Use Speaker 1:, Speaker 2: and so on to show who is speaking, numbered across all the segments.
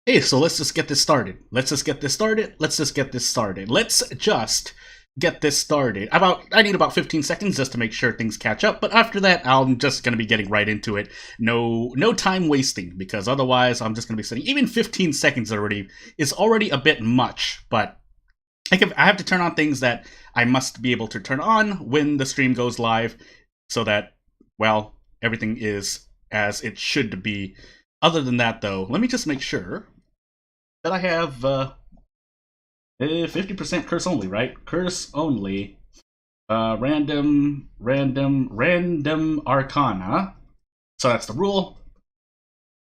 Speaker 1: Hey, so let's just get this started. Let's just get this started. Let's just get this started. Let's just get this started. I need about 15 seconds just to make sure things catch up, but after that, I'm just going to be getting right into it. No time wasting, because otherwise I'm just going to be sitting. Even 15 seconds is already a bit much, but I have to turn on things that I must be able to turn on when the stream goes live so that, well, everything is as it should be. Other than that, though, let me just make sure that I have 50% curse only, right? Curse only. Random arcana. So that's the rule.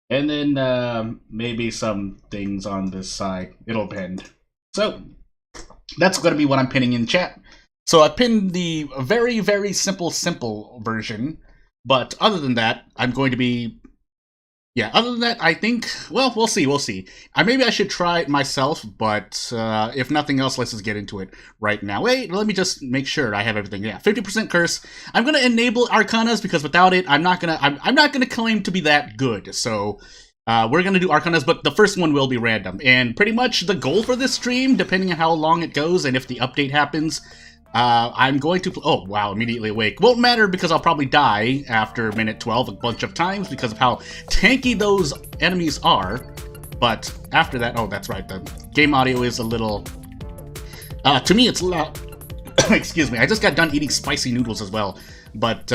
Speaker 1: And then maybe some things on this side. It'll bend. So that's going to be what I'm pinning in chat. So I pinned the very, very simple version. But other than that, I'm going to be... Yeah, other than that, I think, well, we'll see. Maybe I should try it myself, but if nothing else, let's just get into it right now. Wait, let me just make sure I have everything. Yeah, 50% curse. I'm gonna enable Arcanas because without it, I'm not gonna claim to be that good. So we're gonna do Arcanas, but the first one will be random. And pretty much the goal for this stream, depending on how long it goes and if the update happens, I'm going to... Oh, wow, immediately awake. Won't matter because I'll probably die after minute 12 a bunch of times because of how tanky those enemies are. But after that... Oh, that's right, the game audio is a little... to me, it's loud. Excuse me, I just got done eating spicy noodles as well. But,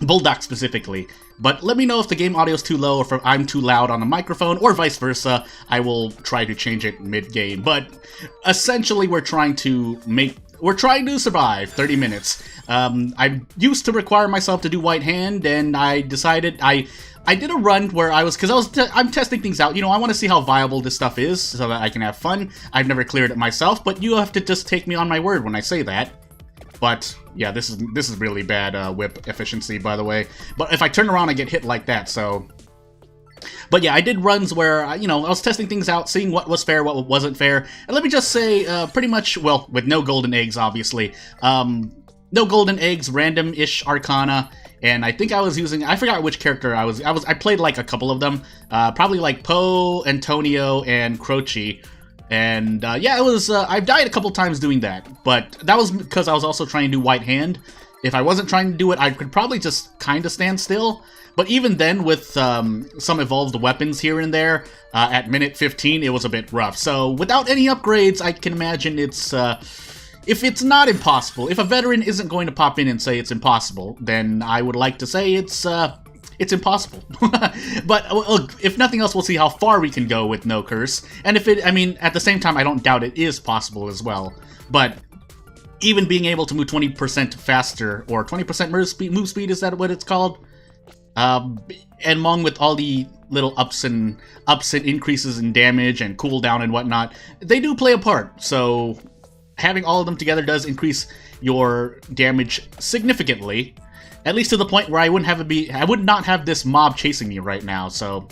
Speaker 1: Bulldog specifically. But let me know if the game audio is too low or if I'm too loud on the microphone, or vice versa. I will try to change it mid-game. But essentially, we're trying to survive 30 minutes. I used to require myself to do White Hand, and I decided I did a run where I'm testing things out. You know, I want to see how viable this stuff is so that I can have fun. I've never cleared it myself, but you have to just take me on my word when I say that. But yeah, this is really bad whip efficiency, by the way. But if I turn around, I get hit like that. So. But yeah, I did runs where, you know, I was testing things out, seeing what was fair, what wasn't fair. And let me just say, pretty much, well, with no golden eggs, obviously. No golden eggs, random-ish Arcana. And I think I was using, I forgot which character I played like a couple of them. Probably like Poe, Antonio, and Croce. And yeah, it was, I've died a couple times doing that. But that was because I was also trying to do White Hand. If I wasn't trying to do it, I could probably just kind of stand still. But even then, with some evolved weapons here and there, at minute 15, it was a bit rough. So without any upgrades, I can imagine it's, if it's not impossible, if a veteran isn't going to pop in and say it's impossible, then I would like to say it's impossible. But if nothing else, we'll see how far we can go with no curse. And if it, I mean, at the same time, I don't doubt it is possible as well. But even being able to move 20% faster, or 20% move speed, is that what it's called? And along with all the little ups and increases in damage and cooldown and whatnot, they do play a part. So having all of them together does increase your damage significantly, at least to the point where I would not have this mob chasing me right now. So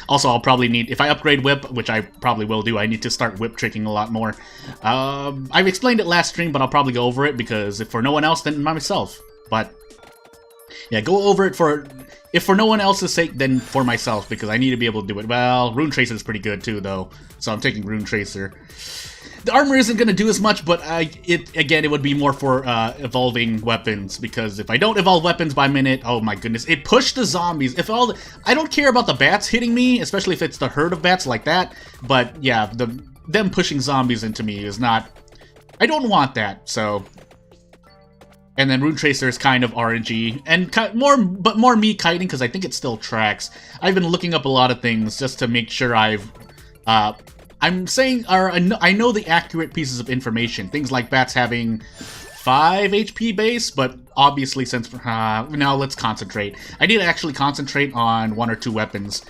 Speaker 1: also, I'll probably need, if I upgrade whip, which I probably will do, I need to start whip tricking a lot more. I've explained it last stream, but I'll probably go over it because if for no one else, then myself. But yeah, go over it if for no one else's sake, then for myself, because I need to be able to do it. Well, Rune Tracer is pretty good too, though, so I'm taking Rune Tracer. The armor isn't going to do as much, but it would be more for evolving weapons, because if I don't evolve weapons by minute, oh my goodness, it pushed the zombies. I don't care about the bats hitting me, especially if it's the herd of bats like that, but yeah, them pushing zombies into me is not... I don't want that, so... And then Rune Tracer is kind of RNG, and more me kiting, because I think it still tracks. I've been looking up a lot of things just to make sure I'm saying, or I know the accurate pieces of information. Things like bats having 5 HP base, but obviously since... now let's concentrate. I need to actually concentrate on 1 or 2 weapons.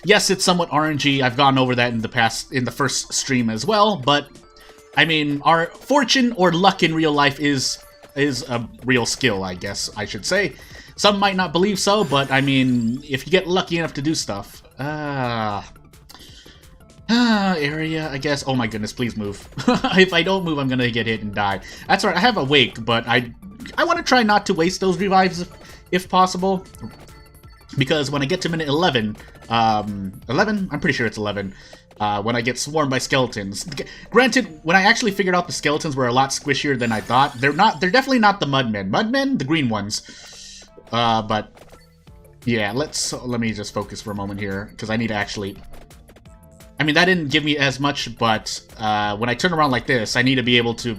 Speaker 1: Yes, it's somewhat RNG. I've gone over that in the first stream as well, but I mean, our fortune or luck in real life is a real skill, I guess I should say. Some might not believe so, but I mean, if you get lucky enough to do stuff... area, I guess. Oh my goodness, please move. If I don't move, I'm gonna get hit and die. That's right, I have Awake, but I want to try not to waste those revives if possible. Because when I get to minute 11, 11? I'm pretty sure it's 11, when I get swarmed by skeletons. Granted, when I actually figured out the skeletons were a lot squishier than I thought, they're definitely not the Mudmen. Mudmen? The green ones. But, yeah, let me just focus for a moment here, because I need to actually... I mean, that didn't give me as much, but, when I turn around like this, I need to be able to,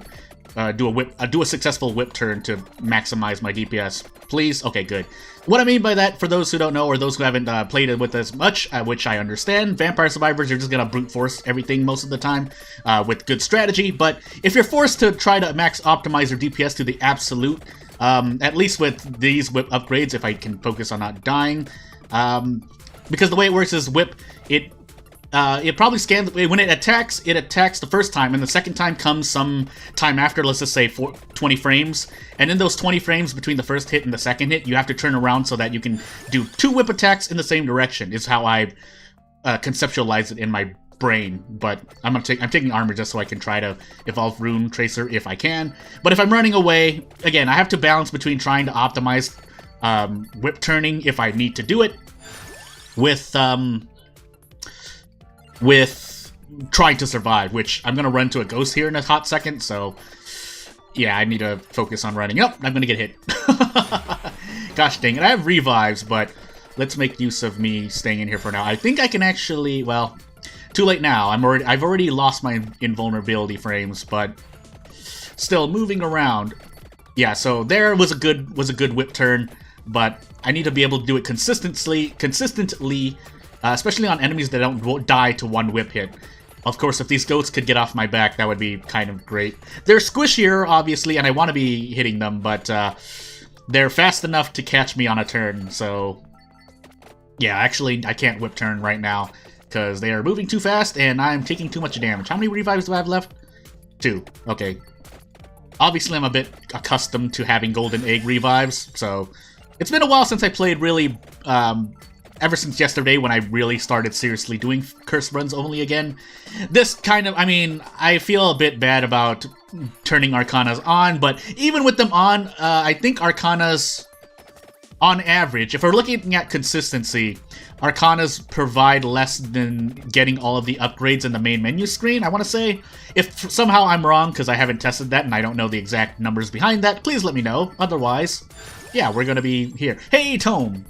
Speaker 1: do a successful whip turn to maximize my DPS. Please? Okay, good. What I mean by that, for those who don't know, or those who haven't played it with as much, which I understand, Vampire Survivors, you're just gonna brute force everything most of the time, with good strategy, but if you're forced to try to max optimize your DPS to the absolute, at least with these whip upgrades, if I can focus on not dying, because the way it works is whip, it probably scans, when it attacks the first time, and the second time comes some time after, let's just say 20 frames, and in those 20 frames between the first hit and the second hit, you have to turn around so that you can do 2 whip attacks in the same direction, is how I conceptualize it in my brain. But I'm taking armor just so I can try to evolve Rune Tracer if I can. But if I'm running away, again, I have to balance between trying to optimize whip turning if I need to do it, with trying to survive, which I'm going to run to a ghost here in a hot second, so yeah, I need to focus on running. Oh, I'm going to get hit. Gosh dang it, I have revives, but let's make use of me staying in here for now. I think I can actually, well, too late now. I've already lost my invulnerability frames, but still moving around. Yeah, so there was a good whip turn, but I need to be able to do it consistently, especially on enemies that don't die to one whip hit. Of course, if these goats could get off my back, that would be kind of great. They're squishier, obviously, and I want to be hitting them, but they're fast enough to catch me on a turn, so... Yeah, actually, I can't whip turn right now, because they are moving too fast, and I'm taking too much damage. How many revives do I have left? 2. Okay. Obviously, I'm a bit accustomed to having golden egg revives, so... It's been a while since I played really... ever since yesterday when I really started seriously doing curse runs only again. This kind of, I mean, I feel a bit bad about turning Arcanas on, but even with them on, I think Arcanas, on average, if we're looking at consistency, Arcanas provide less than getting all of the upgrades in the main menu screen, I want to say. If somehow I'm wrong, because I haven't tested that and I don't know the exact numbers behind that, please let me know. Otherwise, yeah, we're going to be here. Hey, Tome!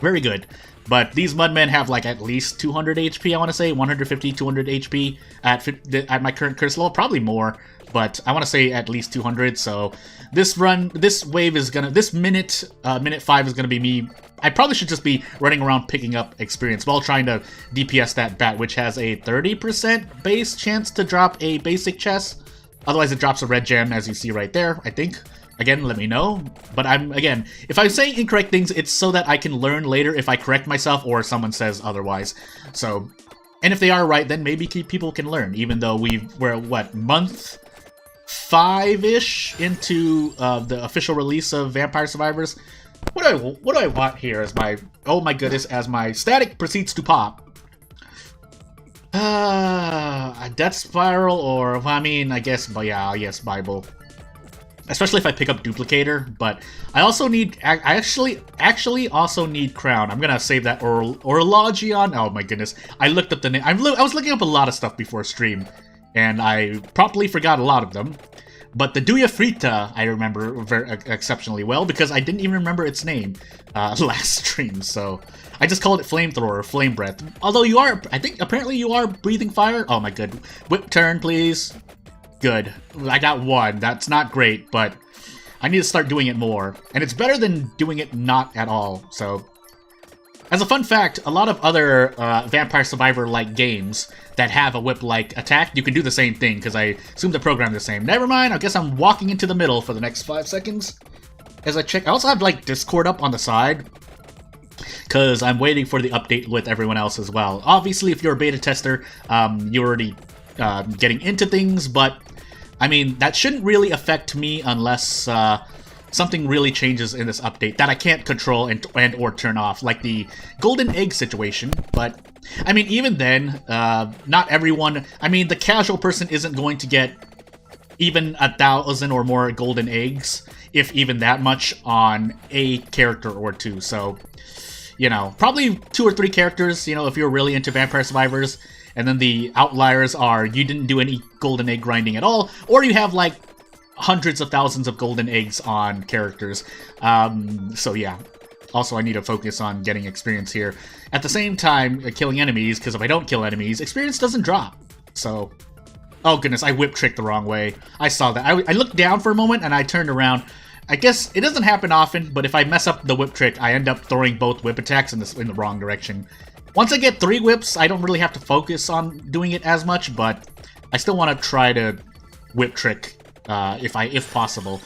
Speaker 1: Very good. But these Mudmen have like at least 200 HP, I want to say. 150, 200 HP at my current curse level. Probably more, but I want to say at least 200. So this wave is gonna, minute 5 is gonna be me. I probably should just be running around picking up experience while trying to DPS that bat, which has a 30% base chance to drop a basic chest. Otherwise it drops a red gem, as you see right there, I think. Again, let me know. But again, if I'm saying incorrect things, it's so that I can learn later if I correct myself or someone says otherwise. So, and if they are right, then maybe people can learn, even though we're, what, month 5-ish into the official release of Vampire Survivors? What do I want here as my, oh my goodness, as my static proceeds to pop? A Death Spiral, or, I mean, I guess, but yeah, yes, Bible. Especially if I pick up Duplicator, but I also need, I actually also need Crown. I'm gonna save that Orologion. Oh my goodness, I looked up the name. I was looking up a lot of stuff before stream, and I promptly forgot a lot of them. But the Duya Frita I remember very exceptionally well, because I didn't even remember its name last stream, so I just called it Flamethrower or Flame Breath. Although you are, I think, apparently you are breathing fire. Oh my good. Whip turn, please. Good. I got 1. That's not great, but I need to start doing it more. And it's better than doing it not at all, so... As a fun fact, a lot of other Vampire Survivor-like games that have a whip-like attack, you can do the same thing, because I assume the program the same. Never mind, I guess I'm walking into the middle for the next 5 seconds. As I check, I also have, like, Discord up on the side, because I'm waiting for the update with everyone else as well. Obviously, if you're a beta tester, you're already getting into things, but... I mean, that shouldn't really affect me unless something really changes in this update that I can't control and or turn off, like the golden egg situation. But, I mean, even then, not everyone... I mean, the casual person isn't going to get even 1,000 or more golden eggs, if even that much, on a character or two. So, you know, probably 2 or 3 characters, you know, if you're really into Vampire Survivors. And then the outliers are you didn't do any golden egg grinding at all, or you have like hundreds of thousands of golden eggs on characters. So yeah. Also, I need to focus on getting experience here. At the same time, killing enemies, because if I don't kill enemies, experience doesn't drop. So, oh goodness, I whip tricked the wrong way. I saw that. I looked down for a moment and I turned around. I guess it doesn't happen often, but if I mess up the whip trick, I end up throwing both whip attacks in the wrong direction. Once I get 3 whips, I don't really have to focus on doing it as much, but I still want to try to whip trick if possible.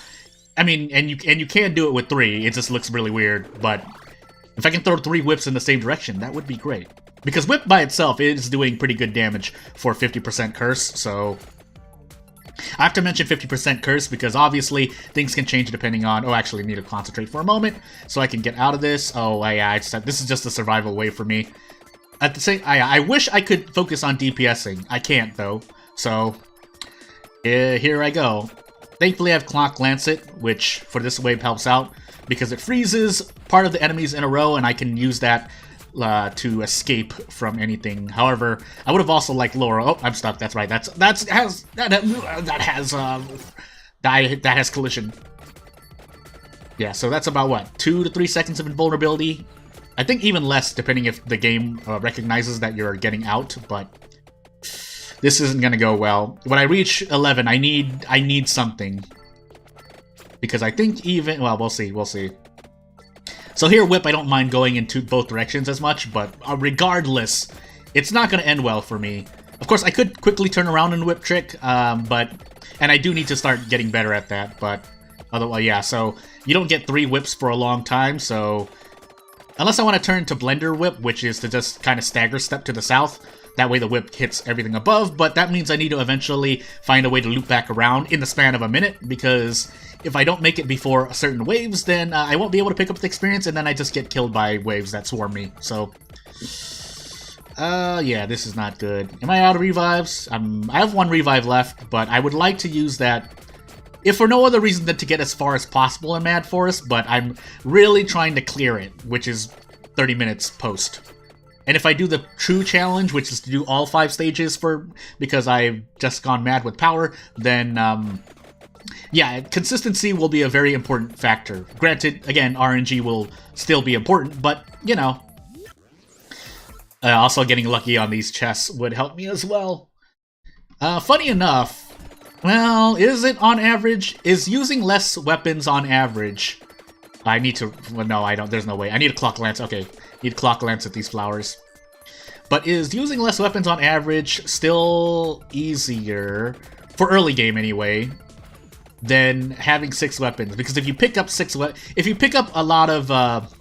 Speaker 1: I mean, and you can do it with 3. It just looks really weird, but if I can throw 3 whips in the same direction, that would be great. Because whip by itself is doing pretty good damage for 50% curse, so I have to mention 50% curse because obviously things can change depending on... Oh, actually, I need to concentrate for a moment so I can get out of this. Oh, yeah, this is just a survival way for me. At the same, I wish I could focus on DPSing. I can't though. So here I go. Thankfully, I have Clock Lancet, which for this wave helps out because it freezes part of the enemies in a row, and I can use that to escape from anything. However, I would have also liked Laura. Oh, I'm stuck. That's right. That has collision. Yeah, so that's about what 2 to 3 seconds of invulnerability. I think even less, depending if the game recognizes that you're getting out, but this isn't gonna go well. When I reach 11, I need something. Because I think even... Well, we'll see. So here, Whip, I don't mind going into both directions as much, but regardless, it's not gonna end well for me. Of course, I could quickly turn around and Whip trick, but... And I do need to start getting better at that, but... Otherwise, yeah, so you don't get 3 whips for a long time, so... Unless I want to turn to Blender Whip, which is to just kind of stagger step to the south. That way the whip hits everything above, but that means I need to eventually find a way to loop back around in the span of a minute, because if I don't make it before certain waves, then I won't be able to pick up the experience, and then I just get killed by waves that swarm me, so... yeah, this is not good. Am I out of revives? I have 1 revive left, but I would like to use that... If for no other reason than to get as far as possible in Mad Forest, but I'm really trying to clear it, which is 30 minutes post. And if I do the true challenge, which is to do all 5 stages because I've just gone mad with power, then, yeah, consistency will be a very important factor. Granted, again, RNG will still be important, but, you know. Also, getting lucky on these chests would help me as well. Funny enough, well, is it on average? Is using less weapons on average? I need to... Well, no, I don't. There's no way. I need a Clock Lance. Okay. Need Clock Lance at these flowers. But is using less weapons on average still easier, for early game anyway, than having 6 weapons? Because if you pick up if you pick up a lot of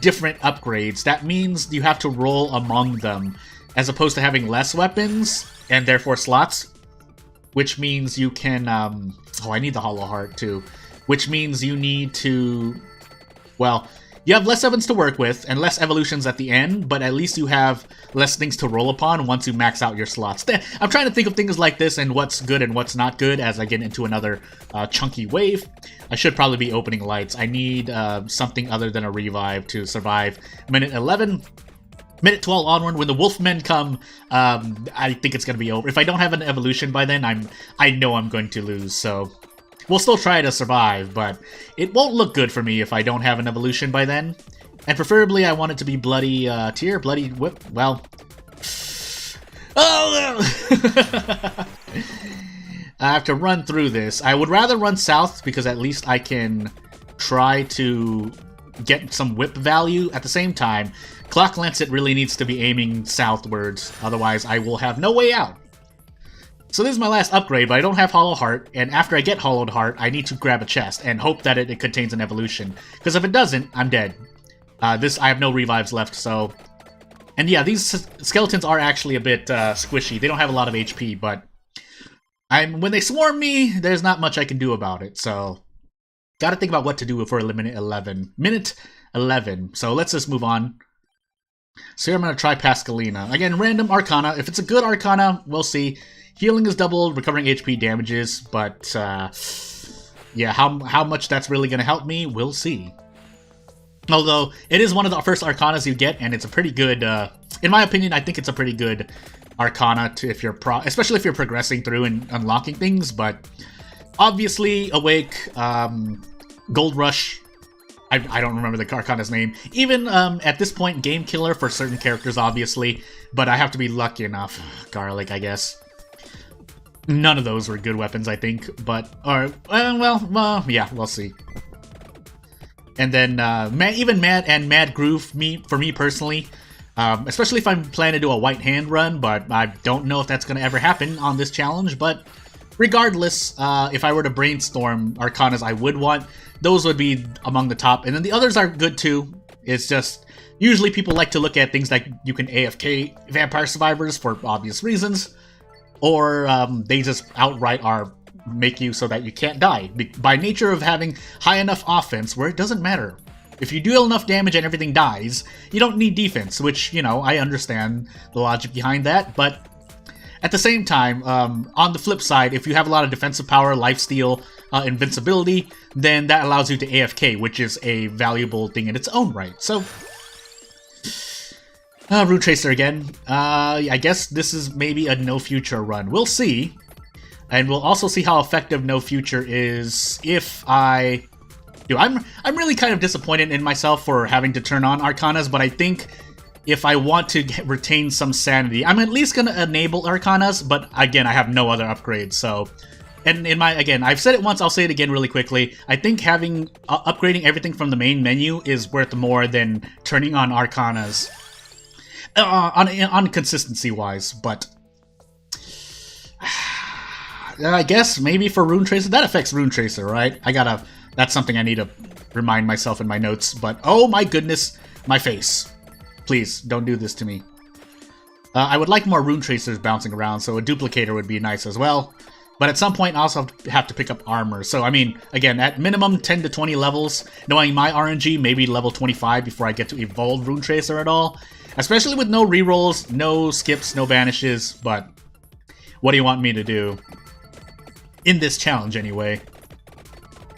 Speaker 1: different upgrades, that means you have to roll among them, as opposed to having less weapons, and therefore slots. Which means you can, oh, I need the Hollow Heart, too. Which means you need to... Well, you have less weapons to work with, and less evolutions at the end, but at least you have less things to roll upon once you max out your slots. I'm trying to think of things like this and what's good and what's not good as I get into another chunky wave. I should probably be opening lights. I need something other than a revive to survive minute 11. Minute 12 onward, when the Wolfmen come, I think it's going to be over. If I don't have an evolution by then, I know I'm going to lose, so... We'll still try to survive, but it won't look good for me if I don't have an evolution by then. And preferably, I want it to be Bloody Tear, Bloody Whip, well... Oh! I have to run through this. I would rather run south, because at least I can try to get some whip value. At the same time, Clock Lancet really needs to be aiming southwards, otherwise I will have no way out. So this is my last upgrade, but I don't have Hollow Heart, and after I get Hollowed Heart, I need to grab a chest and hope that it contains an evolution. Because if it doesn't, I'm dead. I have no revives left, so... And yeah, these skeletons are actually a bit squishy. They don't have a lot of HP, but... when they swarm me, there's not much I can do about it, so... Gotta think about what to do for minute 11. Minute 11. So let's just move on. So here I'm gonna try Pascalina. Again, random Arcana. If it's a good Arcana, we'll see. Healing is doubled, recovering HP damages, but, yeah, how much that's really gonna help me, we'll see.
Speaker 2: Although it is one of the first Arcanas you get, and it's a pretty good, in my opinion, I think it's a pretty good Arcana to if you're especially if you're progressing through and unlocking things. But obviously, Awake, Gold Rush, I don't remember the Arcana's name. Even at this point, Game Killer for certain characters, obviously, but I have to be lucky enough. Garlic, I guess. None of those were good weapons, I think, but well, yeah, we'll see. And then even Mad Groove, for me personally, especially if I'm planning to do a white hand run, but I don't know if that's going to ever happen on this challenge. But regardless, if I were to brainstorm Arcanas I would want, those would be among the top. And then the others are good too. It's just, usually people like to look at things like you can AFK Vampire Survivors for obvious reasons, or they just outright make you so that you can't die. By nature of having high enough offense where it doesn't matter. If you deal enough damage and everything dies, you don't need defense, which, you know, I understand the logic behind that, but at the same time, on the flip side, if you have a lot of defensive power, lifesteal, invincibility, then that allows you to AFK, which is a valuable thing in its own right. So, Rune Tracer again. I guess this is maybe a no future run. We'll see. And we'll also see how effective No Future is if I do. I'm really kind of disappointed in myself for having to turn on Arcanas, but I think if I want to retain some sanity, I'm at least going to enable Arcanas, but again, I have no other upgrades, so... And again, I've said it once, I'll say it again really quickly. I think having upgrading everything from the main menu is worth more than turning on Arcanas. On consistency-wise, but... I guess maybe for Rune Tracer, that affects Rune Tracer, right? That's something I need to remind myself in my notes, but oh my goodness, my face. Please, don't do this to me. I would like more Rune Tracers bouncing around, so a duplicator would be nice as well. But at some point, I also have to pick up armor. So, I mean, again, at minimum 10 to 20 levels, knowing my RNG, maybe level 25 before I get to evolve Rune Tracer at all. Especially with no rerolls, no skips, no banishes, but what do you want me to do? In this challenge, anyway.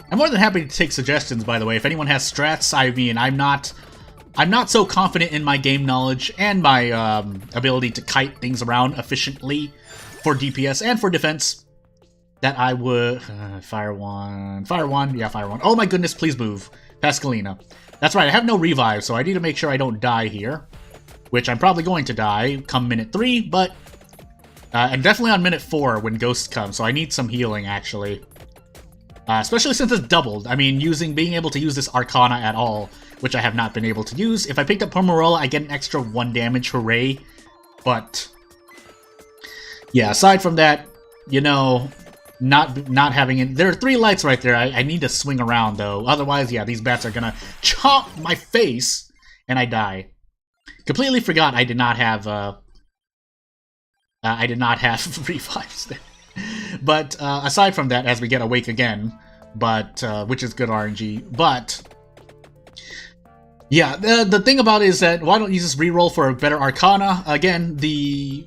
Speaker 2: I'm more than happy to take suggestions, by the way. If anyone has strats, I mean, I'm not so confident in my game knowledge and my ability to kite things around efficiently for DPS and for defense that I would... Fire Wand. Yeah, Fire Wand. Oh my goodness, please move. Pascalina. That's right, I have no revive, so I need to make sure I don't die here. Which I'm probably going to die come minute 3, but... and definitely on minute 4 when Ghosts come, so I need some healing, actually. Especially since it's doubled. I mean, being able to use this Arcana at all, which I have not been able to use. If I picked up Pomarola, I get an extra 1 damage, hooray. But, yeah, aside from that, you know, not having it... There are 3 lights right there. I need to swing around, though. Otherwise, yeah, these bats are gonna chomp my face, and I die. Completely forgot I did not have... revives there. But aside from that, as we get Awake again, but which is good RNG, but yeah, the thing about it is that why don't you just reroll for a better Arcana? Again, the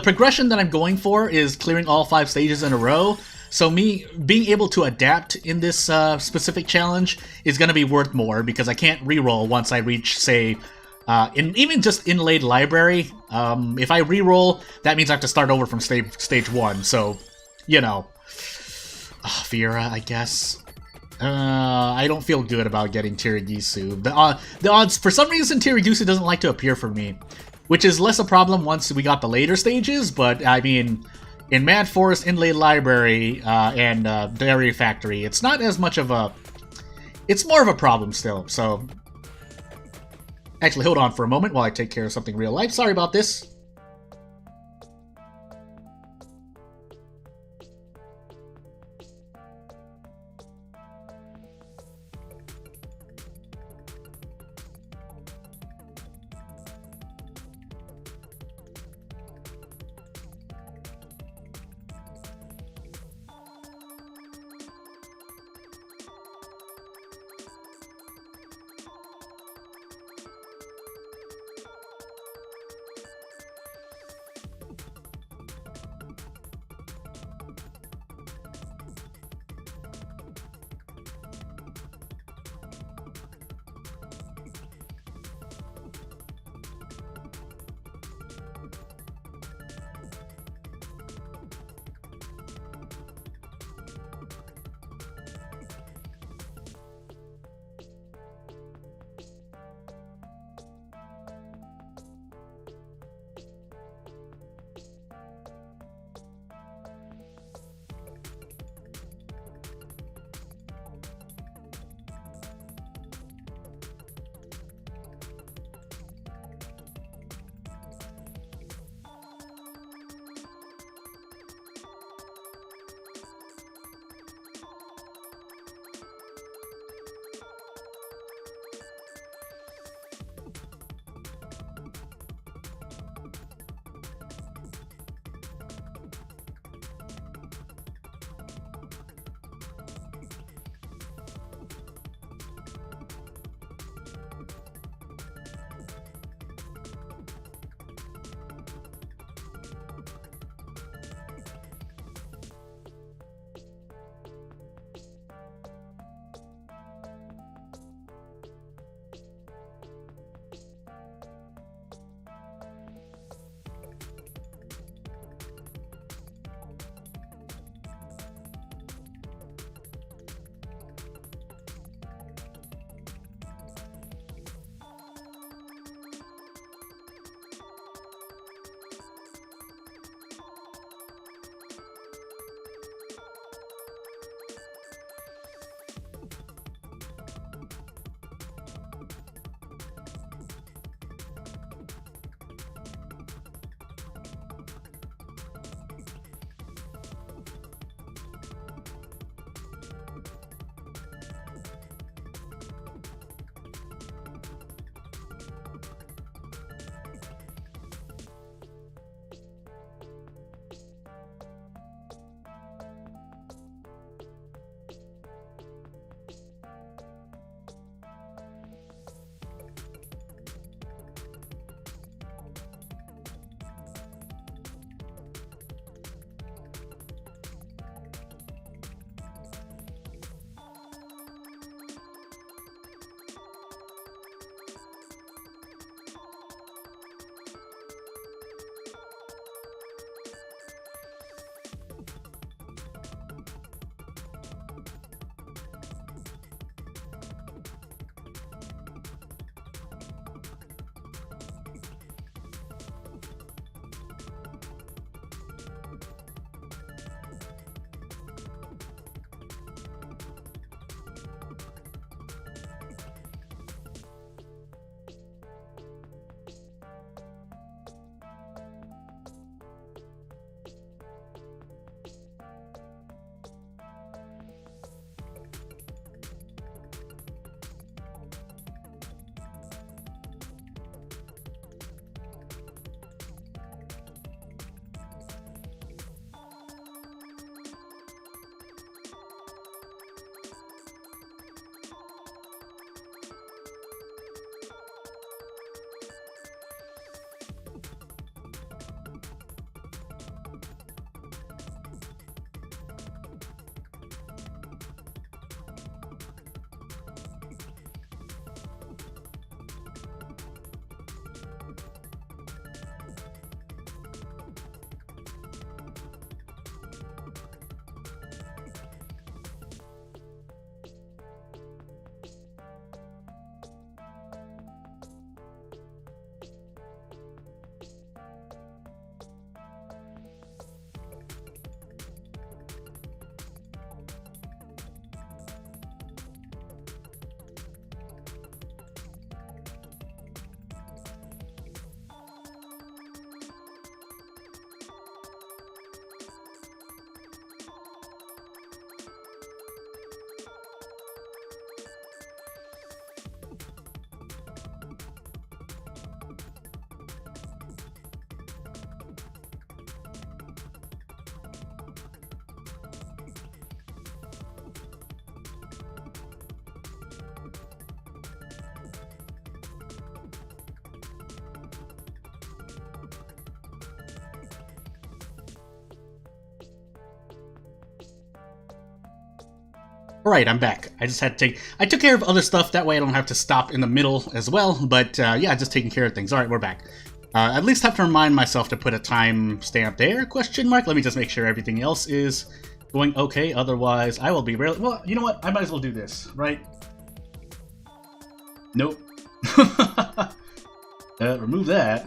Speaker 2: progression that I'm going for is clearing all 5 stages in a row. So me being able to adapt in this specific challenge is going to be worth more because I can't reroll once I reach, say, even just Inlaid Library. If I reroll, that means I have to start over from stage 1. So, you know, Fiora, I guess. I don't feel good about getting Tirigisu. The odds, for some reason, Tirigisu doesn't like to appear for me, which is less a problem once we got the later stages. But I mean, in Mad Forest, Inlaid Library, and Dairy Factory, it's not as much of a. It's more of a problem still. So. Actually, hold on for a moment while I take care of something real life. Sorry about this. Alright, I'm back. I just had to I took care of other stuff, that way I don't have to stop in the middle as well, but yeah, just taking care of things. Alright, we're back. At least have to remind myself to put a time stamp there, question mark. Let me just make sure everything else is going okay, otherwise I will be really... Well, you know what? I might as well do this, right? Nope. Remove that.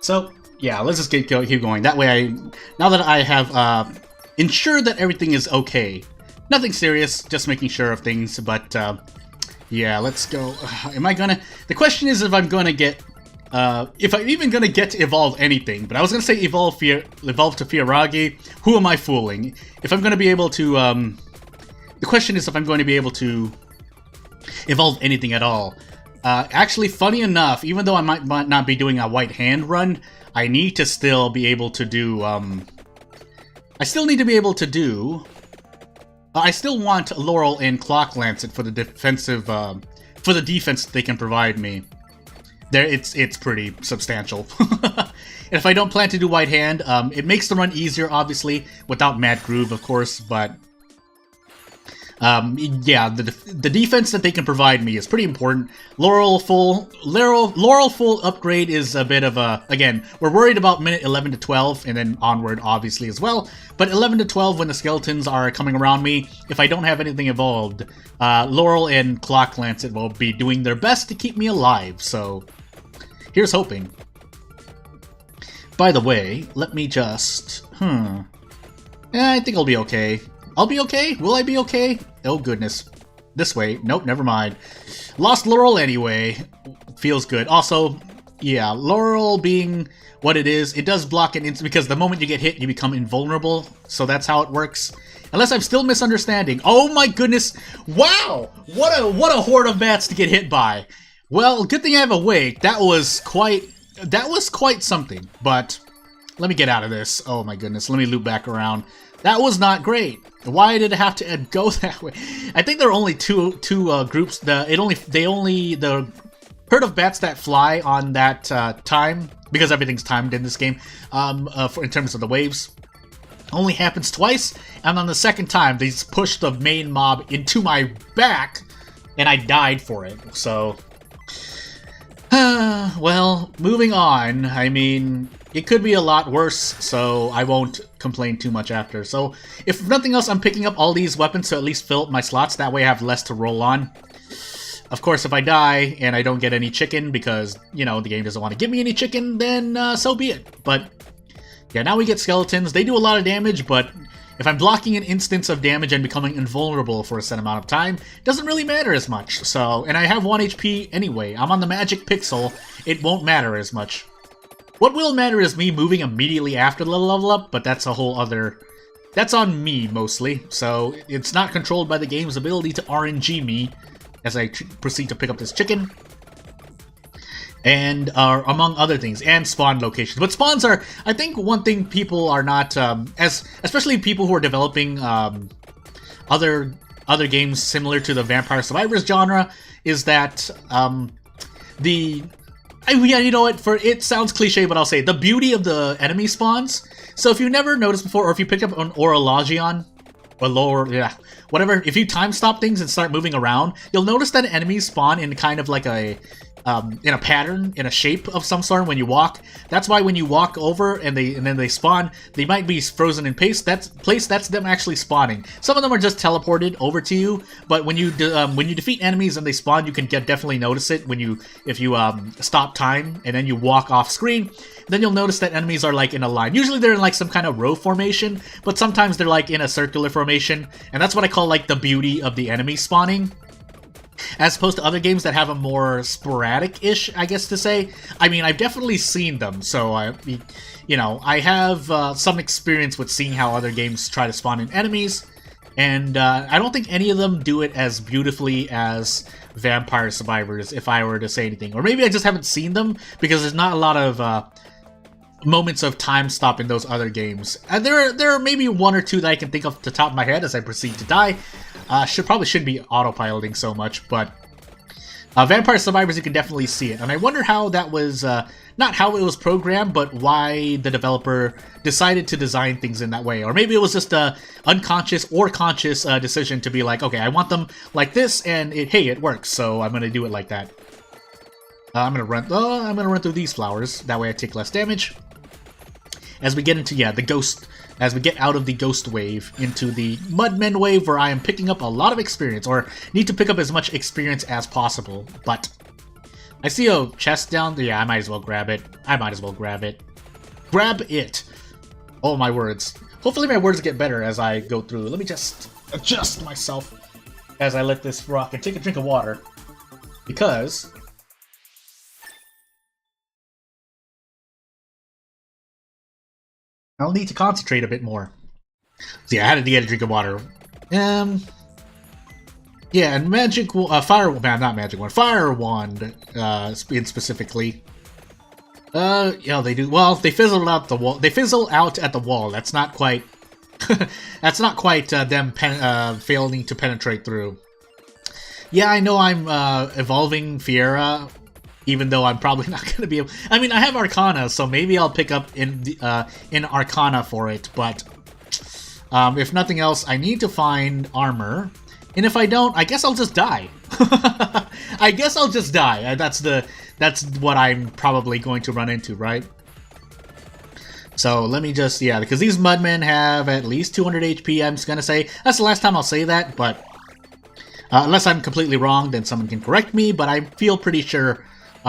Speaker 2: So, yeah, let's just keep going. That way now that I have ensured that everything is okay. Nothing serious, just making sure of things, but yeah, let's go. Am I gonna... The question is if I'm gonna get... if I'm even gonna get to evolve anything, but I was gonna say evolve to Fiyaragi. Who am I fooling? If I'm gonna be able to, the question is if I'm going to be able to evolve anything at all. Actually, funny enough, even though I might not be doing a white hand run, I need to still be able to do, I still need to be able to do... I still want Laurel and Clock Lancet for the defensive, for the defense they can provide me. There, it's pretty substantial. And if I don't plan to do White Hand, it makes the run easier, obviously, without Mad Groove, of course, but... yeah, the defense that they can provide me is pretty important. Laurel full upgrade is a bit of a... Again, we're worried about minute 11 to 12, and then onward, obviously, as well. But 11 to 12, when the skeletons are coming around me, if I don't have anything evolved, Laurel and Clock Lancet will be doing their best to keep me alive, so... Here's hoping. By the way, let me just... I think I'll be okay. I'll be okay? Will I be okay? Oh, goodness. This way. Nope, never mind. Lost Laurel anyway. Feels good. Also, yeah, Laurel being what it is, it does block an instant, because the moment you get hit, you become invulnerable. So that's how it works. Unless I'm still misunderstanding. Oh my goodness! Wow! What a horde of bats to get hit by. Well, good thing I have a wake. That was quite something. But let me get out of this. Oh my goodness. Let me loop back around. That was not great. Why did it have to go that way? I think there are only two groups. The herd of bats that fly on that time, because everything's timed in this game. In terms of the waves, only happens twice, and on the second time they just pushed the main mob into my back, and I died for it. So, well, moving on. I mean, it could be a lot worse, so I won't complain too much after. So, if nothing else, I'm picking up all these weapons to at least fill up my slots. That way I have less to roll on. Of course, if I die and I don't get any chicken because, you know, the game doesn't want to give me any chicken, then so be it. But, yeah, now we get skeletons. They do a lot of damage, but if I'm blocking an instance of damage and becoming invulnerable for a set amount of time, it doesn't really matter as much. So, and I have 1 HP anyway. I'm on the magic pixel. It won't matter as much. What will matter is me moving immediately after the level up, but that's a whole other... That's on me, mostly, so it's not controlled by the game's ability to RNG me as I proceed to pick up this chicken. And, among other things, and spawn locations. But spawns are, I think, one thing people are not, especially people who are developing, other games similar to the Vampire Survivors genre, is that, yeah, you know what, it sounds cliche, but I'll say, the beauty of the enemy spawns. So if you never noticed before, or if you picked up an Orologion, or lower, yeah, whatever, if you time stop things and start moving around, you'll notice that enemies spawn in kind of like a, in a pattern, in a shape of some sort when you walk. That's why when you walk over and then they spawn, they might be frozen in place. That's them actually spawning. Some of them are just teleported over to you, but when you defeat enemies and they spawn, you can definitely notice it if you stop time and then you walk off screen. Then you'll notice that enemies are like in a line. Usually they're in like some kind of row formation, but sometimes they're like in a circular formation, and that's what I call like the beauty of the enemy spawning. As opposed to other games that have a more sporadic-ish, I guess to say. I mean, I've definitely seen them, so I have some experience with seeing how other games try to spawn in enemies, and I don't think any of them do it as beautifully as Vampire Survivors, if I were to say anything. Or maybe I just haven't seen them, because there's not a lot of moments of time stop in those other games. And there are maybe 1 or 2 that I can think of off the top of my head as I proceed to die. Probably shouldn't be autopiloting so much, but Vampire Survivors, you can definitely see it. And I wonder how that was, not how it was programmed, but why the developer decided to design things in that way. Or maybe it was just a unconscious or conscious decision to be like, okay, I want them like this, and hey, it works, so I'm going to do it like that. I'm going to run through these flowers. That way I take less damage. As we get into, the ghost, as we get out of the ghost wave into the Mudmen wave, where I am picking up a lot of experience, or need to pick up as much experience as possible. But I see a chest down there. Yeah, I might as well grab it. Grab it. Oh, my words. Hopefully my words get better as I go through. Let me just adjust myself as I let this rock and take a drink of water. Because I'll need to concentrate a bit more. So yeah, I had to get a drink of water. Yeah, and Fire Wand, specifically. They do. Well, they fizzle out the wall. They fizzle out at the wall. That's not quite. That's not quite them failing to penetrate through. Yeah, I know I'm evolving Fiera, even though I'm probably not going to be able... I mean, I have Arcana, so maybe I'll pick up in Arcana for it, but if nothing else, I need to find armor, and if I don't, I guess I'll just die. I guess I'll just die. That's what I'm probably going to run into, right? So let me just, because these Mudmen have at least 200 HP, I'm just going to say. That's the last time I'll say that, but unless I'm completely wrong, then someone can correct me, but I feel pretty sure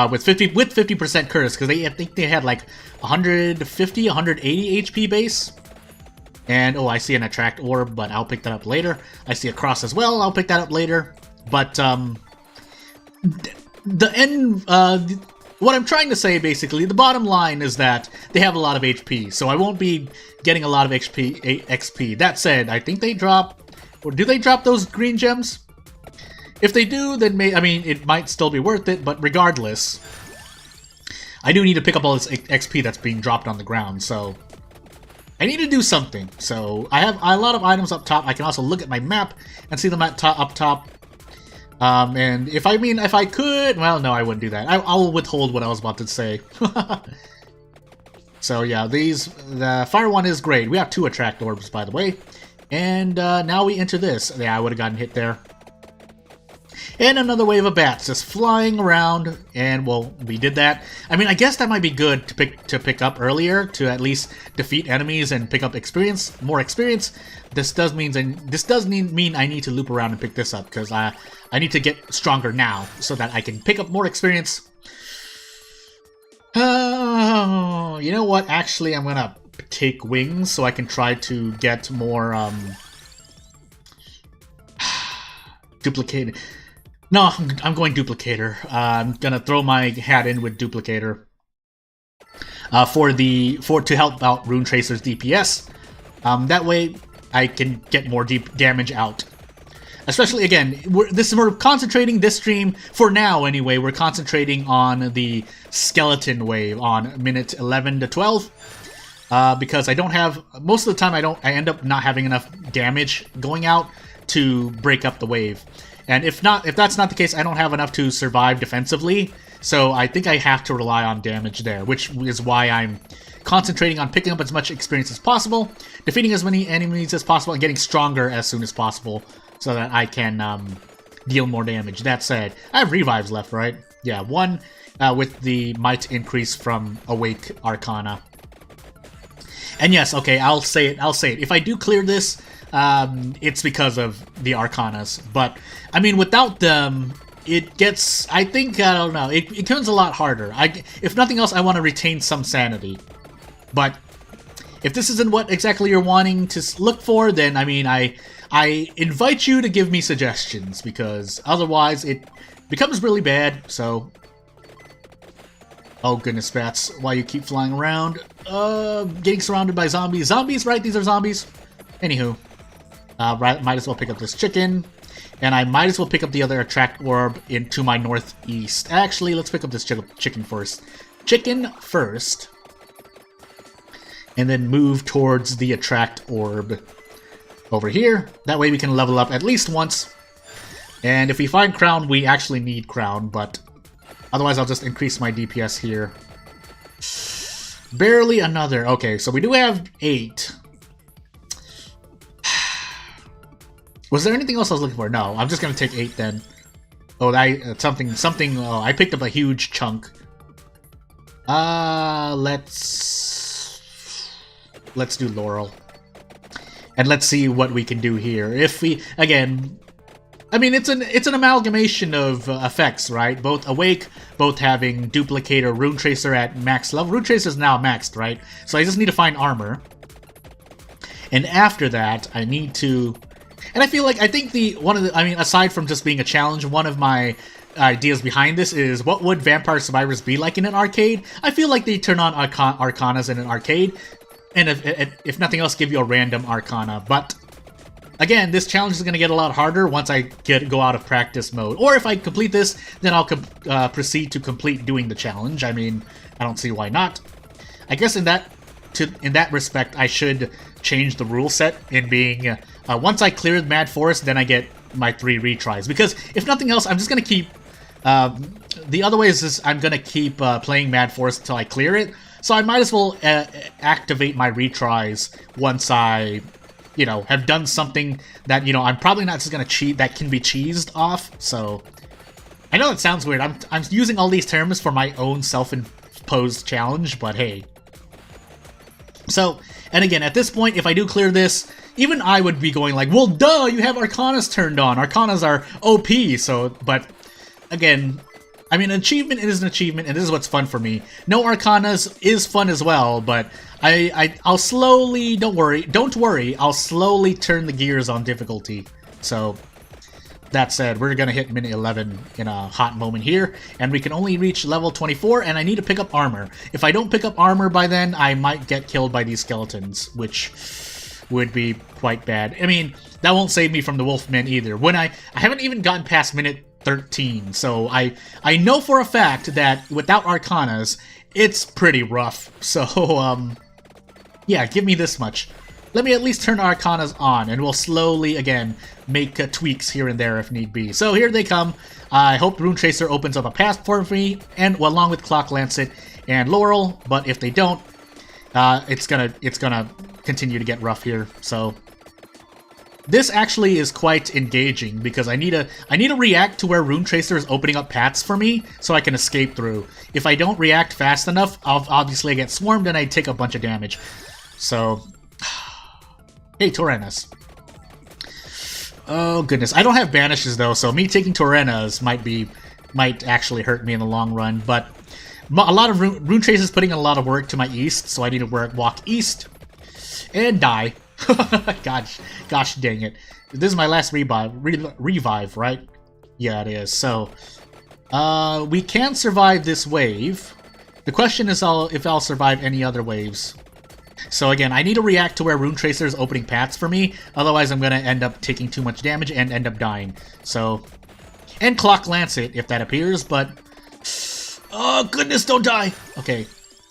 Speaker 2: with 50% curse, because I think they had like 150, 180 HP base. And oh, I see an attract orb, but I'll pick that up later. I see a cross as well. I'll pick that up later. But what I'm trying to say, basically, the bottom line is that they have a lot of HP, so I won't be getting a lot of XP. That said, I think they drop, or do they drop those green gems? If they do, then it might still be worth it, but regardless, I do need to pick up all this XP that's being dropped on the ground, so I need to do something. So I have a lot of items up top. I can also look at my map and see them up top. And if I could, well, no, I wouldn't do that. I'll withhold what I was about to say. So yeah, the fire one is great. We have 2 attract orbs, by the way. And now we enter this. Yeah, I would have gotten hit there. And another wave of bats just flying around, and well, we did that. I mean, I guess that might be good to pick up earlier, to at least defeat enemies and pick up more experience. This does mean I need to loop around and pick this up, because I need to get stronger now, so that I can pick up more experience. You know what? Actually, I'm gonna take wings, so I can try to get more, duplicated. No, I'm going Duplicator. I'm gonna throw my hat in with Duplicator to help out Rune Tracer's DPS. That way, I can get more deep damage out. Especially again, we're concentrating this stream for now. Anyway, we're concentrating on the skeleton wave on minute 11 to 12 because I don't have most of the time. I end up not having enough damage going out to break up the wave. And if that's not the case, I don't have enough to survive defensively, so I think I have to rely on damage there, which is why I'm concentrating on picking up as much experience as possible, defeating as many enemies as possible, and getting stronger as soon as possible, so that I can deal more damage. That said, I have revives left, right? Yeah, 1 with the might increase from Awake Arcana. And yes, okay, I'll say it. If I do clear this, it's because of the Arcanas, but I mean, without them, it gets, I don't know, it becomes a lot harder. If nothing else, I want to retain some sanity, but if this isn't what exactly you're wanting to look for, then I mean, I invite you to give me suggestions, because otherwise it becomes really bad. So, oh goodness, bats, why you keep flying around? Getting surrounded by zombies, right? These are zombies. Anywho. Might as well pick up this chicken, and I might as well pick up the other attract orb into my northeast. Actually, let's pick up this chicken first. And then move towards the attract orb over here. That way we can level up at least once. And if we find Crown, we actually need Crown, but otherwise I'll just increase my DPS here. Barely another. Okay, so we do have 8. Was there anything else I was looking for? No, I'm just gonna take 8 then. Oh, something. Oh, I picked up a huge chunk. Let's do Laurel, and let's see what we can do here. If we again, I mean, it's an amalgamation of effects, right? Both Awake, both having Duplicator, Rune Tracer at max level. Rune Tracer is now maxed, right? So I just need to find armor, and after that, I need to. And I feel like, I think aside from just being a challenge, one of my ideas behind this is, what would Vampire Survivors be like in an arcade? I feel like they turn on Arcanas in an arcade, and if nothing else, give you a random Arcana. But, again, this challenge is going to get a lot harder once I go out of practice mode. Or if I complete this, then I'll proceed to complete doing the challenge. I mean, I don't see why not. I guess in that respect, I should change the rule set in being... once I clear Mad Forest, then I get my 3 retries. Because, if nothing else, I'm just going to keep... the other way is just, I'm going to keep playing Mad Forest until I clear it. So I might as well activate my retries once I, have done something that, I'm probably not just going to cheat, that can be cheesed off. So, I know that sounds weird. I'm using all these terms for my own self-imposed challenge, but hey. So, and again, at this point, if I do clear this... Even I would be going like, well, duh, you have Arcanas turned on. Arcanas are OP, so, but, again, I mean, an achievement is an achievement, and this is what's fun for me. No Arcanas is fun as well, but I'll slowly, don't worry, I'll slowly turn the gears on difficulty. So, that said, we're gonna hit minute 11 in a hot moment here, and we can only reach level 24, and I need to pick up armor. If I don't pick up armor by then, I might get killed by these skeletons, which... would be quite bad. I mean, that won't save me from the Wolfmen either. When I haven't even gotten past minute 13, so I know for a fact that without Arcanas, it's pretty rough. So, yeah, give me this much. Let me at least turn Arcanas on, and we'll slowly, again, make tweaks here and there if need be. So here they come. I hope Rune Tracer opens up a path for me, and well, along with Clock Lancet and Laurel, but if they don't, it's gonna continue to get rough here. So this actually is quite engaging because I need to react to where Rune Tracer is opening up paths for me so I can escape through. If I don't react fast enough, obviously I get swarmed and I take a bunch of damage. So, hey, Taurenus. Oh goodness, I don't have banishes though, so me taking Taurenus might actually hurt me in the long run. But a lot of Rune Tracer is putting in a lot of work to my east, so I need to walk east. And die. Gosh dang it. This is my last revive, right? Yeah, it is. So, we can survive this wave. The question is if I'll survive any other waves. So again, I need to react to where Rune Tracer is opening paths for me. Otherwise, I'm going to end up taking too much damage and end up dying. So, and Clock Lancet if that appears, but... Oh, goodness, don't die! Okay.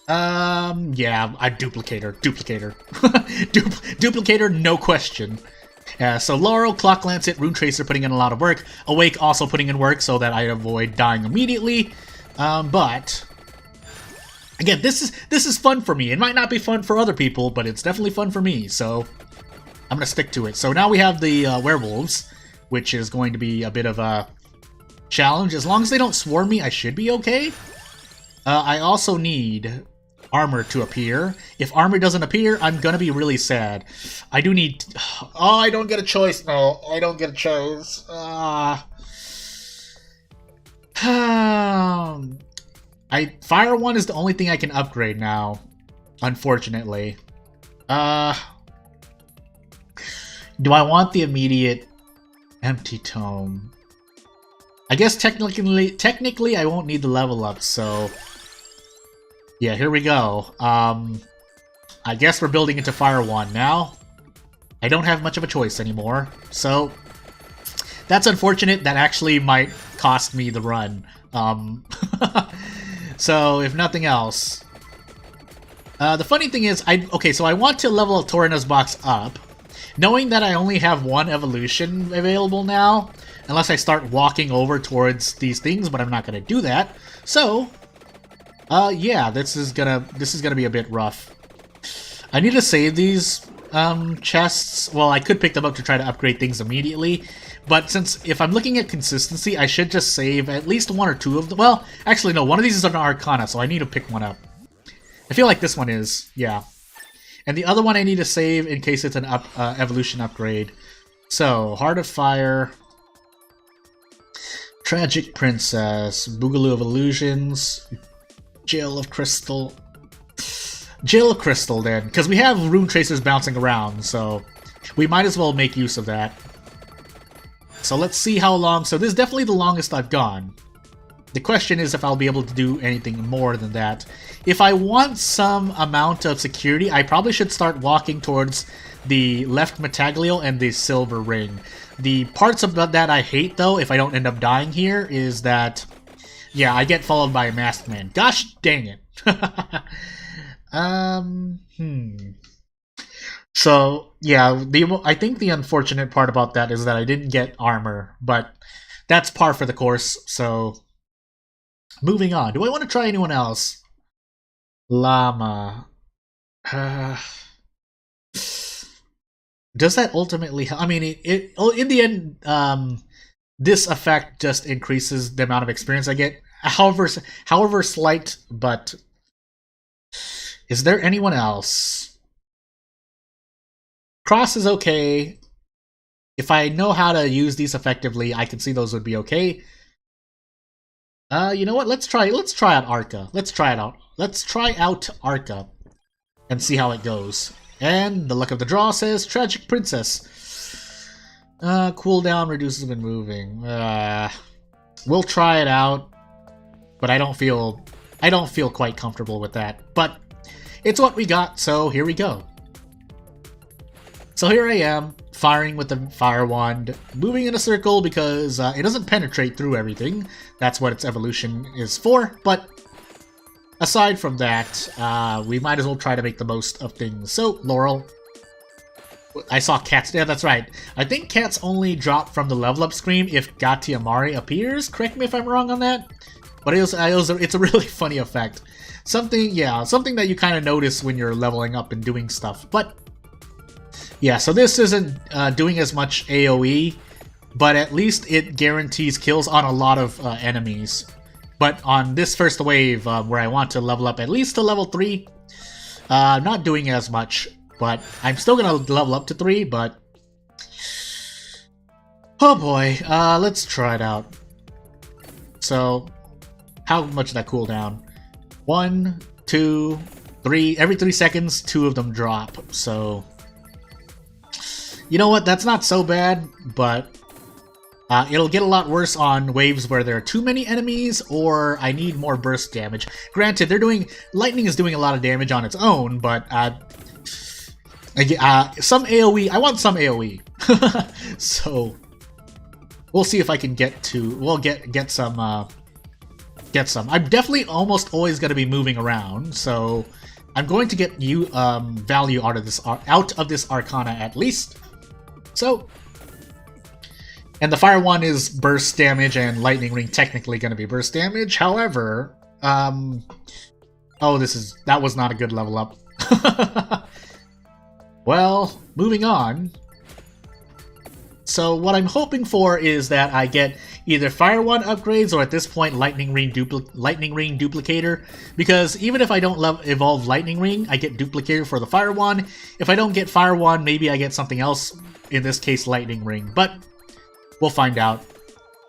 Speaker 2: Yeah, Duplicator. Duplicator, no question. So Laurel, Clock Lancet, Rune Tracer putting in a lot of work. Awake also putting in work so that I avoid dying immediately. But again, this is fun for me. It might not be fun for other people, but it's definitely fun for me. So I'm gonna stick to it. So now we have the werewolves, which is going to be a bit of a challenge. As long as they don't swarm me, I should be okay. I also need armor to appear. If armor doesn't appear, I'm gonna be really sad. I do need... Oh, I don't get a choice. No, I don't get a choice. Fire 1 is the only thing I can upgrade now, unfortunately. Do I want the immediate empty tome? I guess technically I won't need the level up, so... Yeah, here we go. I guess we're building into Fire 1 now. I don't have much of a choice anymore, so... That's unfortunate. That actually might cost me the run. So, if nothing else... the funny thing is, so I want to level Taurenus box up. Knowing that I only have one evolution available now, unless I start walking over towards these things, but I'm not gonna do that. So, yeah, this is gonna be a bit rough. I need to save these chests. Well, I could pick them up to try to upgrade things immediately, but since if I'm looking at consistency, I should just save at least one or two of them. Well, actually, no, one of these is an Arcana, so I need to pick one up. I feel like this one is, yeah. And the other one I need to save in case it's an evolution upgrade. So, Heart of Fire, Tragic Princess, Boogaloo of Illusions, Jail of Crystal. Jail of Crystal, then, because we have Rune Tracers bouncing around, so we might as well make use of that. So let's see how long. So this is definitely the longest I've gone. The question is if I'll be able to do anything more than that. If I want some amount of security, I probably should start walking towards the left Metaglio and the Silver Ring. The parts of that I hate, though, if I don't end up dying here, is that, yeah, I get followed by a masked man. Gosh dang it. So, yeah, I think the unfortunate part about that is that I didn't get armor, but that's par for the course, so moving on. Do I want to try anyone else? Llama. Does that ultimately help? I mean, in the end, this effect just increases the amount of experience I get. However slight, but is there anyone else? Cross is okay. If I know how to use these effectively, I can see those would be okay. You know what? Let's try out Arca. Let's try out Arca and see how it goes. And the luck of the draw says Tragic Princess. Cooldown reduces when moving. We'll try it out, but I don't feel quite comfortable with that. But it's what we got, so here we go. So here I am, firing with the Fire Wand, moving in a circle because it doesn't penetrate through everything. That's what its evolution is for, but aside from that, we might as well try to make the most of things. So, Laurel. I saw cats. Yeah, that's right. I think cats only drop from the level up screen if Gatiamari appears. Correct me if I'm wrong on that. But it's a really funny effect. Something that you kind of notice when you're leveling up and doing stuff. But yeah, so this isn't doing as much AoE, but at least it guarantees kills on a lot of enemies. But on this first wave, where I want to level up at least to level 3, I'm not doing as much, but I'm still going to level up to 3, but oh boy, let's try it out. So, how much did that cool down? 1, 2, 3, every 3 seconds, 2 of them drop, so you know what, that's not so bad, but it'll get a lot worse on waves where there are too many enemies, or I need more burst damage. Granted, lightning is doing a lot of damage on its own, but some AoE, I want some AoE. So we'll see if I can get some. I'm definitely almost always going to be moving around, so I'm going to get value out of this Arcana at least. So, and the Fire Wand is burst damage, and Lightning Ring technically going to be burst damage. However, that was not a good level up. Well, moving on. So what I'm hoping for is that I get either Fire Wand upgrades or at this point Lightning Ring Duplicator, because even if I don't evolve Lightning Ring, I get Duplicator for the Fire Wand. If I don't get Fire Wand, maybe I get something else, in this case Lightning Ring, but we'll find out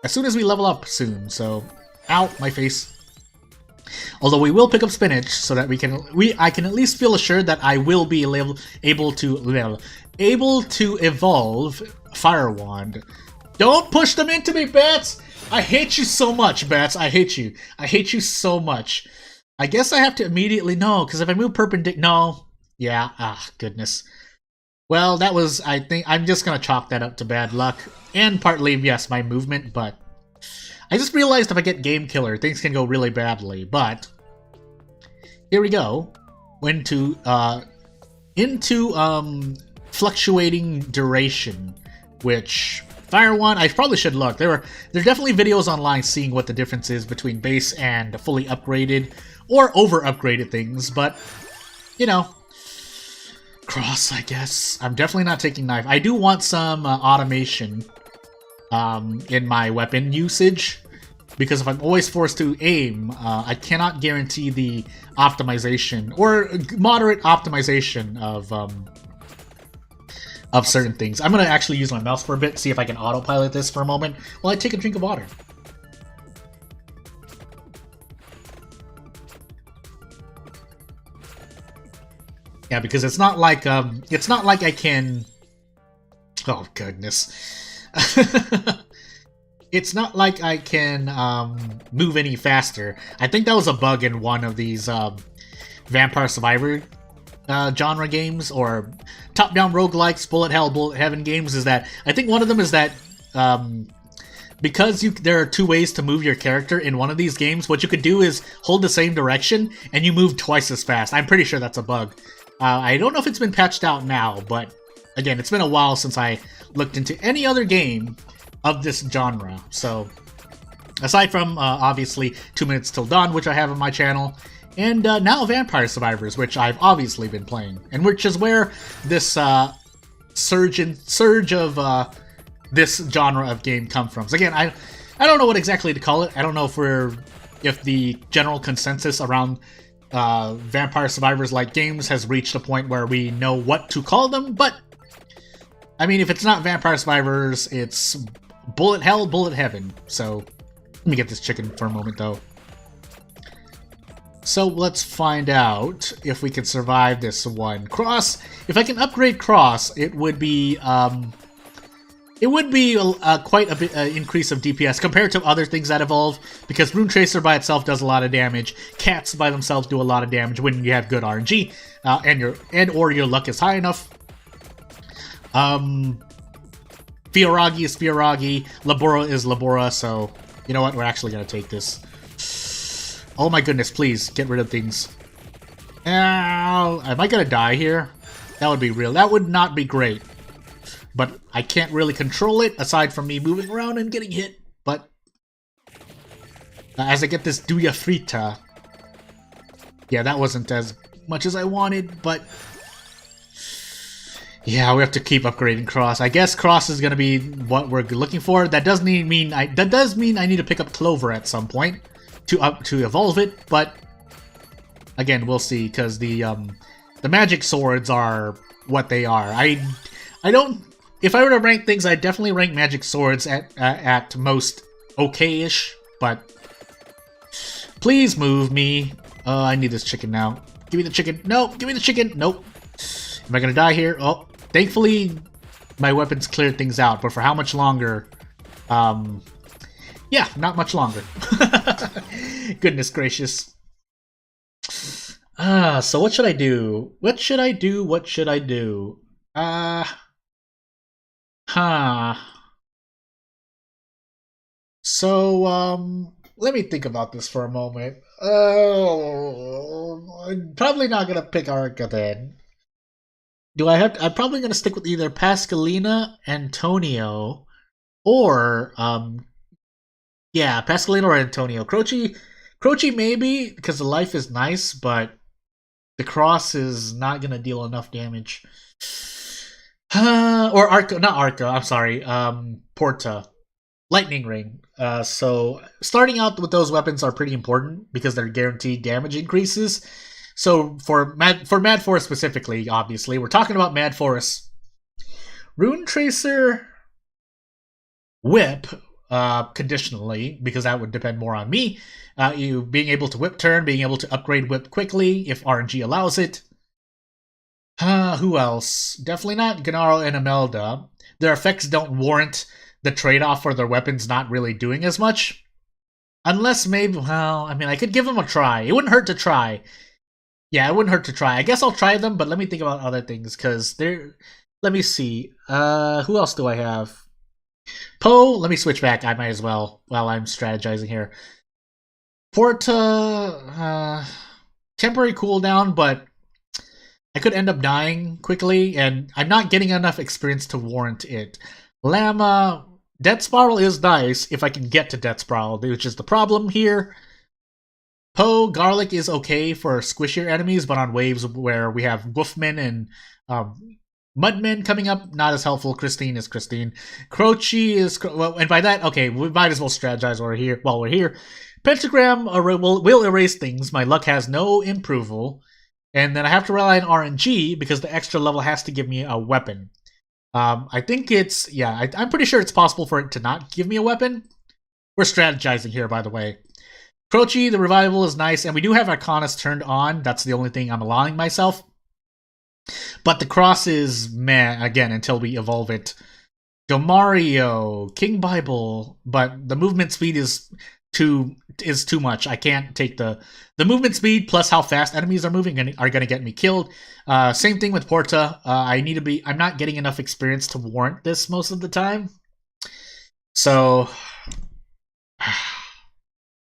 Speaker 2: as soon as we level up soon. So, ow, my face. Although we will pick up spinach so that I can at least feel assured that I will be able to evolve Fire Wand. Don't push them into me, Bats! I hate you so much, Bats. I hate you. I hate you so much. I guess I have to immediately no, because if I move no. Yeah, goodness. Well, that was, I think, I'm just gonna chalk that up to bad luck. And partly, yes, my movement, but I just realized if I get Game Killer, things can go really badly, but here we go. Into fluctuating duration, which Fire one, I probably should look. There are definitely videos online seeing what the difference is between base and fully upgraded or over upgraded things, but you know, cross, I guess. I'm definitely not taking knife. I do want some automation in my weapon usage, because if I'm always forced to aim, I cannot guarantee the optimization or moderate optimization of certain things. I'm gonna actually use my mouse for a bit, see if I can autopilot this for a moment while I take a drink of water. Yeah, because it's not like I can. Oh goodness. It's not like I can move any faster. I think that was a bug in one of these Vampire Survivor genre games, or top-down roguelikes, bullet hell, bullet heaven games, is that I think one of them is that because there are two ways to move your character in one of these games, what you could do is hold the same direction and you move twice as fast. I'm pretty sure that's a bug. I don't know if it's been patched out now, but again, it's been a while since I looked into any other game of this genre. So, aside from, obviously, 2 Minutes Till Dawn, which I have on my channel, and now Vampire Survivors, which I've obviously been playing, and which is where this surge of this genre of game come from. So again, I don't know what exactly to call it. I don't know if the general consensus around Vampire Survivors like games has reached a point where we know what to call them, but I mean, if it's not Vampire Survivors, it's bullet hell, bullet heaven. So let me get this chicken for a moment though. So let's find out if we can survive this one. Cross, if I can upgrade Cross, it would be quite a bit increase of DPS compared to other things that evolve, because Rune Tracer by itself does a lot of damage. Cats by themselves do a lot of damage when you have good RNG or your luck is high enough. Fyoragi is Fyoragi, Labora is Labora, so you know what? We're actually gonna take this. Oh my goodness, please get rid of things. Ow, am I gonna die here? That would be real. That would not be great. But I can't really control it, aside from me moving around and getting hit. But as I get this Duya Frita. Yeah, that wasn't as much as I wanted, but yeah, we have to keep upgrading Cross. I guess Cross is gonna be what we're looking for. That does mean I need to pick up Clover at some point to evolve it, but again, we'll see, because the magic swords are what they are. I don't. If I were to rank things, I'd definitely rank magic swords at most okay-ish, but please move me. I need this chicken now. Give me the chicken. No, give me the chicken. Nope. Am I gonna die here? Oh, thankfully my weapons cleared things out, but for how much longer? Yeah, not much longer. Goodness gracious. So what should I do? What should I do? What should I do? So, let me think about this for a moment. I'm probably not gonna pick Arca then. I'm probably gonna stick with either Pascalina, Antonio, or, yeah, Pascalina or Antonio. Croce maybe, because the life is nice, but the cross is not gonna deal enough damage. Or Arca, not Arca, I'm sorry, Porta. Lightning Ring. So starting out with those weapons are pretty important because they're guaranteed damage increases. So for Mad Forest specifically, obviously, we're talking about Mad Forest. Rune Tracer, Whip, conditionally, because that would depend more on me. You being able to whip turn, being able to upgrade Whip quickly if RNG allows it. Who else? Definitely not Gennaro and Imelda. Their effects don't warrant the trade-off for their weapons not really doing as much. Unless maybe, well, I mean, I could give them a try. It wouldn't hurt to try. Yeah, it wouldn't hurt to try. I guess I'll try them, but let me think about other things, because they're... Let me see. Who else do I have? Poe, let me switch back. I might as well, while I'm strategizing here. Porta, temporary cooldown, but I could end up dying quickly, and I'm not getting enough experience to warrant it. Llama, Death Spiral is nice if I can get to Death Spiral, which is the problem here. Poe Garlic is okay for squishier enemies, but on waves where we have Wolfmen and Mudmen coming up, not as helpful. Christine is Christine. Croce is... Well, and by that, okay, we might as well strategize while we're here. Pentagram will erase things. My luck has no improval. And then I have to rely on RNG because the extra level has to give me a weapon. I think it's... Yeah, I'm pretty sure it's possible for it to not give me a weapon. We're strategizing here, by the way. Croce, the revival is nice, and we do have Arcanas turned on. That's the only thing I'm allowing myself. But the cross is meh, again, until we evolve it. Gomario, King Bible, but the movement speed is too much. I can't take the movement speed plus how fast enemies are moving are going to get me killed. Same thing with Porta. I'm not getting enough experience to warrant this most of the time. So...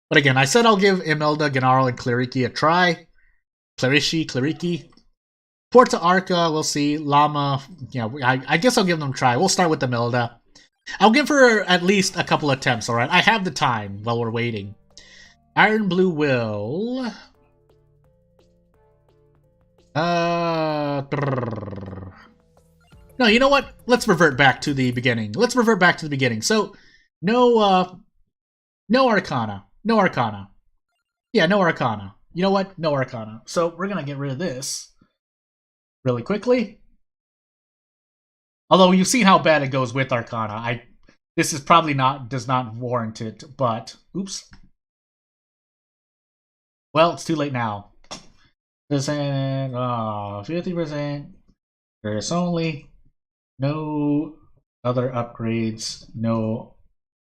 Speaker 2: But again, I said I'll give Imelda, Gennaro, and Clerici a try. Clerici. Porta Arca, we'll see. Llama, I guess I'll give them a try. We'll start with Imelda. I'll give her at least a couple attempts, alright? I have the time while we're waiting. Iron Blue will... No, you know what? Let's revert back to the beginning. So, no Arcana. No Arcana. Yeah, no Arcana. You know what? No Arcana. So we're going to get rid of this really quickly. Although you've seen how bad it goes with Arcana. This is probably does not warrant it, but... Oops. Well, it's too late now. 50%. There's only no other upgrades. No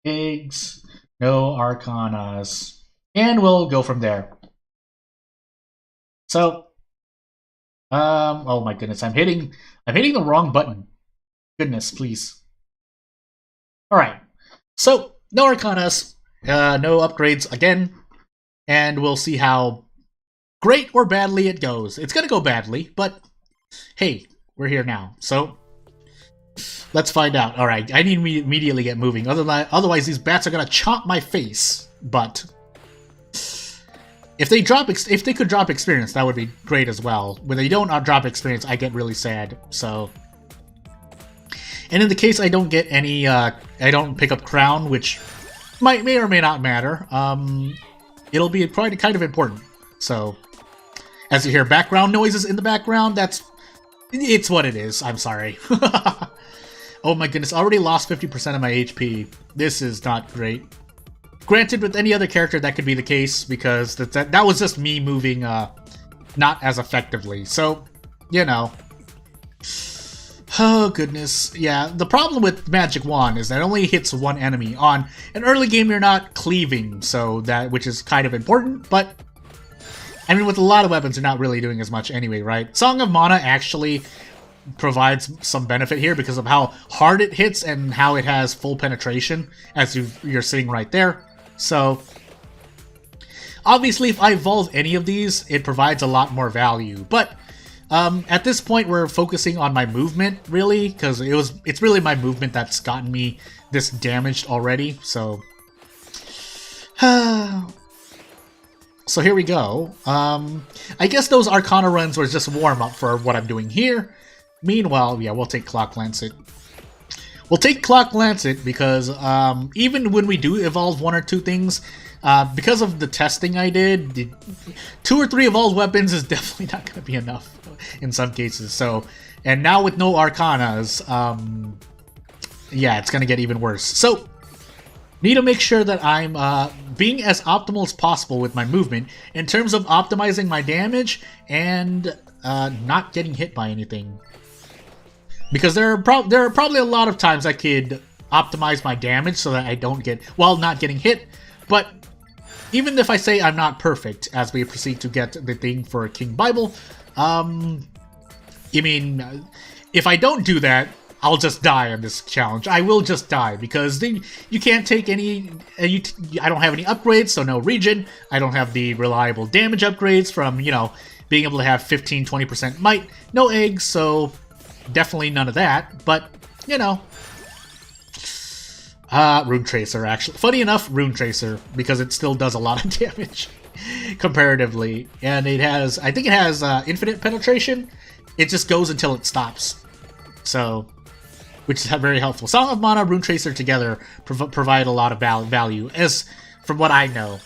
Speaker 2: eggs. No Arcanas. And we'll go from there. So, oh my goodness, I'm hitting the wrong button. Goodness, please. Alright. So, no Arcanas, no upgrades again, and we'll see how great or badly it goes. It's gonna go badly, but hey, we're here now. So, let's find out. Alright, I need to immediately get moving. Otherwise, these bats are going to chomp my face. But if they could drop experience, that would be great as well. When they don't drop experience, I get really sad. So, and in the case I don't get any, I don't pick up Crown, which may or may not matter. It'll be probably kind of important. So, as you hear background noises in the background, it's what it is. I'm sorry. Oh my goodness, already lost 50% of my HP. This is not great. Granted, with any other character that could be the case, because that was just me moving not as effectively. So, you know. Oh goodness. Yeah, the problem with Magic Wand is that it only hits one enemy. On an early game, you're not cleaving, which is kind of important, but I mean, with a lot of weapons, you're not really doing as much anyway, right? Song of Mana actually provides some benefit here because of how hard it hits and how it has full penetration, as you're seeing right there. So, obviously, if I evolve any of these, it provides a lot more value. But at this point, we're focusing on my movement, really, because it's really my movement that's gotten me this damaged already. So, so here we go. I guess those Arcana runs were just warm up for what I'm doing here. Meanwhile, yeah, we'll take Clock Lancet. We'll take Clock Lancet because even when we do evolve one or two things, because of the testing I did, 2 or 3 evolved weapons is definitely not going to be enough in some cases. So, and now with no Arcanas, yeah, it's going to get even worse. So, need to make sure that I'm being as optimal as possible with my movement in terms of optimizing my damage and not getting hit by anything. Because there are probably a lot of times I could optimize my damage so that I don't get, well, not getting hit. But even if I say I'm not perfect as we proceed to get the thing for King Bible, I mean, if I don't do that, I'll just die on this challenge. I will just die because you can't take any. I don't have any upgrades, so no regen. I don't have the reliable damage upgrades from being able to have 15-20% might. No eggs, so definitely none of that. But Rune Tracer, actually. Funny enough, Rune Tracer, because it still does a lot of damage, comparatively. And it has, I think it has infinite penetration. It just goes until it stops. So, which is very helpful. Song of Mana, Rune Tracer together provide a lot of value, as from what I know.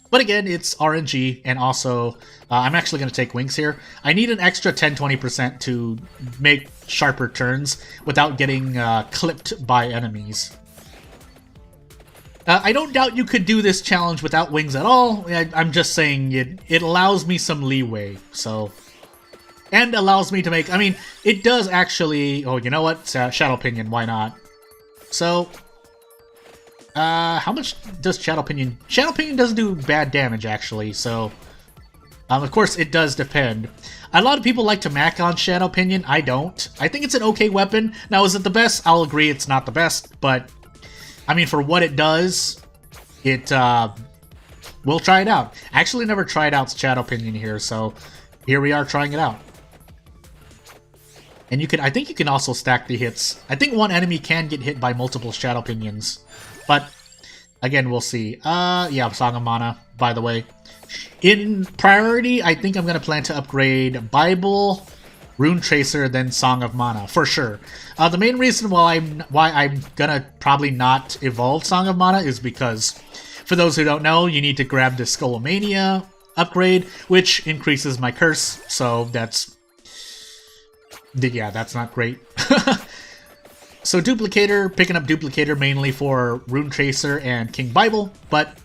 Speaker 2: But again, it's RNG, and also, I'm actually going to take Wings here. I need an extra 10-20% to make sharper turns without getting clipped by enemies. I don't doubt you could do this challenge without Wings at all. I'm just saying it allows me some leeway, so... And allows me to make... I mean, it does actually... Oh, you know what? Shadow Pinion, why not? So... how much does Shadow Pinion... Shadow Pinion doesn't do bad damage, actually, so... of course, it does depend. A lot of people like to mac on Shadow Pinion. I don't. I think it's an okay weapon. Now, is it the best? I'll agree it's not the best, but... I mean, for what it does, it, we'll try it out. I actually never tried out Shadow Pinion here, so here we are trying it out. And you can, I think you can also stack the hits. I think one enemy can get hit by multiple Shadow Pinions, but again, we'll see. Yeah, Song of Mana, by the way. In priority, I think I'm going to plan to upgrade Bible, Rune Tracer, then Song of Mana, for sure. The main reason why I'm gonna probably not evolve Song of Mana is because, for those who don't know, you need to grab the Skullomania upgrade, which increases my curse, so that's... Yeah, that's not great. So Duplicator, picking up Duplicator mainly for Rune Tracer and King Bible, but...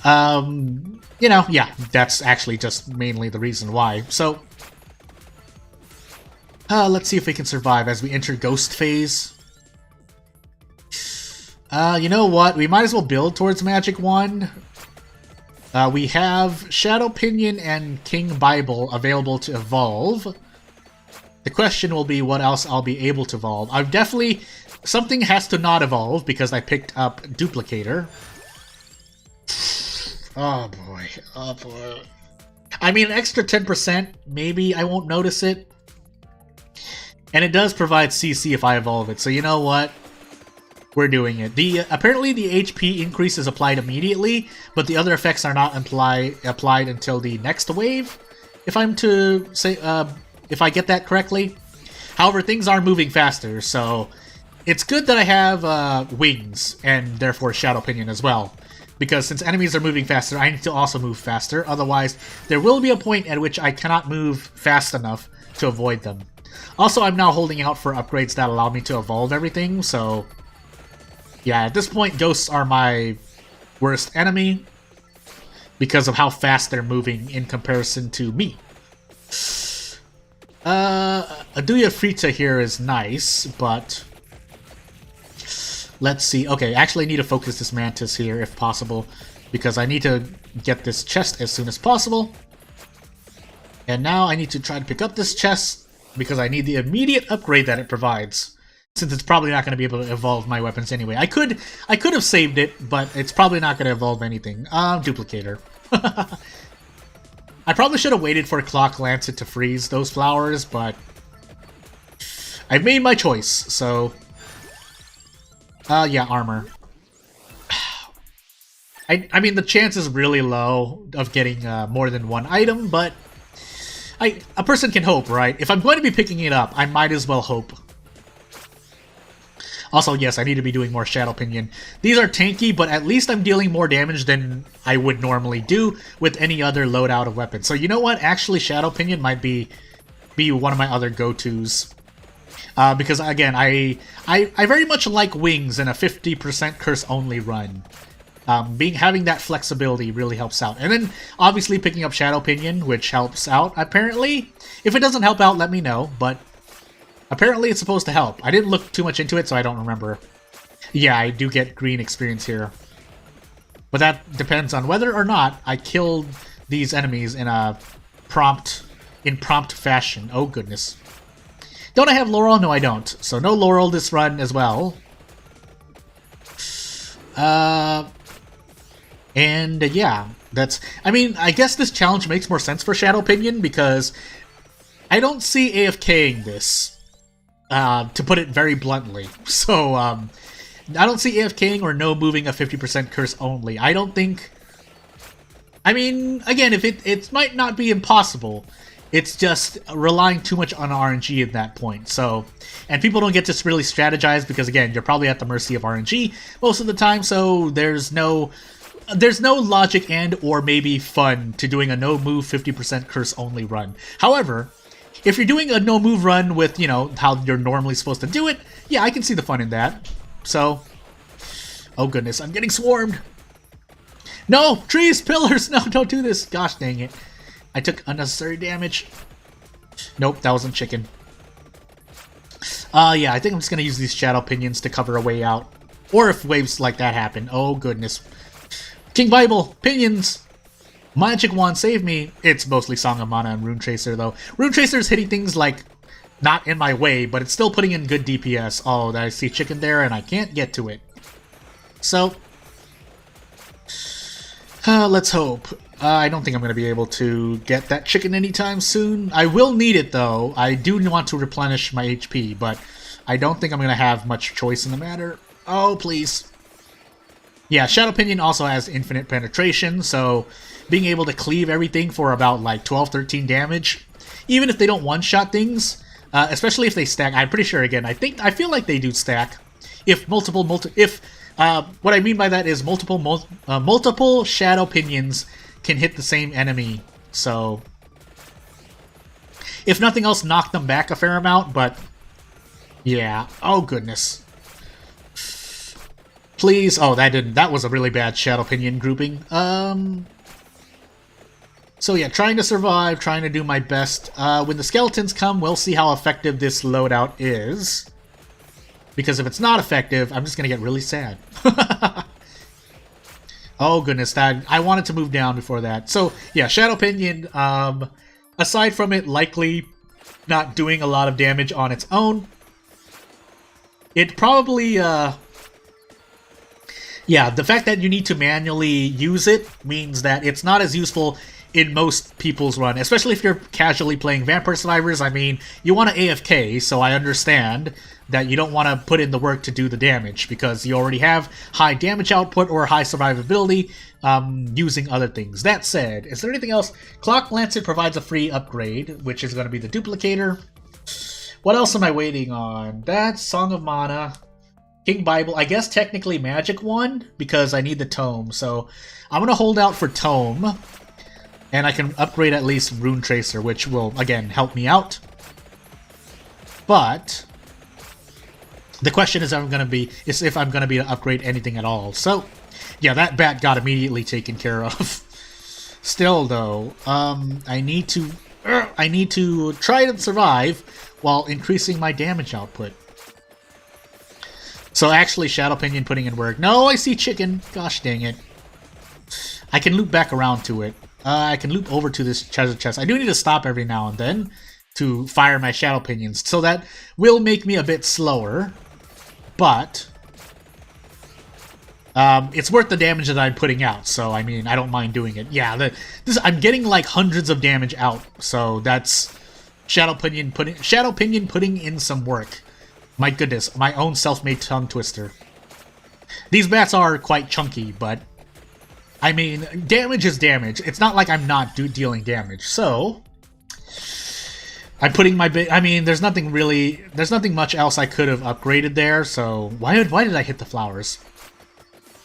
Speaker 2: you know, yeah, that's actually just mainly the reason why. So... let's see if we can survive as we enter Ghost Phase. You know what? We might as well build towards Magic Wand. We have Shadow Pinion and King Bible available to evolve. The question will be what else I'll be able to evolve. I've definitely... Something has to not evolve because I picked up Duplicator. Oh boy. Oh boy. I mean, an extra 10%, maybe I won't notice it. And it does provide CC if I evolve it, so you know what? We're doing it. Apparently the HP increase is applied immediately, but the other effects are not applied until the next wave, if I'm to say, if I get that correctly. However, things are moving faster, so it's good that I have Wings, and therefore Shadow Pinion as well. Because since enemies are moving faster, I need to also move faster, otherwise there will be a point at which I cannot move fast enough to avoid them. Also, I'm now holding out for upgrades that allow me to evolve everything, so... Yeah, at this point, ghosts are my worst enemy because of how fast they're moving in comparison to me. Aduya Frita here is nice, but... Let's see. Okay, actually I need to focus this Mantis here, if possible, because I need to get this chest as soon as possible. And now I need to try to pick up this chest, because I need the immediate upgrade that it provides, since it's probably not going to be able to evolve my weapons anyway. I could have saved it, but it's probably not going to evolve anything. Duplicator. I probably should have waited for Clock Lancet to freeze those flowers, but I've made my choice, so... yeah, armor. I mean, the chance is really low of getting more than one item, but... a person can hope, right? If I'm going to be picking it up, I might as well hope. Also, yes, I need to be doing more Shadow Pinion. These are tanky, but at least I'm dealing more damage than I would normally do with any other loadout of weapons. So you know what? Actually, Shadow Pinion might be one of my other go-tos. Because, again, I very much like Wings in a 50% curse-only run. Having that flexibility really helps out. And then, obviously, picking up Shadow Pinion, which helps out, apparently. If it doesn't help out, let me know, but apparently it's supposed to help. I didn't look too much into it, so I don't remember. Yeah, I do get green experience here. But that depends on whether or not I killed these enemies in a prompt fashion. Oh, goodness. Don't I have Laurel? No, I don't. So no Laurel this run as well. And yeah, that's... I mean, I guess this challenge makes more sense for Shadow Pinion because I don't see AFKing this, to put it very bluntly. So, I don't see AFKing or no moving a 50% curse only. I don't think... I mean, again, if it might not be impossible. It's just relying too much on RNG at that point. So, and people don't get to really strategize because, again, you're probably at the mercy of RNG most of the time. So there's no logic and or maybe fun to doing a no move 50% curse only run. However, if you're doing a no move run with, you know, how you're normally supposed to do it, yeah, I can see the fun in that. So, oh goodness, I'm getting swarmed. No, trees, pillars, no, don't do this. Gosh dang it. I took unnecessary damage. Nope, that wasn't chicken. Yeah, I think I'm just gonna use these shadow pinions to cover a way out. Or if waves like that happen. Oh goodness. King Bible, pinions! Magic Wand, save me! It's mostly Song of Mana and Rune Tracer though. Rune Tracer is hitting things like not in my way, but it's still putting in good DPS. Oh, I see chicken there and I can't get to it. So, let's hope. I don't think I'm going to be able to get that chicken anytime soon. I will need it, though. I do want to replenish my HP, but I don't think I'm going to have much choice in the matter. Oh, please. Yeah, Shadow Pinion also has infinite penetration, so being able to cleave everything for about, like, 12-13 damage, even if they don't one-shot things, especially if they stack. I'm pretty sure, again, I feel like they do stack. If what I mean by that is multiple Shadow Pinions can hit the same enemy, so if nothing else, knock them back a fair amount, but yeah. Oh goodness. Please. Oh, that was a really bad Shadow Pinion grouping. So yeah, trying to survive, trying to do my best. When the skeletons come, we'll see how effective this loadout is. Because if it's not effective, I'm just gonna get really sad. Oh goodness, I wanted to move down before that. So yeah, Shadow Pinion, aside from it likely not doing a lot of damage on its own, it probably, yeah, the fact that you need to manually use it means that it's not as useful in most people's run, especially if you're casually playing Vampire Survivors. I mean, you want to AFK, so I understand that you don't want to put in the work to do the damage because you already have high damage output or high survivability using other things. That said, is there anything else? Clock Lancet provides a free upgrade, which is going to be the Duplicator. What else am I waiting on? That's Song of Mana, King Bible, I guess technically Magic Wand, because I need the Tome. So I'm going to hold out for Tome, and I can upgrade at least Rune Tracer, which will, again, help me out. But the question is if I'm going to be to upgrade anything at all. So, yeah, that bat got immediately taken care of. Still, though, I need to try to survive while increasing my damage output. So actually, Shadow Pinion putting in work. No, I see chicken. Gosh dang it. I can loop back around to it. I can loop over to this treasure chest. I do need to stop every now and then to fire my Shadow Pinions, so that will make me a bit slower. But it's worth the damage that I'm putting out, so I mean, I don't mind doing it. Yeah, I'm getting like hundreds of damage out, so that's Shadow Pinion putting in some work. My goodness, my own self-made tongue twister. These bats are quite chunky, but I mean, damage is damage. It's not like I'm not dealing damage, so I'm putting my I mean, there's nothing much else I could have upgraded there, so why did I hit the flowers?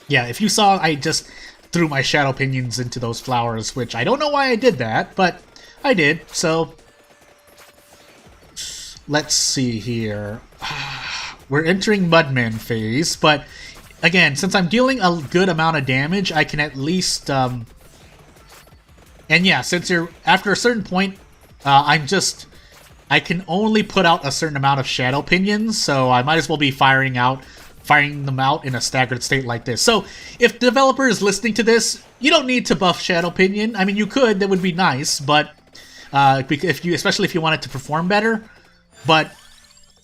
Speaker 2: Yeah, if you saw, I just threw my Shadow Pinions into those flowers, which I don't know why I did that, but I did, so let's see here. We're entering Mudman phase, but again, since I'm dealing a good amount of damage, I can at least, and yeah, since you're, after a certain point, I can only put out a certain amount of Shadow Pinions, so I might as well be firing them out in a staggered state like this. So, if the developer is listening to this, you don't need to buff Shadow Pinion. I mean, you could, that would be nice, but, especially if you want it to perform better, but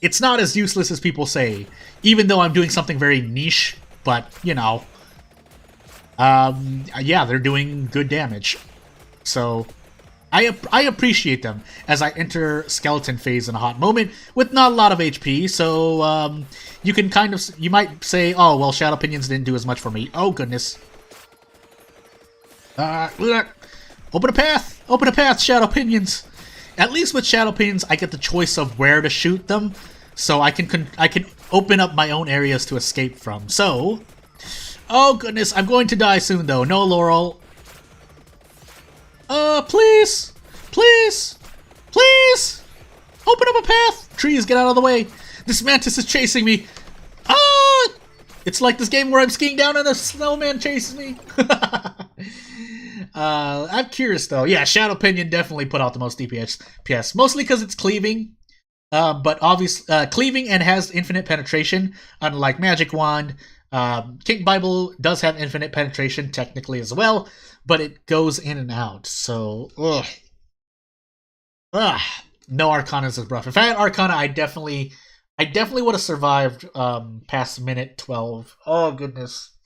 Speaker 2: it's not as useless as people say, even though I'm doing something very niche, but, you know, yeah, they're doing good damage. So, I appreciate them as I enter skeleton phase in a hot moment with not a lot of HP. So you can you might say, oh well, Shadow Pinions didn't do as much for me. Oh goodness. Open a path! Open a path, Shadow Pinions! At least with Shadow Pinions, I get the choice of where to shoot them, so I can open up my own areas to escape from. So, oh goodness, I'm going to die soon though. No, Laurel. Please! Please! Please! Open up a path! Trees, get out of the way! This mantis is chasing me! Ah! It's like this game where I'm skiing down and a snowman chases me! I'm curious though. Yeah, Shadow Pinion definitely put out the most DPS, mostly because it's cleaving. But obviously, cleaving and has infinite penetration, unlike Magic Wand. King Bible does have infinite penetration technically as well, but it goes in and out. So, no Arcanas is rough. If I had Arcana, I definitely would have survived past minute 12. Oh goodness.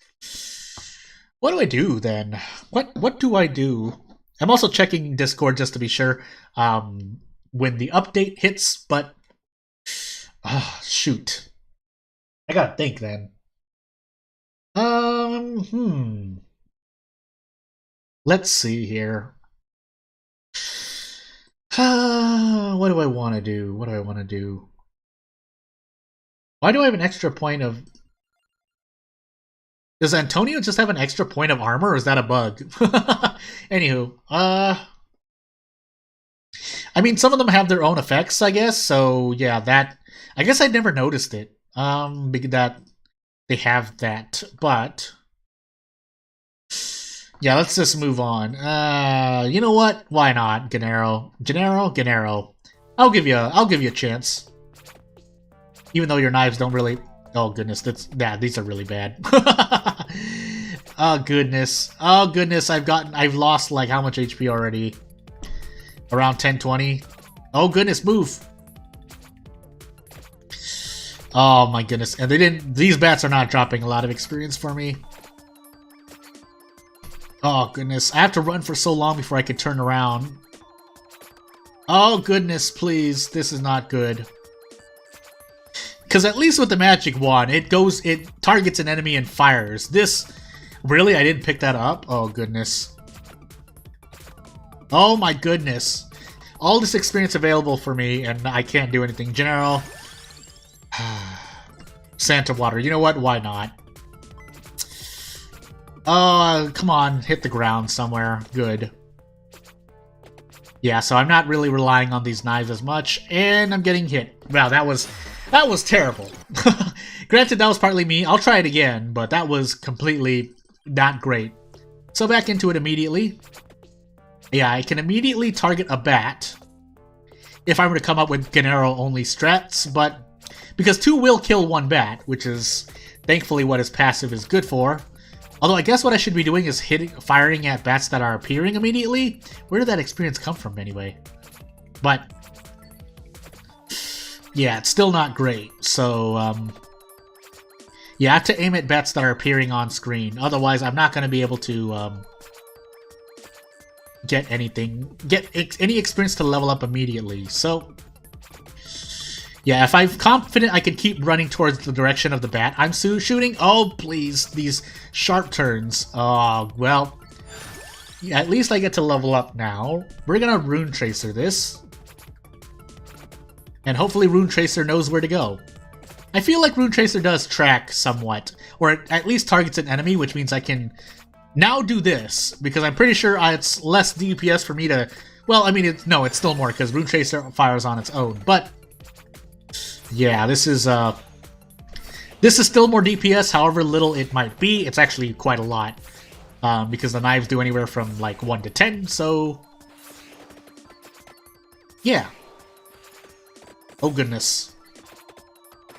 Speaker 2: What do I do then? What do I do? I'm also checking Discord just to be sure when the update hits, but shoot. I gotta think then. Let's see here. What do I want to do? What do I want to do? Why do I have an extra point of... Does Antonio just have an extra point of armor, or is that a bug? Anywho, I mean, some of them have their own effects, I guess, so yeah, that... I guess I never noticed it, because that they have that, but... Yeah, let's just move on. You know what? Why not, Gennaro? Gennaro. I'll give you a chance. Even though your knives don't really... Oh goodness, these are really bad. Oh goodness. I've lost like how much HP already? Around 10-20. Oh goodness, move. Oh my goodness. And these bats are not dropping a lot of experience for me. Oh goodness, I have to run for so long before I can turn around. Oh goodness, please, this is not good. Because at least with the Magic Wand, it targets an enemy and fires. This, really? I didn't pick that up? Oh, goodness. Oh, my goodness. All this experience available for me, and I can't do anything. General. Santa Water. You know what? Why not? Come on. Hit the ground somewhere. Good. Yeah, so I'm not really relying on these knives as much, and I'm getting hit. Wow, that was terrible. Granted, that was partly me. I'll try it again, but that was completely not great. So back into it immediately. Yeah, I can immediately target a bat if I were to come up with Gennaro only strats, but because 2 will kill 1 bat, which is thankfully what his passive is good for. Although I guess what I should be doing is firing at bats that are appearing immediately. Where did that experience come from anyway? But yeah, it's still not great. So yeah, I have to aim at bats that are appearing on screen. Otherwise, I'm not going to be able to get any experience to level up immediately. So yeah, if I'm confident I can keep running towards the direction of the bat I'm shooting. Oh, please, these sharp turns. Oh, well, yeah, at least I get to level up now. We're gonna Rune Tracer this. And hopefully Rune Tracer knows where to go. I feel like Rune Tracer does track somewhat, or it at least targets an enemy, which means I can now do this, because I'm pretty sure it's less DPS for me to... Well, I mean, it's still more, because Rune Tracer fires on its own, but... Yeah, this is still more DPS, however little it might be. It's actually quite a lot, because the knives do anywhere from like 1 to 10, so... Yeah. Oh goodness.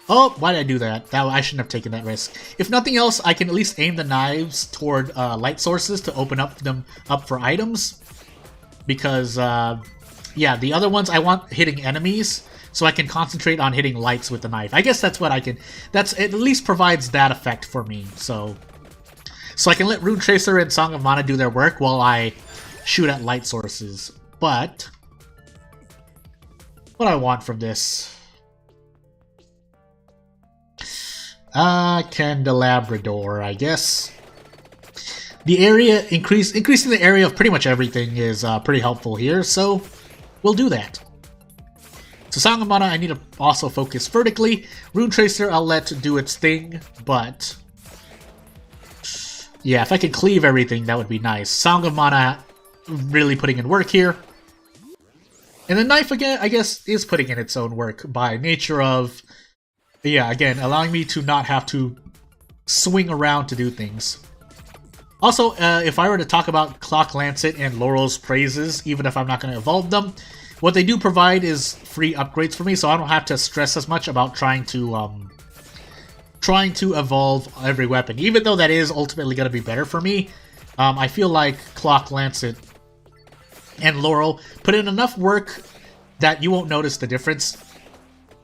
Speaker 2: Oh, why did I do that? I shouldn't have taken that risk. If nothing else, I can at least aim the knives toward light sources to open them up for items. Because, yeah, the other ones I want hitting enemies, so I can concentrate on hitting lights with the knife. I guess that's what I can... It at least provides that effect for me, so... So I can let Rune Tracer and Song of Mana do their work while I shoot at light sources. but what I want from this? Candelabrador, I guess. The area increasing the area of pretty much everything is pretty helpful here, so we'll do that. So Song of Mana, I need to also focus vertically. Rune Tracer, I'll let do its thing, but yeah, if I could cleave everything, that would be nice. Song of Mana really putting in work here. And the knife, again, I guess, is putting in its own work by nature of, yeah, again, allowing me to not have to swing around to do things. Also, if I were to talk about Clock Lancet and Laurel's praises, even if I'm not going to evolve them, what they do provide is free upgrades for me, so I don't have to stress as much about trying to evolve every weapon. Even though that is ultimately going to be better for me, I feel like Clock Lancet and Laurel put in enough work that you won't notice the difference.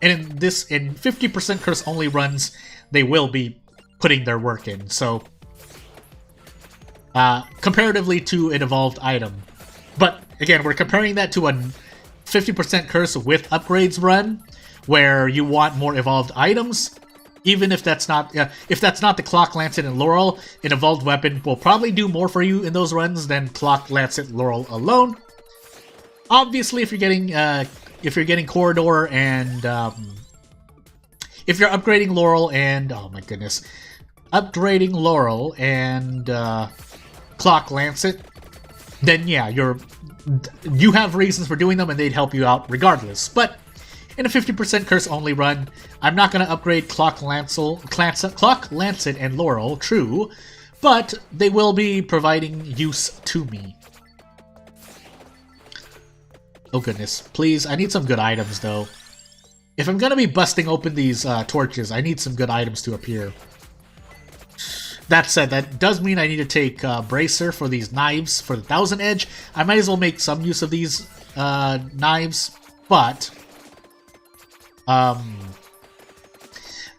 Speaker 2: And in 50% curse only runs, they will be putting their work in. So comparatively to an evolved item. But again, we're comparing that to a 50% curse with upgrades run, where you want more evolved items. Even if that's not the Clock Lancet and Laurel, an evolved weapon will probably do more for you in those runs than Clock Lancet Laurel alone. Obviously, if you're getting Corridor and if you're upgrading Laurel and upgrading Laurel and Clock Lancet, then yeah, you have reasons for doing them and they'd help you out regardless. But in a 50% curse only run, I'm not going to upgrade Clock Lancet and Laurel, true, but they will be providing use to me. Oh goodness, please, I need some good items though. If I'm going to be busting open these torches, I need some good items to appear. That said, that does mean I need to take Bracer for these knives for the 1000 edge. I might as well make some use of these knives, but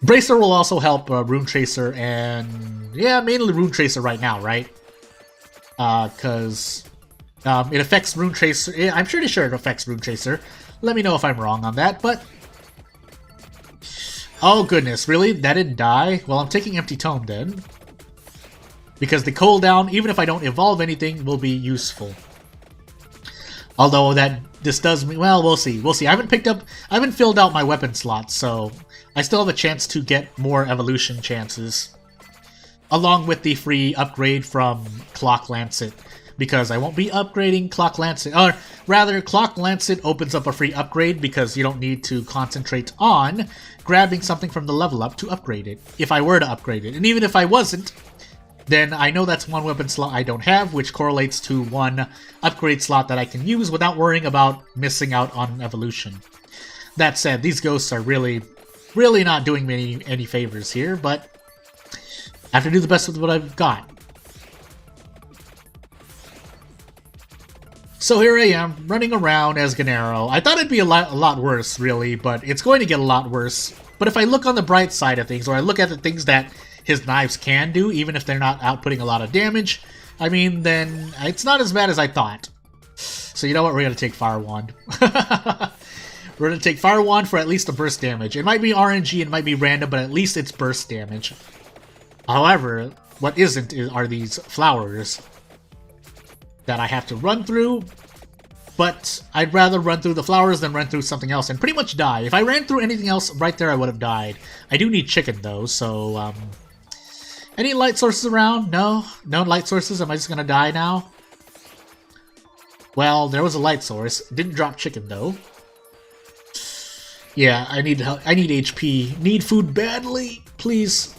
Speaker 2: Bracer will also help Rune Tracer and, yeah, mainly Rune Tracer right now, right? Because it affects Rune Tracer. I'm pretty sure it affects Rune Tracer. Let me know if I'm wrong on that, but oh goodness, really? That didn't die? Well, I'm taking Empty Tome then. Because the cooldown, even if I don't evolve anything, will be useful. Although this does mean, well, we'll see. We'll see. I haven't filled out my weapon slots, so I still have a chance to get more evolution chances. Along with the free upgrade from Clock Lancet. Because I won't be upgrading Clock Lancet. Or rather, Clock Lancet opens up a free upgrade because you don't need to concentrate on grabbing something from the level up to upgrade it. If I were to upgrade it. And even if I wasn't, then I know that's one weapon slot I don't have, which correlates to one upgrade slot that I can use without worrying about missing out on evolution. That said, these ghosts are really, really not doing me any favors here, but I have to do the best with what I've got. So here I am, running around as Gennaro. I thought it'd be a lot worse, really, but it's going to get a lot worse. But if I look on the bright side of things, or I look at the things that his knives can do, even if they're not outputting a lot of damage, I mean, then it's not as bad as I thought. So you know what? We're going to take Fire Wand. We're going to take Fire Wand for at least a burst damage. It might be RNG, it might be random, but at least it's burst damage. However, what isn't are these flowers that I have to run through, but I'd rather run through the flowers than run through something else and pretty much die. If I ran through anything else right there, I would have died. I do need chicken though, so any light sources around? No? No light sources? Am I just gonna die now? Well, there was a light source. Didn't drop chicken though. Yeah, I need HP. Need food badly, please.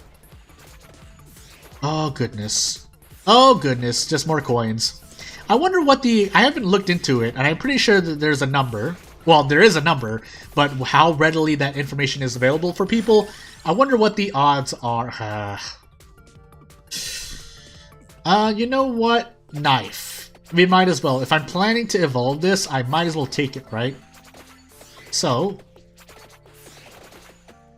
Speaker 2: Oh goodness. Oh goodness, just more coins. I wonder what I haven't looked into it, and I'm pretty sure that there's a number. Well, there is a number, but how readily that information is available for people, I wonder what the odds are. You know what? Knife. We might as well. If I'm planning to evolve this, I might as well take it, right? So,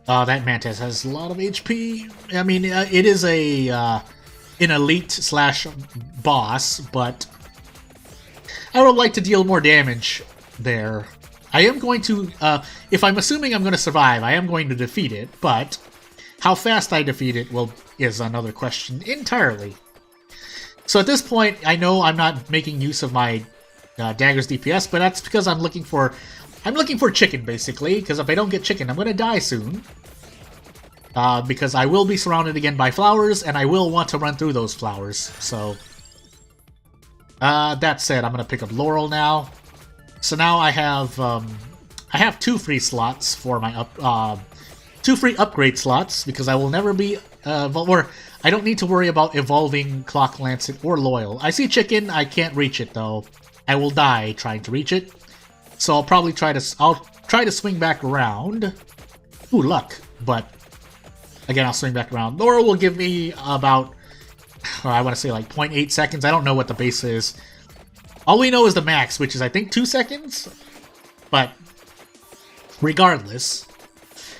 Speaker 2: that Mantis has a lot of HP. I mean, it is an elite / boss, but I would like to deal more damage there. I am going to, if I'm assuming I'm going to survive, I am going to defeat it, but how fast I defeat it is another question entirely. So at this point, I know I'm not making use of my dagger's DPS, but that's because I'm looking for chicken, basically, because if I don't get chicken, I'm going to die soon. Because I will be surrounded again by flowers, and I will want to run through those flowers, so... that said, I'm going to pick up Laurel now. So now I have 2 free slots for my 2 free upgrade slots, because I will never be, or I don't need to worry about evolving Clock Lancet or Loyal. I see chicken, I can't reach it though. I will die trying to reach it. So I'll probably try to swing back around. Ooh, luck, but again, I'll swing back around. Laurel will give me about, I want to say like 0.8 seconds. I don't know what the base is. All we know is the max, which is I think 2 seconds. But regardless,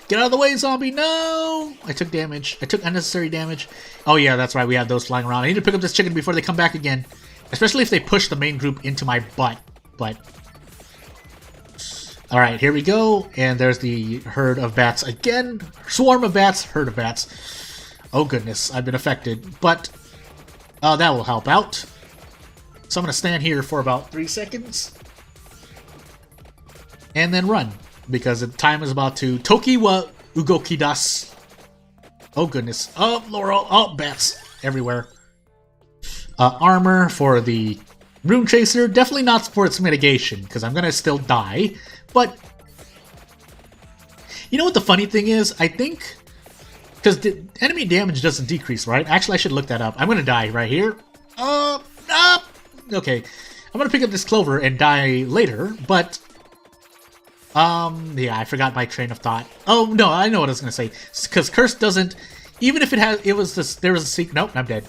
Speaker 2: get out of the way, zombie! No! I took damage. I took unnecessary damage. Oh yeah, that's right. We have those flying around. I need to pick up this chicken before they come back again. Especially if they push the main group into my butt. But alright, here we go. And there's the herd of bats again. Swarm of bats, herd of bats. Oh goodness, I've been affected. But that will help out. So I'm going to stand here for about 3 seconds. And then run. Because the time is about to... Toki wa ugokidasu. Oh goodness. Oh, Laurel. Oh, bats everywhere. Armor for the Rune Tracer. Definitely not for its mitigation, because I'm going to still die. But... you know what the funny thing is? I think... because the enemy damage doesn't decrease, right? Actually, I should look that up. I'm going to die right here. Okay. I'm going to pick up this clover and die later, but... yeah, I forgot my train of thought. Oh, no, I know what I was going to say. Because Curse doesn't... even if there was a secret... nope, I'm dead.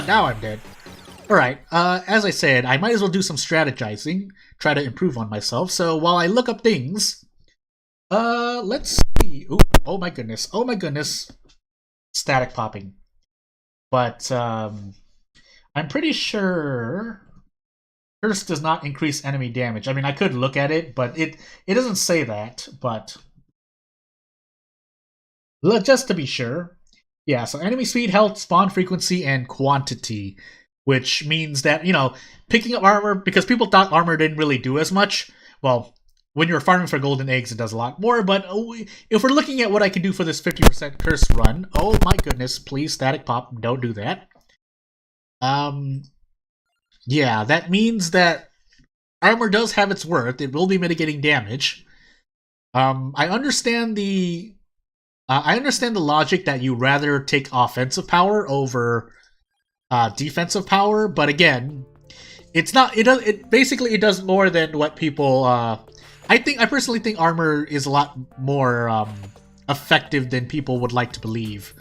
Speaker 2: Now I'm dead. Alright, as I said, I might as well do some strategizing. Try to improve on myself. So, while I look up things... let's see. Ooh, oh my goodness. Oh my goodness. Static popping. But, I'm pretty sure... Curse does not increase enemy damage. I mean, I could look at it, but it doesn't say that, but... just to be sure. Yeah, so enemy speed, health, spawn frequency, and quantity. Which means that, you know, picking up armor, because people thought armor didn't really do as much. Well, when you're farming for golden eggs, it does a lot more, but if we're looking at what I can do for this 50% curse run... oh my goodness, please, static pop, don't do that. Yeah, that means that armor does have its worth. It will be mitigating damage. I understand the logic that you rather take offensive power over defensive power, but again, it's not. It basically does more than what people. I personally think armor is a lot more effective than people would like to believe.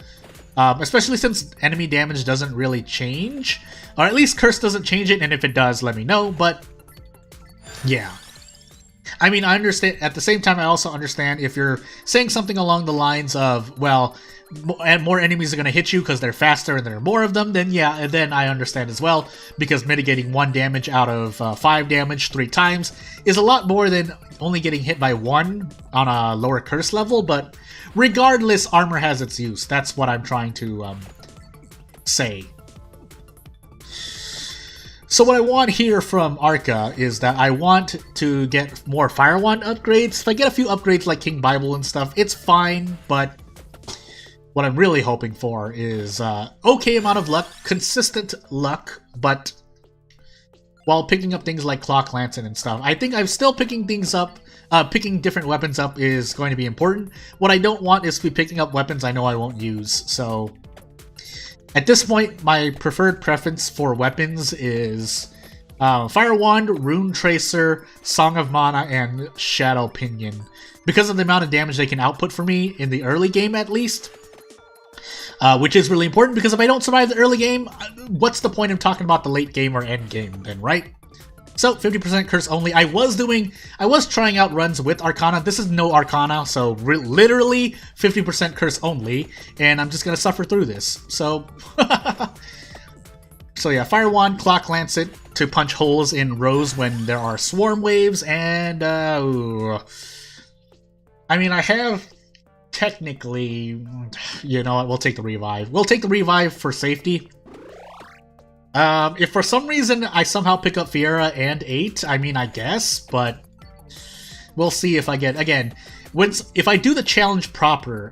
Speaker 2: Especially since enemy damage doesn't really change. Or at least Curse doesn't change it, and if it does, let me know, but... yeah. I mean, I understand... at the same time, I also understand if you're saying something along the lines of, well, more enemies are going to hit you because they're faster and there are more of them, then yeah, and then I understand as well, because mitigating 1 damage out of 5 damage 3 times is a lot more than only getting hit by 1 on a lower curse level, but regardless, armor has its use. That's what I'm trying to say. So what I want here from Arca is that I want to get more Fire Wand upgrades. If I get a few upgrades like King Bible and stuff, it's fine, but what I'm really hoping for is okay amount of luck, consistent luck, but while picking up things like Clock Lancet and stuff. I think I'm still picking things up. Picking different weapons up is going to be important. What I don't want is to be picking up weapons I know I won't use, so... at this point, my preferred preference for weapons is Fire Wand, Rune Tracer, Song of Mana, and Shadow Pinion. Because of the amount of damage they can output for me in the early game, at least. Which is really important, because if I don't survive the early game, what's the point of talking about the late game or end game then, right? So, 50% curse only. I was trying out runs with Arcana. This is no Arcana, so literally 50% curse only, and I'm just gonna suffer through this. So, so yeah, Fire Wand, Clock Lancet, to punch holes in rows when there are swarm waves, and I mean, I have technically, you know what, we'll take the revive. We'll take the revive for safety. If for some reason I somehow pick up Fiera and 8, I mean, I guess, but we'll see if I get, again, if I do the challenge proper,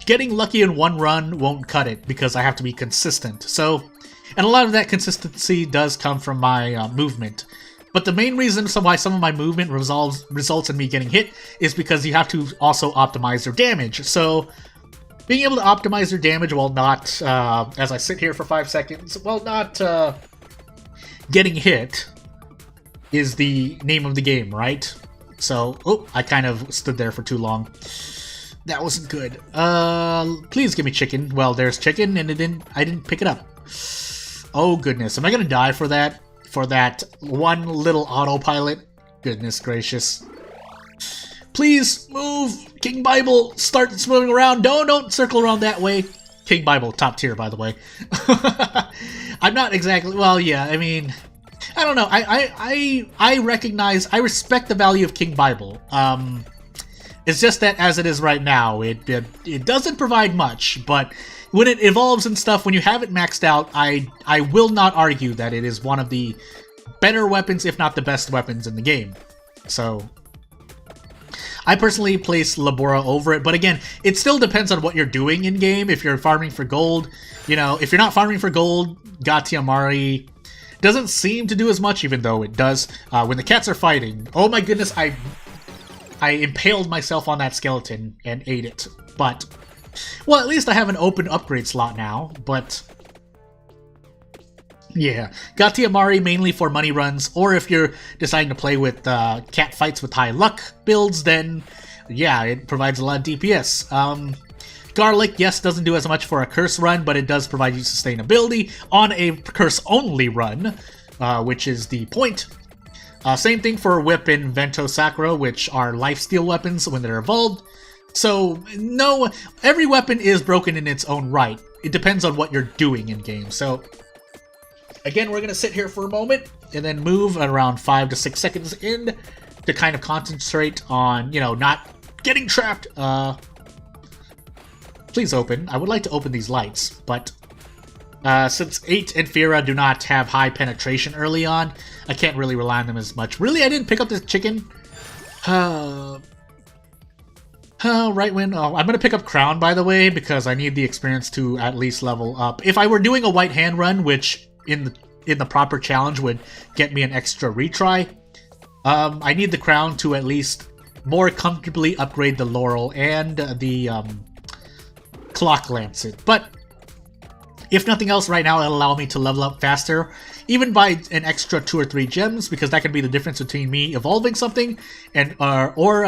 Speaker 2: getting lucky in one run won't cut it because I have to be consistent. So, and a lot of that consistency does come from my movement. But the main reason why some of my movement results in me getting hit is because you have to also optimize your damage. So, being able to optimize your damage while not, as I sit here for 5 seconds, while not getting hit is the name of the game, right? So, oh, I kind of stood there for too long. That wasn't good. Please give me chicken. Well, there's chicken, and I didn't pick it up. Oh goodness, am I gonna die for that? For that one little autopilot? Goodness gracious. Please move! King Bible, start swimming around. No, don't circle around that way. King Bible, top tier, by the way. I'm not exactly, well, yeah, I mean, I don't know. I recognize, I respect the value of King Bible. It's just that as it is right now, it doesn't provide much, but when it evolves and stuff, when you have it maxed out, I will not argue that it is one of the better weapons, if not the best weapons in the game. So, I personally place Labora over it, but again, it still depends on what you're doing in-game. If you're farming for gold, you know, if you're not farming for gold, Gatiamari doesn't seem to do as much, even though it does. When the cats are fighting, oh my goodness, I impaled myself on that skeleton and ate it, but... Well, at least I have an open upgrade slot now, but... Yeah, Gatiamari mainly for money runs, or if you're deciding to play with cat fights with high luck builds, then yeah, it provides a lot of DPS. Garlic, yes, doesn't do as much for a curse run, but it does provide you sustainability on a curse-only run, which is the point. Same thing for Whip and Vento Sacro, which are lifesteal weapons when they're evolved. So, no, every weapon is broken in its own right. It depends on what you're doing in-game. So, again, we're going to sit here for a moment and then move at around 5 to 6 seconds in to kind of concentrate on, you know, not getting trapped. Please open. I would like to open these lights, but since 8 and Fiera do not have high penetration early on, I can't really rely on them as much. Really, I didn't pick up this chicken? Right when... Oh, I'm going to pick up Crown, by the way, because I need the experience to at least level up. If I were doing a white hand run, which in the proper challenge would get me an extra retry, I need the Crown to at least more comfortably upgrade the Laurel and the Clock Lancet. But if nothing else, right now it'll allow me to level up faster, even by an extra 2 or 3 gems, because that can be the difference between me evolving something and or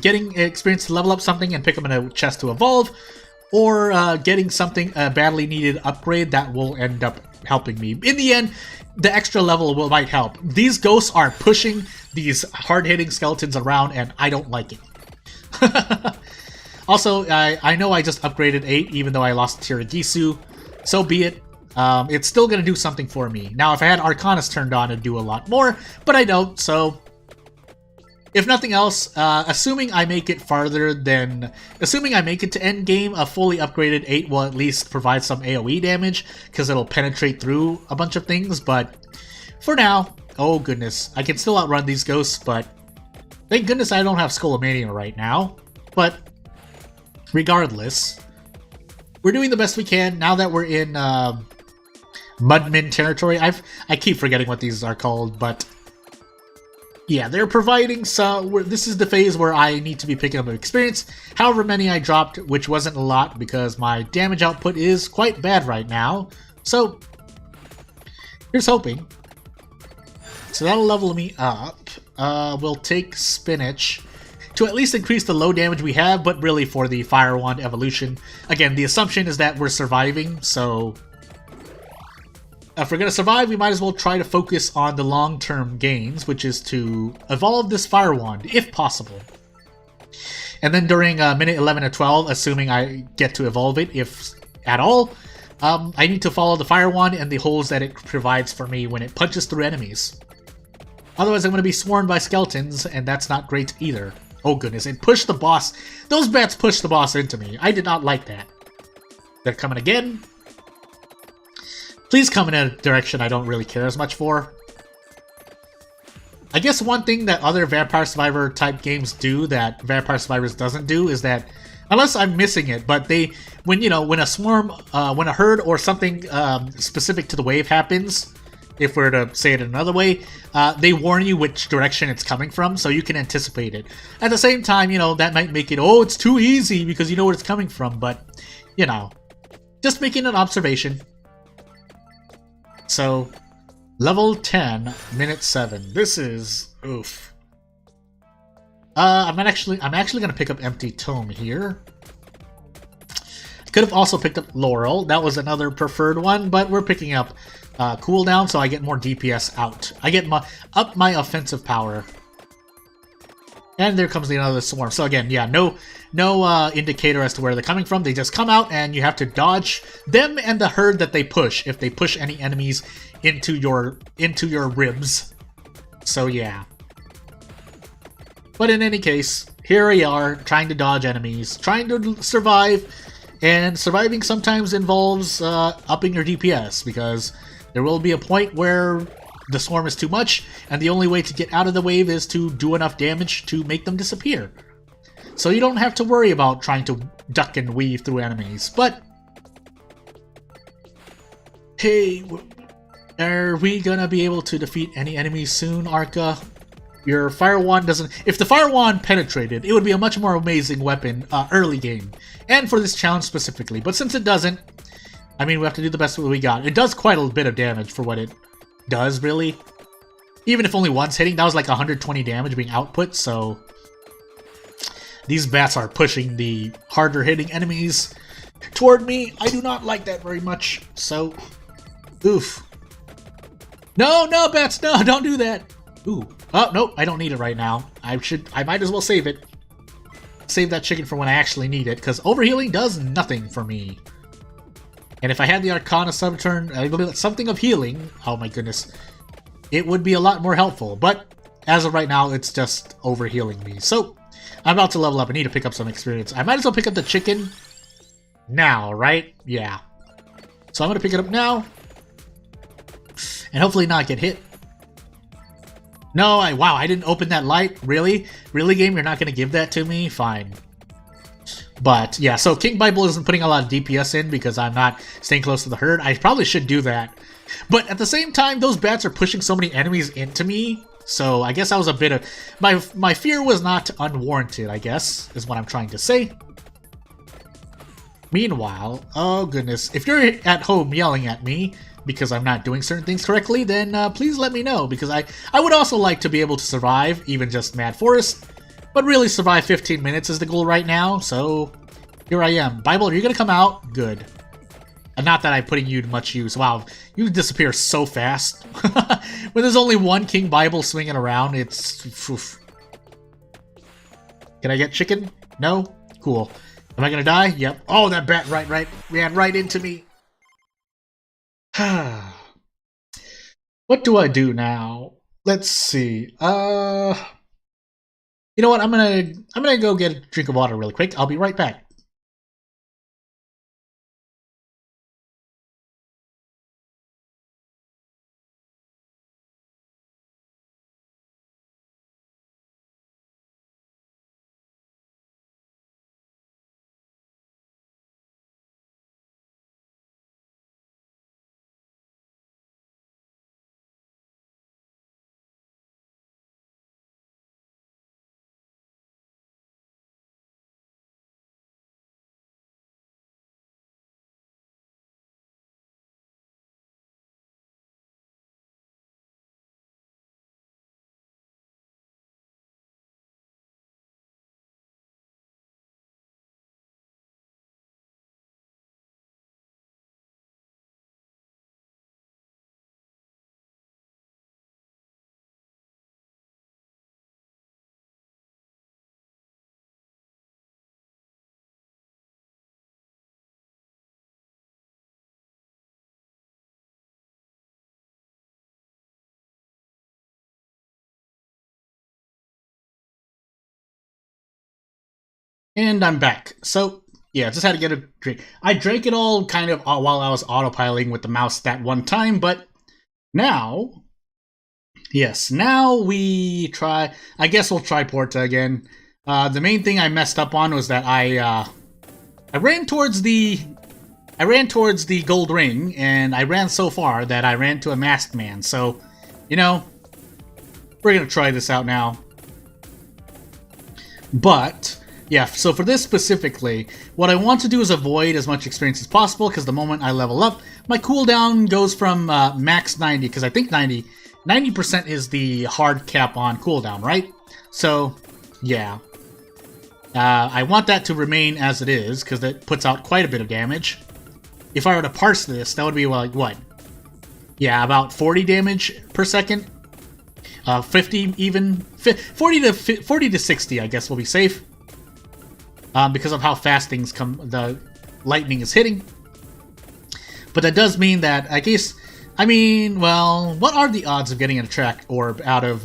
Speaker 2: getting experience to level up something and pick them in a chest to evolve, or getting something, a badly needed upgrade that will end up helping me. In the end, the extra level might help. These ghosts are pushing these hard-hitting skeletons around, and I don't like it. Also, I know I just upgraded 8, even though I lost Tiragisu. So be it. It's still going to do something for me. Now, if I had Arcanus turned on, it'd do a lot more, but I don't, so... If nothing else, assuming I make it farther than... Assuming I make it to endgame, a fully upgraded 8 will at least provide some AoE damage, because it'll penetrate through a bunch of things, but... For now, oh goodness, I can still outrun these ghosts, but... Thank goodness I don't have Skullomania right now, but... Regardless... We're doing the best we can now that we're in Mudmin territory. I keep forgetting what these are called, but yeah, they're providing some. This is the phase where I need to be picking up experience. However many I dropped, which wasn't a lot because my damage output is quite bad right now. So here's hoping. So that'll level me up. We'll take Spinach to at least increase the low damage we have, but really for the Fire Wand evolution. Again, the assumption is that we're surviving, so if we're going to survive, we might as well try to focus on the long-term gains, which is to evolve this Fire Wand, if possible. And then during minute 11 or 12, assuming I get to evolve it, if at all, I need to follow the fire wand and the holes that it provides for me when it punches through enemies. Otherwise, I'm going to be swarmed by skeletons, and that's not great either. Oh goodness, it pushed the boss. Those bats pushed the boss into me. I did not like that. They're coming again. Please come in a direction I don't really care as much for. I guess one thing that other Vampire Survivor type games do that Vampire Survivors doesn't do is that, unless I'm missing it, but when a swarm, when a herd or something specific to the wave happens, if we're to say it another way, they warn you which direction it's coming from, so you can anticipate it. At the same time, that might make it, oh, it's too easy because you know where it's coming from, but, just making an observation. So, level 10, minute 7. This is, oof. I'm actually gonna pick up Empty Tome here. Could have also picked up Laurel. That was another preferred one, but we're picking up cooldown, so I get more DPS out. I get up my offensive power. And there comes the another swarm. So again, yeah, no indicator as to where they're coming from. They just come out, and you have to dodge them and the herd that they push. If they push any enemies into your ribs. So yeah. But in any case, here we are trying to dodge enemies, trying to survive. And surviving sometimes involves upping your DPS, because there will be a point where the swarm is too much, and the only way to get out of the wave is to do enough damage to make them disappear. So you don't have to worry about trying to duck and weave through enemies. But, hey, are we gonna be able to defeat any enemies soon, Arca? Your Fire Wand doesn't... If the Fire Wand penetrated, it would be a much more amazing weapon early game. And for this challenge specifically. But since it doesn't, I mean, we have to do the best with what we got. It does quite a bit of damage for what it does, really. Even if only one's hitting, that was like 120 damage being output, so... These bats are pushing the harder hitting enemies toward me. I do not like that very much, so... Oof. No, bats, no, don't do that! Ooh. Oh, nope, I don't need it right now. I might as well save it. Save that chicken for when I actually need it, because overhealing does nothing for me. And if I had the Arcana Subturn, something of healing, oh my goodness, it would be a lot more helpful. But as of right now, it's just overhealing me. So, I'm about to level up. I need to pick up some experience. I might as well pick up the chicken now, right? Yeah. So I'm going to pick it up now. And hopefully not get hit. No, wow, I didn't open that light? Really? Really, game? You're not going to give that to me? Fine. But, yeah, so King Bible isn't putting a lot of DPS in because I'm not staying close to the herd. I probably should do that. But at the same time, those bats are pushing so many enemies into me, so I guess I was a bit of... My fear was not unwarranted, I guess, is what I'm trying to say. Meanwhile, oh goodness, if you're at home yelling at me because I'm not doing certain things correctly, then please let me know, because I would also like to be able to survive, even just Mad Forest, but really survive 15 minutes is the goal right now, so here I am. Bible, are you going to come out? Good. And not that I'm putting you to much use. Wow, you disappear so fast. When there's only one King Bible swinging around, it's... Oof. Can I get chicken? No? Cool. Am I going to die? Yep. Oh, that bat ran right into me. What do I do now? Let's see. You know what? I'm gonna go get a drink of water really quick. I'll be right back. And I'm back. So, yeah, just had to get a drink. I drank it all kind of while I was autopiloting with the mouse that one time, but now, yes, now we try. I guess we'll try Porta again. The main thing I messed up on was that I ran towards the gold ring, and I ran so far that I ran to a masked man. So, you know, we're gonna try this out now. But yeah, so for this specifically, what I want to do is avoid as much experience as possible, because the moment I level up, my cooldown goes from max 90, because I think 90% is the hard cap on cooldown, right? So, yeah. I want that to remain as it is, because it puts out quite a bit of damage. If I were to parse this, that would be like, what? Yeah, about 40 damage per second. 50 even. 40 to 60, I guess, will be safe. Because of how fast things come, the lightning is hitting. But that does mean that, I mean, well, what are the odds of getting an attract orb out of,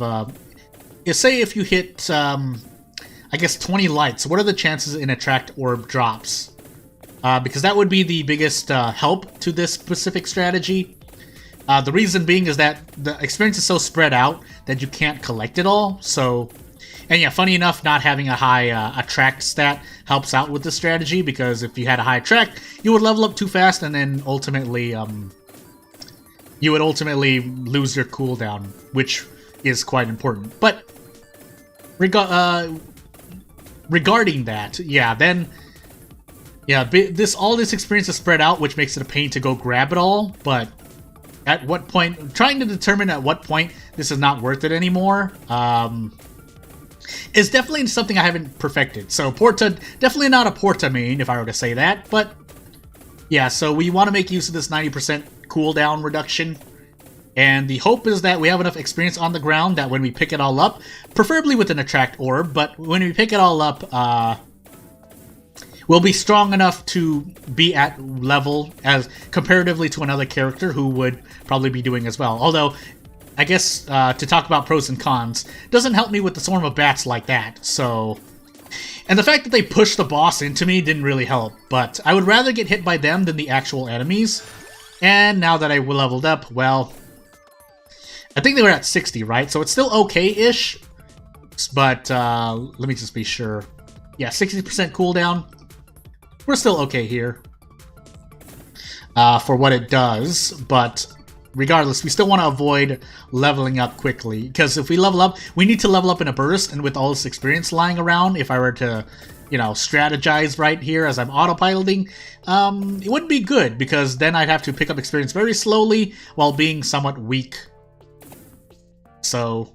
Speaker 2: say if you hit, I guess 20 lights, what are the chances an attract orb drops? Because that would be the biggest help to this specific strategy. The reason being is that the experience is so spread out that you can't collect it all, so... And yeah, funny enough, not having a high attract stat helps out with this strategy, because if you had a high attract, you would level up too fast, and then ultimately, you would ultimately lose your cooldown, which is quite important. But regarding that, yeah, then yeah, all this experience is spread out, which makes it a pain to go grab it all. But at what point, trying to determine at what point this is not worth it anymore, is definitely something I haven't perfected. So Porta, definitely not a Porta main, if I were to say that. But yeah, so we want to make use of this 90% cooldown reduction. And the hope is that we have enough experience on the ground that when we pick it all up, preferably with an attract orb, but when we pick it all up, we'll be strong enough to be at level as comparatively to another character who would probably be doing as well. Although, I guess, to talk about pros and cons, doesn't help me with the swarm of bats like that, so... And the fact that they pushed the boss into me didn't really help, but I would rather get hit by them than the actual enemies. And now that I leveled up, well... I think they were at 60, right? So it's still okay-ish, but let me just be sure. Yeah, 60% cooldown. We're still okay here for what it does, but regardless, we still want to avoid leveling up quickly, because if we level up, we need to level up in a burst, and with all this experience lying around, if I were to, you know, strategize right here as I'm autopiloting, it wouldn't be good, because then I'd have to pick up experience very slowly while being somewhat weak. So,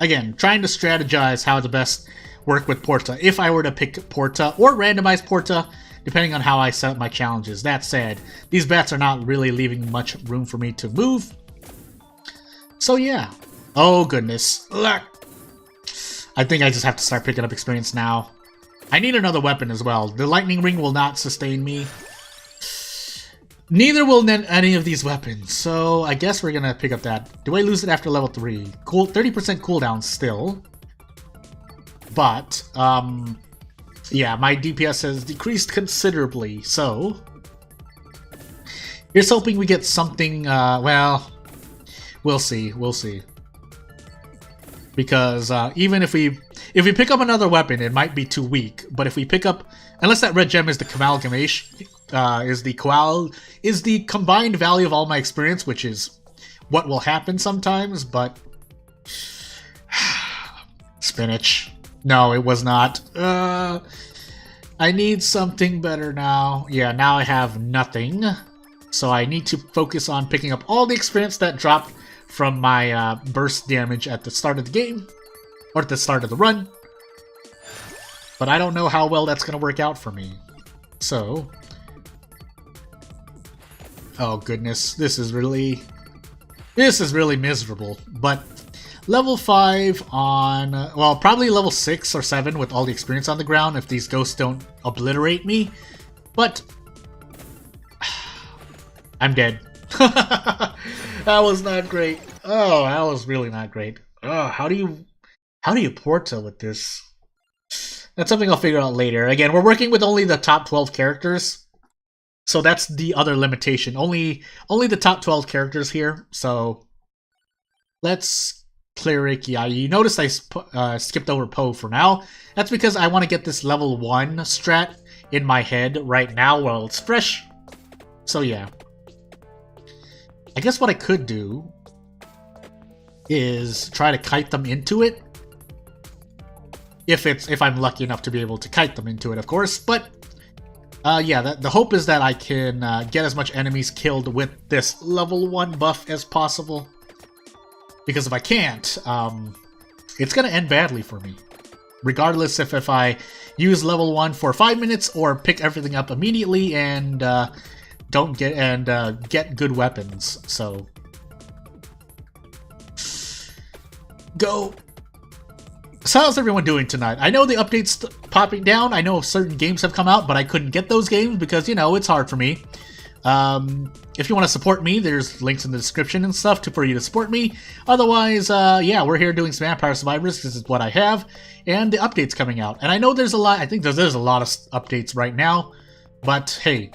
Speaker 2: again, trying to strategize how to best work with Porta, if I were to pick Porta, or randomize Porta, depending on how I set up my challenges. That said, these bats are not really leaving much room for me to move. So yeah. Oh goodness. I think I just have to start picking up experience now. I need another weapon as well. The lightning ring will not sustain me. Neither will any of these weapons, so I guess we're gonna pick up that. Do I lose it after level 3? Cool, 30% cooldown still. But, yeah, my DPS has decreased considerably, so... Here's hoping we get something, well... We'll see, we'll see. Because, even if we pick up another weapon, it might be too weak. But if we pick up... Unless that red gem is the Camalgamation... is the combined value of all my experience, which is what will happen sometimes, but... Spinach. No, it was not. I need something better now. Yeah, now I have nothing. So I need to focus on picking up all the experience that dropped from my burst damage at the start of the game. Or at the start of the run. But I don't know how well that's going to work out for me. So... Oh goodness, this is really miserable. But level 5 on, well, probably level 6 or 7 with all the experience on the ground if these ghosts don't obliterate me. But I'm dead. That was not great. Oh, that was really not great. Oh, how do you Porta with this? That's something I'll figure out later. Again, we're working with only the top 12 characters. So that's the other limitation. Only the top 12 characters here. So let's Cleric. Yeah, you noticed I skipped over Poe for now. That's because I want to get this level 1 strat in my head right now while it's fresh. So yeah. I guess what I could do is try to kite them into it. If I'm lucky enough to be able to kite them into it, of course. But yeah, the hope is that I can get as much enemies killed with this level 1 buff as possible. Because if I can't, it's going to end badly for me. Regardless if I use level 1 for 5 minutes or pick everything up immediately and don't get good weapons. So go. So how's everyone doing tonight? I know the update's popping down. I know certain games have come out, but I couldn't get those games because, you know, it's hard for me. If you want to support me, there's links in the description and stuff for you to support me. Otherwise, yeah, we're here doing some Vampire Survivors. This is what I have. And the update's coming out. And I know there's a lot, I think there's a lot of updates right now. But, hey.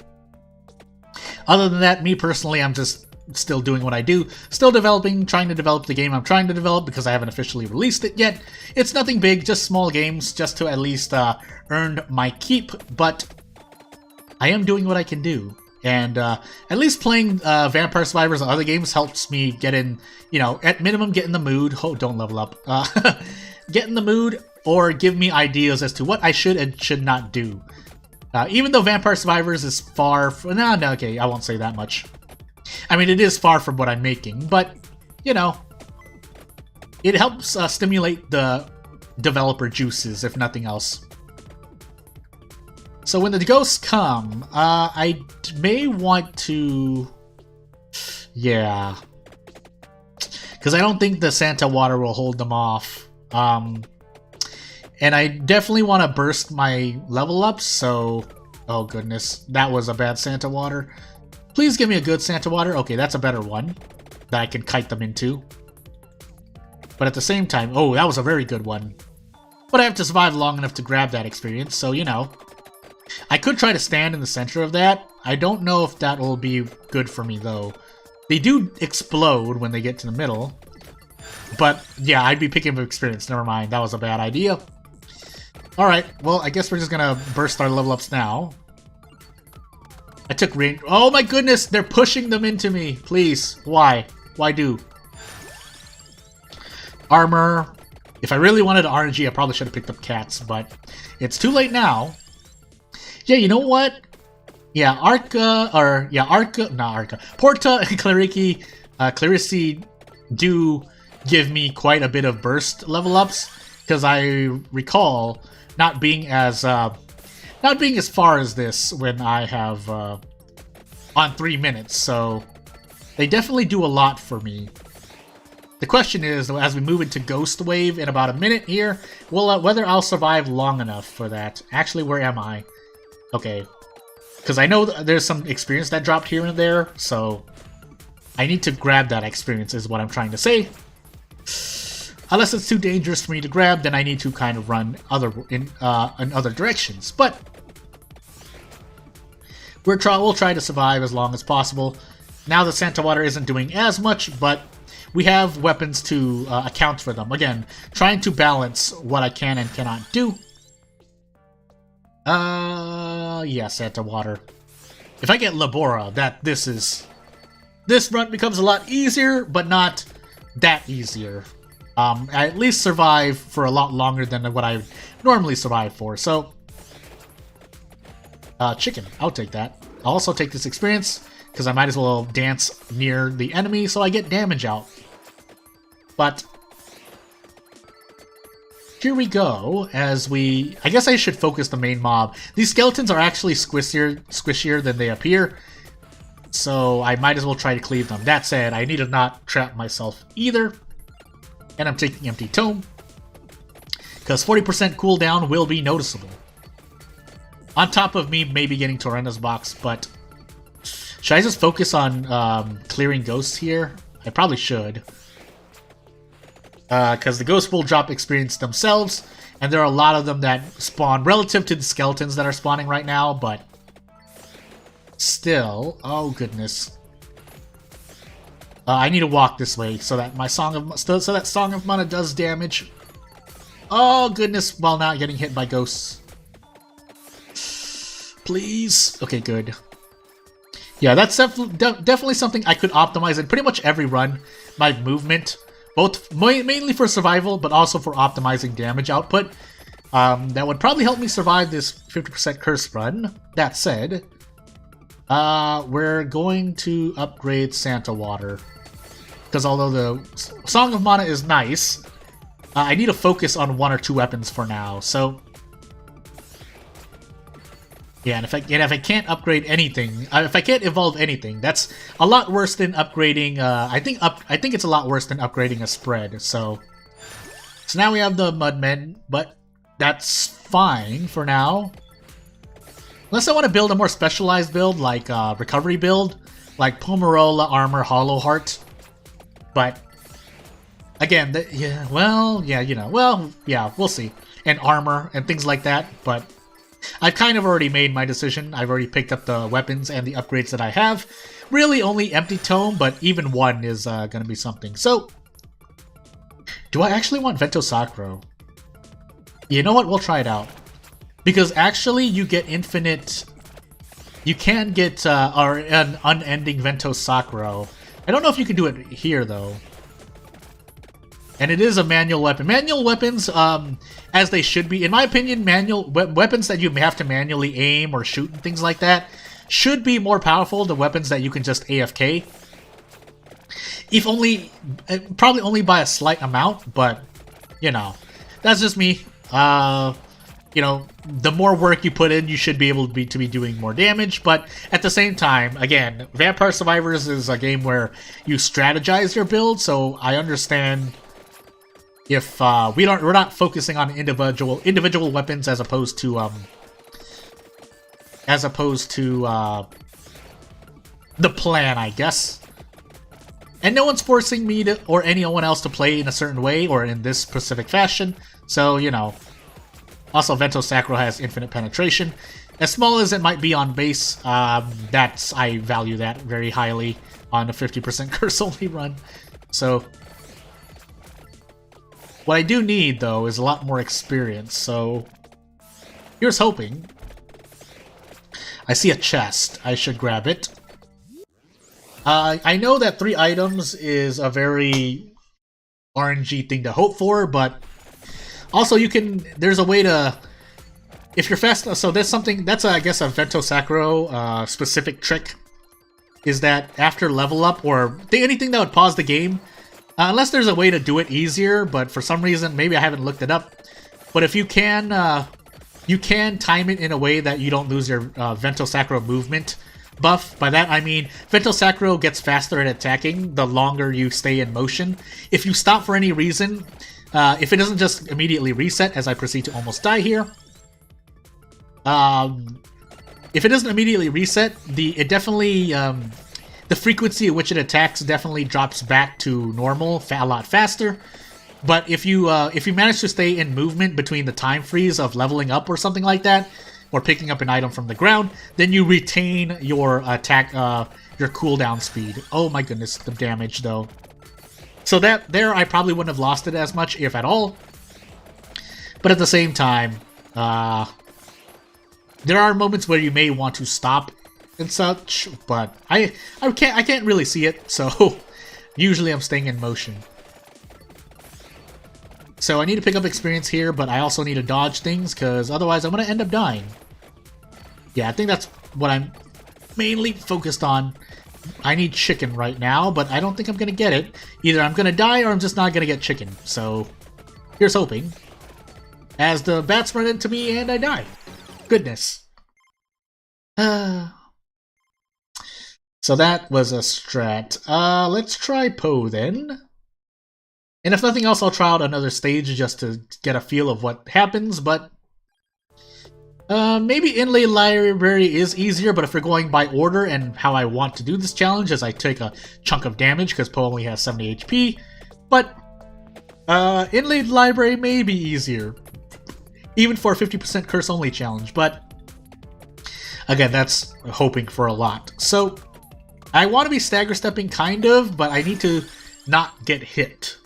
Speaker 2: Other than that, me personally, I'm just still doing what I do. Still developing, trying to develop the game I'm trying to develop because I haven't officially released it yet. It's nothing big, just small games, just to at least earn my keep. But I am doing what I can do. And at least playing Vampire Survivors and other games helps me get in, you know, at minimum get in the mood. Oh, don't level up. Get in the mood or give me ideas as to what I should and should not do. Even though Vampire Survivors is far from... No, okay, I won't say that much. I mean, it is far from what I'm making, but, you know, it helps stimulate the developer juices, if nothing else. So when the ghosts come, I may want to... Yeah. Because I don't think the Santa water will hold them off. And I definitely want to burst my level ups, so... Oh goodness, that was a bad Santa water. Please give me a good Santa water. Okay, that's a better one that I can kite them into. But at the same time... Oh, that was a very good one. But I have to survive long enough to grab that experience, so you know... I could try to stand in the center of that. I don't know if that will be good for me, though. They do explode when they get to the middle. But, yeah, I'd be picking up experience. Never mind, that was a bad idea. Alright, well, I guess we're just gonna burst our level ups now. I took range. Oh my goodness, they're pushing them into me. Please, why? Why do? Armor. If I really wanted RNG, I probably should have picked up cats, but it's too late now. Yeah, you know what? Yeah, Porta and Clerici do give me quite a bit of burst level ups, because I recall not being as far as this when I have on 3 minutes, so they definitely do a lot for me. The question is, as we move into Ghost Wave in about a minute here, whether I'll survive long enough for that. Actually, where am I? Okay, because I know there's some experience that dropped here and there, so I need to grab that experience is what I'm trying to say. Unless it's too dangerous for me to grab, then I need to kind of run in other directions. But we'll try to survive as long as possible. Now the Santa Water isn't doing as much, but we have weapons to account for them. Again, trying to balance what I can and cannot do. Yeah, Santa Water. If I get Labora, this run becomes a lot easier, but not that easier. I at least survive for a lot longer than what I normally survive for, so... chicken, I'll take that. I'll also take this experience, because I might as well dance near the enemy so I get damage out. But... here we go, as we... I guess I should focus the main mob. These skeletons are actually squishier than they appear, so I might as well try to cleave them. That said, I need to not trap myself either. And I'm taking Empty Tome, because 40% cooldown will be noticeable. On top of me maybe getting Torrenta's box, but... should I just focus on clearing ghosts here? I probably should. Because the ghosts will drop experience themselves, And there are a lot of them that spawn relative to the skeletons that are spawning right now, but still, oh goodness. I need to walk this way so that my Song of Mana does damage. Oh goodness, while not getting hit by ghosts. Please. Okay, good. Yeah, that's definitely something I could optimize in pretty much every run. My movement, both mainly for survival, but also for optimizing damage output. That would probably help me survive this 50% curse run. That said, we're going to upgrade Santa Water. Because although the Song of Mana is nice, I need to focus on 1 or 2 weapons for now. So, yeah, and if I can't upgrade anything, if I can't evolve anything, that's a lot worse than upgrading. I think it's a lot worse than upgrading a spread. So now we have the Mudmen, but that's fine for now. Unless I want to build a more specialized build, like recovery build, like Pomerola, Armor, Hollow Heart. But again, we'll see. And armor and things like that, but I've kind of already made my decision. I've already picked up the weapons and the upgrades that I have. Really only Empty Tome, but even one is going to be something. So, do I actually want Vento Sacro? You know what? We'll try it out. Because actually, you get infinite... You can get an unending Vento Sacro. I don't know if you can do it here, though. And it is a manual weapon. Manual weapons, as they should be, in my opinion, manual weapons that you have to manually aim or shoot and things like that should be more powerful than weapons that you can just AFK. If only, probably only by a slight amount, but, you know, that's just me. You know, the more work you put in, you should be able to be doing more damage, but at the same time, again, Vampire Survivors is a game where you strategize your build, so I understand if we're not focusing on individual weapons as opposed to the plan, I guess. And no one's forcing me to or anyone else to play in a certain way or in this specific fashion, so you know. Also, Vento Sacro has infinite penetration. As small as it might be on base, I value that very highly on a 50% curse only run. So, what I do need, though, is a lot more experience, so here's hoping. I see a chest. I should grab it. I know that 3 items is a very RNG thing to hope for, but also there's a way to, if you're fast, so there's something, that's I guess a Vento Sacro specific trick, is that after level up, or anything that would pause the game, unless there's a way to do it easier, but for some reason, maybe I haven't looked it up, but if you can time it in a way that you don't lose your Vento Sacro movement buff. By that I mean, Vento Sacro gets faster at attacking the longer you stay in motion. If you stop for any reason, if it doesn't just immediately reset as I proceed to almost die here, if it doesn't immediately reset, the frequency at which it attacks definitely drops back to normal a lot faster. But if you manage to stay in movement between the time freeze of leveling up or something like that, or picking up an item from the ground, then you retain your attack, your cooldown speed. Oh my goodness, the damage though. So there I probably wouldn't have lost it as much, if at all. But at the same time, there are moments where you may want to stop and such, but I can't really see it, so usually I'm staying in motion. So I need to pick up experience here, but I also need to dodge things, because otherwise I'm going to end up dying. Yeah, I think that's what I'm mainly focused on. I need chicken right now, but I don't think I'm going to get it. Either I'm going to die or I'm just not going to get chicken. So here's hoping. As the bats run into me and I die. Goodness. So that was a strat. Let's try Poe then. And if nothing else, I'll try out another stage just to get a feel of what happens, but maybe Inlay Library is easier, but if we're going by order and how I want to do this challenge, as I take a chunk of damage, because Poe only has 70 HP, but Inlay Library may be easier. even for a 50% curse only challenge, but again, that's hoping for a lot. So I want to be stagger stepping kind of, but I need to not get hit.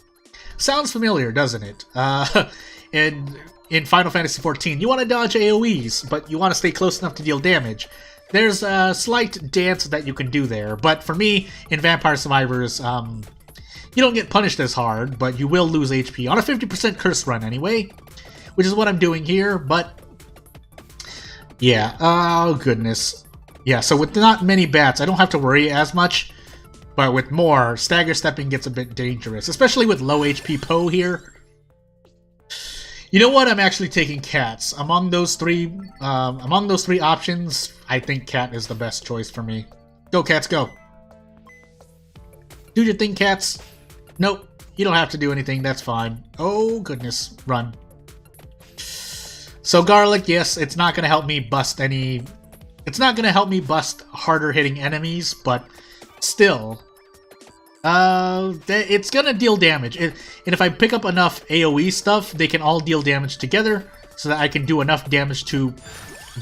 Speaker 2: Sounds familiar, doesn't it? In Final Fantasy XIV, you want to dodge AoEs, but you want to stay close enough to deal damage. There's a slight dance that you can do there, but for me, in Vampire Survivors, you don't get punished as hard, but you will lose HP on a 50% curse run anyway, which is what I'm doing here, but yeah, oh goodness. Yeah, so with not many bats, I don't have to worry as much, but with more, stagger stepping gets a bit dangerous, especially with low HP Poe here. You know what? I'm actually taking cats. Among those three options, I think cat is the best choice for me. Go, cats, go. Do your thing, cats. Nope, you don't have to do anything. That's fine. Oh, goodness. Run. So garlic, yes, it's not going to help me bust any... It's not going to help me bust harder hitting enemies, but still... it's gonna deal damage, and if I pick up enough AoE stuff, they can all deal damage together, so that I can do enough damage to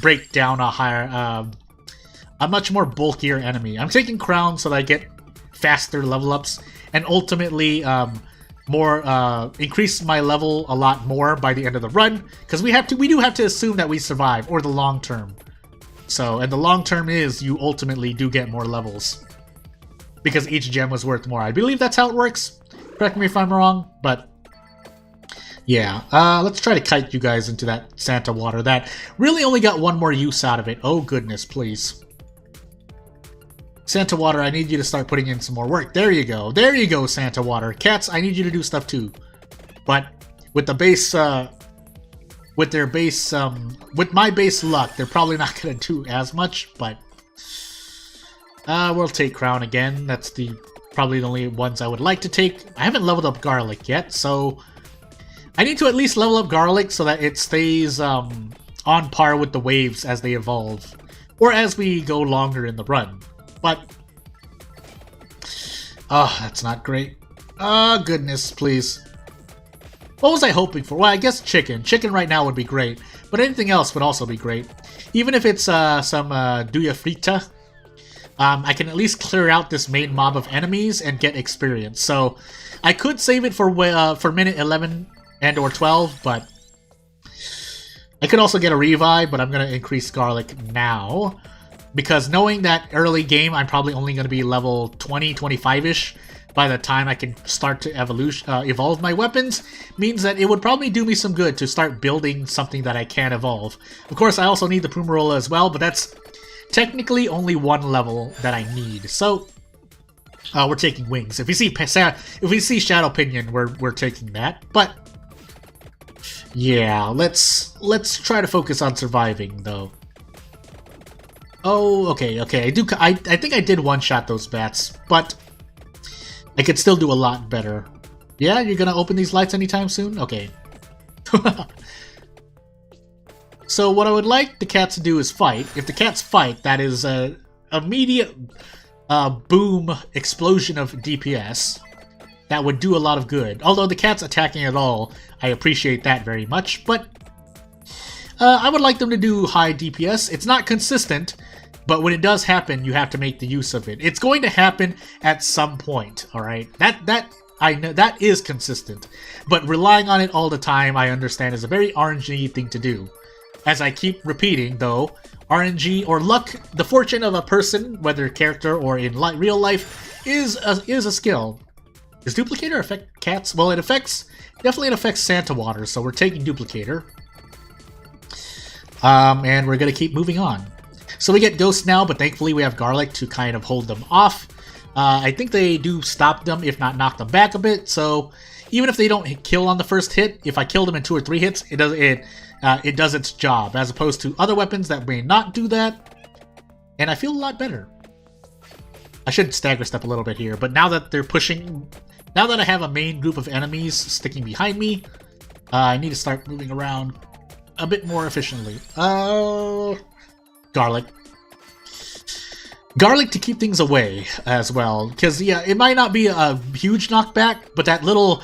Speaker 2: break down a higher, a much more bulkier enemy. I'm taking Crown so that I get faster level ups, and ultimately, increase my level a lot more by the end of the run, because we do have to assume that we survive, or the long term. So, and the long term is you ultimately do get more levels. Because each gem was worth more. I believe that's how it works. Correct me if I'm wrong, but yeah. Let's try to kite you guys into that Santa water. That really only got one more use out of it. Oh goodness, please. Santa water, I need you to start putting in some more work. There you go. There you go, Santa water. Cats, I need you to do stuff too. But with the base, with my base luck, they're probably not going to do as much, but... we'll take Crown again. That's probably the only ones I would like to take. I haven't leveled up Garlic yet, so I need to at least level up Garlic so that it stays on par with the waves as they evolve, or as we go longer in the run. But oh, that's not great. Oh goodness, please. What was I hoping for? Well, I guess chicken. Chicken right now would be great, but anything else would also be great. Even if it's some Duya Frita. I can at least clear out this main mob of enemies and get experience. So I could save it for minute 11 and or 12, but I could also get a revive, but I'm going to increase Garlic now. Because knowing that early game, I'm probably only going to be level 20, 25-ish by the time I can start to evolve my weapons, means that it would probably do me some good to start building something that I can evolve. Of course, I also need the Pummarola as well, but that's... technically only one level that I need, so we're taking wings. If we see Shadow Pinion, we're taking that. But yeah, let's try to focus on surviving though. Oh, okay. I think I did one-shot those bats, but I could still do a lot better. Yeah, you're gonna open these lights anytime soon? Okay. So what I would like the cats to do is fight. If the cats fight, that is an immediate boom explosion of DPS. That would do a lot of good. Although the cats attacking at all, I appreciate that very much. But I would like them to do high DPS. It's not consistent, but when it does happen, you have to make the use of it. It's going to happen at some point, alright? That I know that is consistent. But relying on it all the time, I understand, is a very RNG thing to do. As I keep repeating, though, RNG or luck, the fortune of a person, whether character or in real life, is a skill. Does Duplicator affect cats? Well, definitely it affects Santa Water, so we're taking Duplicator. And we're gonna keep moving on. So we get Ghost now, but thankfully we have Garlic to kind of hold them off. I think they do stop them, if not knock them back a bit, so even if they don't kill on the first hit, if I kill them in 2 or 3 hits, it does its job, as opposed to other weapons that may not do that. And I feel a lot better. I should stagger step a little bit here, but now that they're pushing... Now that I have a main group of enemies sticking behind me, I need to start moving around a bit more efficiently. Garlic. Garlic to keep things away as well, because yeah, it might not be a huge knockback, but that little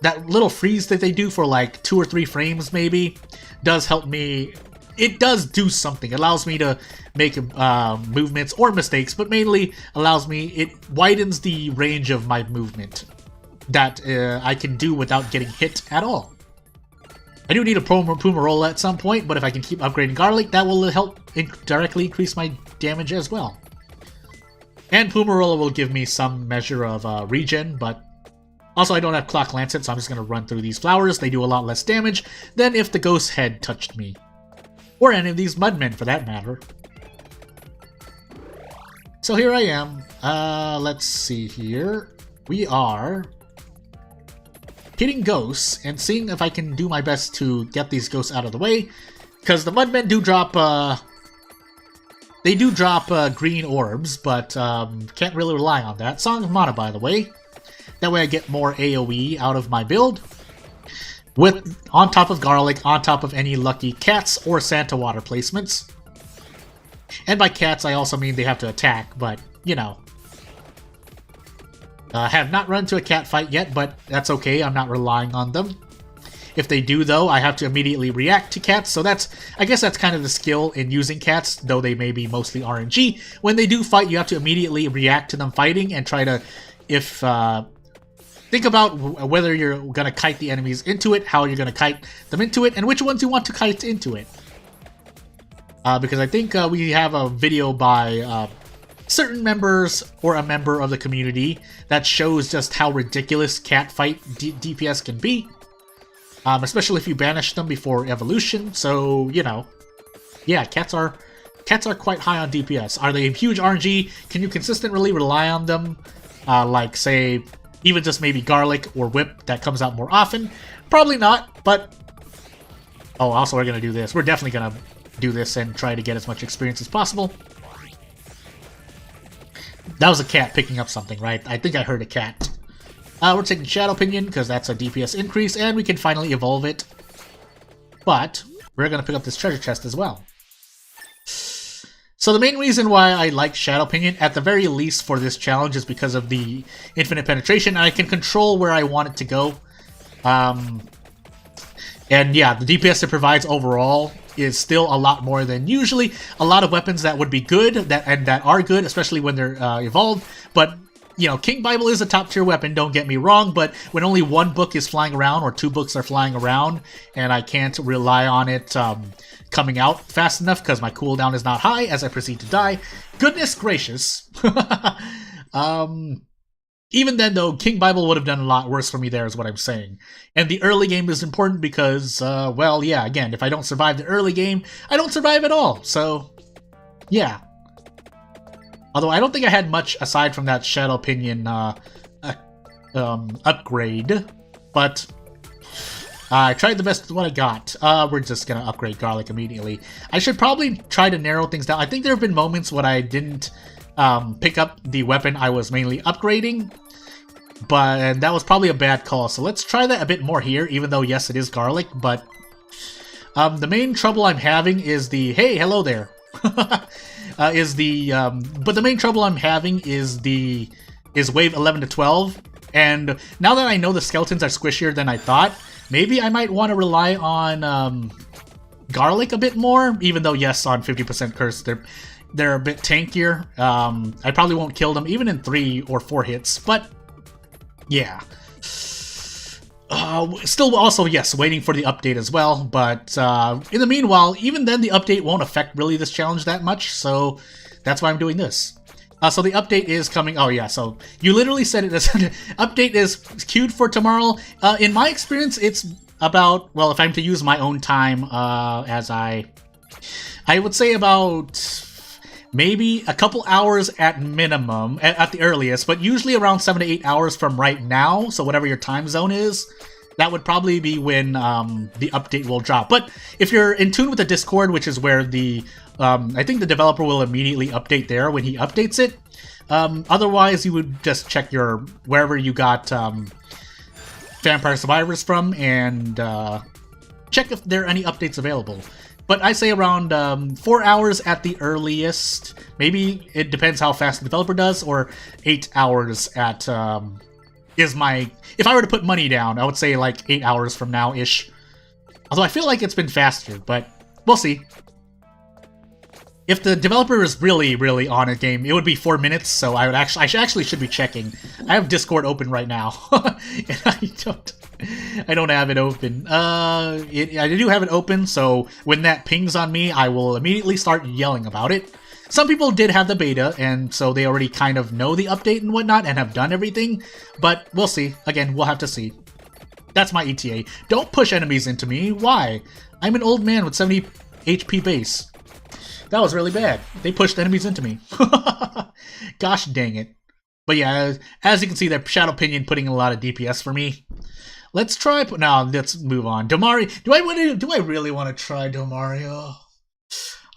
Speaker 2: that little freeze that they do for like 2 or 3 frames maybe does help me. It does do something. It allows me to make movements or mistakes, but mainly allows me, it widens the range of my movement that I can do without getting hit at all. I do need a Pummarola at some point, but if I can keep upgrading Garlic, that will help directly increase my damage as well. And Pummarola will give me some measure of regen, but also I don't have Clock Lancet, so I'm just going to run through these flowers. They do a lot less damage than if the Ghost Head touched me. Or any of these Mudmen, for that matter. So here I am. Let's see here. We are hitting ghosts and seeing if I can do my best to get these ghosts out of the way. Because the Mudmen do drop, they do drop green orbs, but can't really rely on that. Song of Mana, by the way. That way I get more AoE out of my build. With on top of Garlic, on top of any lucky cats or Santa Water placements. And by cats, I also mean they have to attack, but, you know. Have not run to a cat fight yet, but that's okay, I'm not relying on them. If they do, though, I have to immediately react to cats, so that's, I guess that's kind of the skill in using cats, though they may be mostly RNG. When they do fight, you have to immediately react to them fighting and try to, if, think about whether you're going to kite the enemies into it, how you're going to kite them into it, and which ones you want to kite into it. Because I think we have a video by certain members or a member of the community that shows just how ridiculous cat fight DPS can be. Especially if you banish them before evolution, so, you know. Yeah, cats are quite high on DPS. Are they huge RNG? Can you consistently rely on them? Like, say, even just maybe Garlic or Whip that comes out more often? Probably not, but... Oh, also we're going to do this. We're definitely going to do this and try to get as much experience as possible. That was a cat picking up something, right? I think I heard a cat. We're taking Shadow Pinion because that's a DPS increase, and we can finally evolve it. But we're going to pick up this treasure chest as well. So the main reason why I like Shadow Pinion, at the very least for this challenge, is because of the infinite penetration. I can control where I want it to go. And yeah, the DPS it provides overall is still a lot more than usually a lot of weapons that would be good, that are good, especially when they're evolved. But, you know, King Bible is a top tier weapon, don't get me wrong, but when only one book is flying around or 2 books are flying around, and I can't rely on it coming out fast enough because my cooldown is not high as I proceed to die. Goodness gracious. Even then, though, King Bible would have done a lot worse for me there, is what I'm saying. And the early game is important because, well, yeah, again, if I don't survive the early game, I don't survive at all. So, yeah. Although I don't think I had much aside from that Shadow Pinion upgrade, but I tried the best with what I got. We're just going to upgrade Garlic immediately. I should probably try to narrow things down. I think there have been moments when I didn't pick up the weapon I was mainly upgrading, but that was probably a bad call. So let's try that a bit more here, even though, yes, it is Garlic, but the main trouble I'm having is the... Hey, hello there. But the main trouble I'm having is wave 11 to 12, and now that I know the skeletons are squishier than I thought, maybe I might want to rely on Garlic a bit more, even though, yes, on 50% curse, they're a bit tankier. I probably won't kill them even in 3 or 4 hits, but yeah. Still also, yes, waiting for the update as well, but in the meanwhile, even then the update won't affect really this challenge that much, so that's why I'm doing this. So the update is coming. Oh yeah, so you literally said it. This update is queued for tomorrow. In my experience, it's about, well, if I'm to use my own time, as I would say about maybe a couple hours at minimum, at the earliest, but usually around 7 to 8 hours from right now, so whatever your time zone is, that would probably be when the update will drop. But if you're in tune with the Discord, which is where the, I think the developer will immediately update there when he updates it. Otherwise, you would just check your, wherever you got Vampire Survivors from, and check if there are any updates available. But I say around 4 hours at the earliest. Maybe it depends how fast the developer does, or 8 hours at is my... If I were to put money down, I would say like 8 hours from now-ish. Although I feel like it's been faster, but we'll see. If the developer is really, really on a game, it would be 4 minutes, so I actually should be checking. I have Discord open right now, and I don't have it open. I do have it open, so when that pings on me, I will immediately start yelling about it. Some people did have the beta, and so they already kind of know the update and whatnot, and have done everything, but we'll see. Again, we'll have to see. That's my ETA. Don't push enemies into me. Why? I'm an old man with 70 HP base. That was really bad. They pushed enemies into me. Gosh dang it. But yeah, as you can see, that Shadow Pinion putting a lot of DPS for me. Let's try... No, let's move on. Domari... Do I really want to try Domario?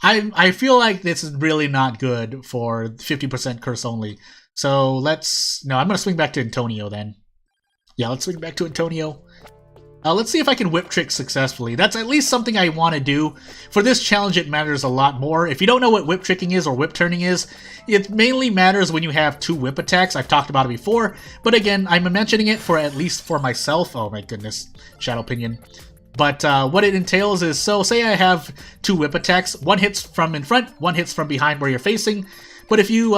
Speaker 2: I feel like this is really not good for 50% curse only. So let's... No, I'm going to swing back to Antonio then. Yeah, let's swing back to Antonio. Let's see if I can whip trick successfully. That's at least something I want to do. For this challenge, it matters a lot more. If you don't know what whip tricking is or whip turning is, it mainly matters when you have 2 whip attacks. I've talked about it before, but again, I'm mentioning it for at least for myself. Oh my goodness, Shadow Pinion. But what it entails is, so say I have 2 whip attacks. One hits from in front, one hits from behind where you're facing. But if you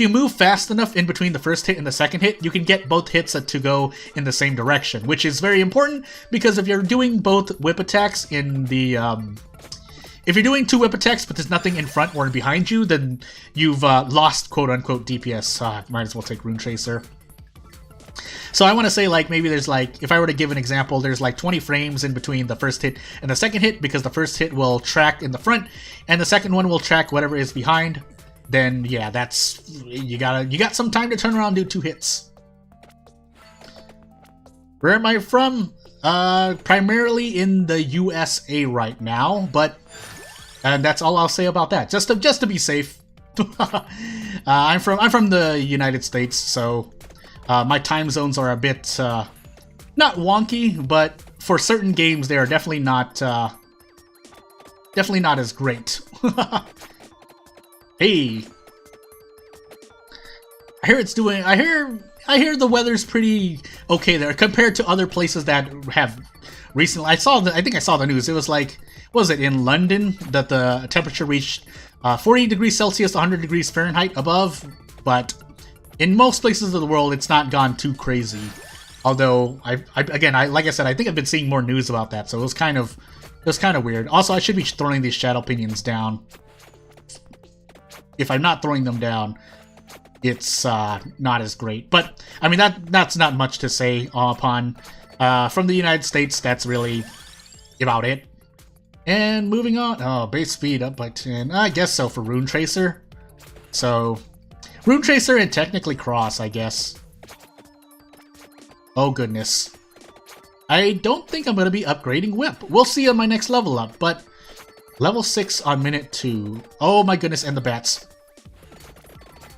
Speaker 2: move fast enough in between the first hit and the second hit, you can get both hits to go in the same direction, which is very important because if you're doing both whip attacks in the... if you're doing 2 whip attacks but there's nothing in front or behind you, then you've lost quote-unquote DPS. Might as well take Rune Tracer. So I want to say, like, maybe there's, like, if I were to give an example, there's, like, 20 frames in between the first hit and the second hit because the first hit will track in the front and the second one will track whatever is behind. Then yeah, that's you got some time to turn around and do 2 hits. Where am I from? Primarily in the USA right now, but that's all I'll say about that. Just to be safe. I'm from the United States, so my time zones are a bit not wonky, but for certain games they are definitely not as great. Hey, I hear it's doing. I hear the weather's pretty okay there compared to other places that have recently. I think I saw the news. It was like, what was it in London that the temperature reached 40 degrees Celsius, 100 degrees Fahrenheit above? But in most places of the world, it's not gone too crazy. Although like I said, I think I've been seeing more news about that, so it was kind of weird. Also, I should be throwing these Shadow Pinions down. If I'm not throwing them down, it's not as great. But, I mean, that's not much to say upon. From the United States, that's really about it. And moving on. Oh, base speed up by 10. I guess so for Rune Tracer. So, Rune Tracer and technically Cross, I guess. Oh, goodness. I don't think I'm going to be upgrading Whip. We'll see on my next level up, but... Level 6 on minute 2. Oh my goodness, and the bats.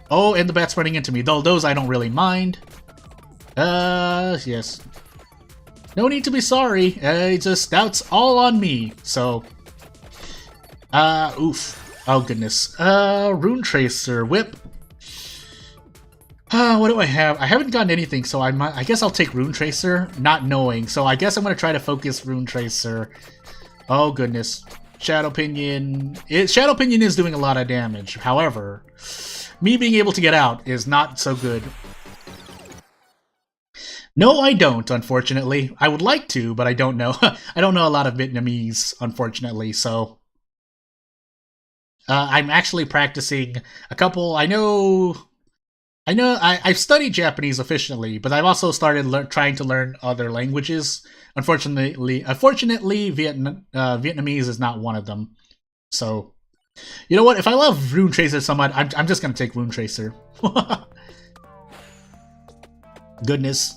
Speaker 2: Oh, and the bats running into me. Though those I don't really mind. Yes. No need to be sorry. That's all on me. So, oof. Oh goodness. Rune Tracer, Whip. What do I have? I haven't gotten anything, so I guess I'll take Rune Tracer, not knowing. So I guess I'm gonna try to focus Rune Tracer. Oh goodness. Shadow Pinion. Shadow Pinion is doing a lot of damage. However, me being able to get out is not so good. No, I don't, unfortunately. I would like to, but I don't know. I don't know a lot of Vietnamese, unfortunately, so... I'm actually practicing a couple... I've studied Japanese efficiently, but I've also started trying to learn other languages. Unfortunately, Vietnamese is not one of them. So, you know what? If I love Rune Tracer so much, I'm just gonna take Rune Tracer. Goodness.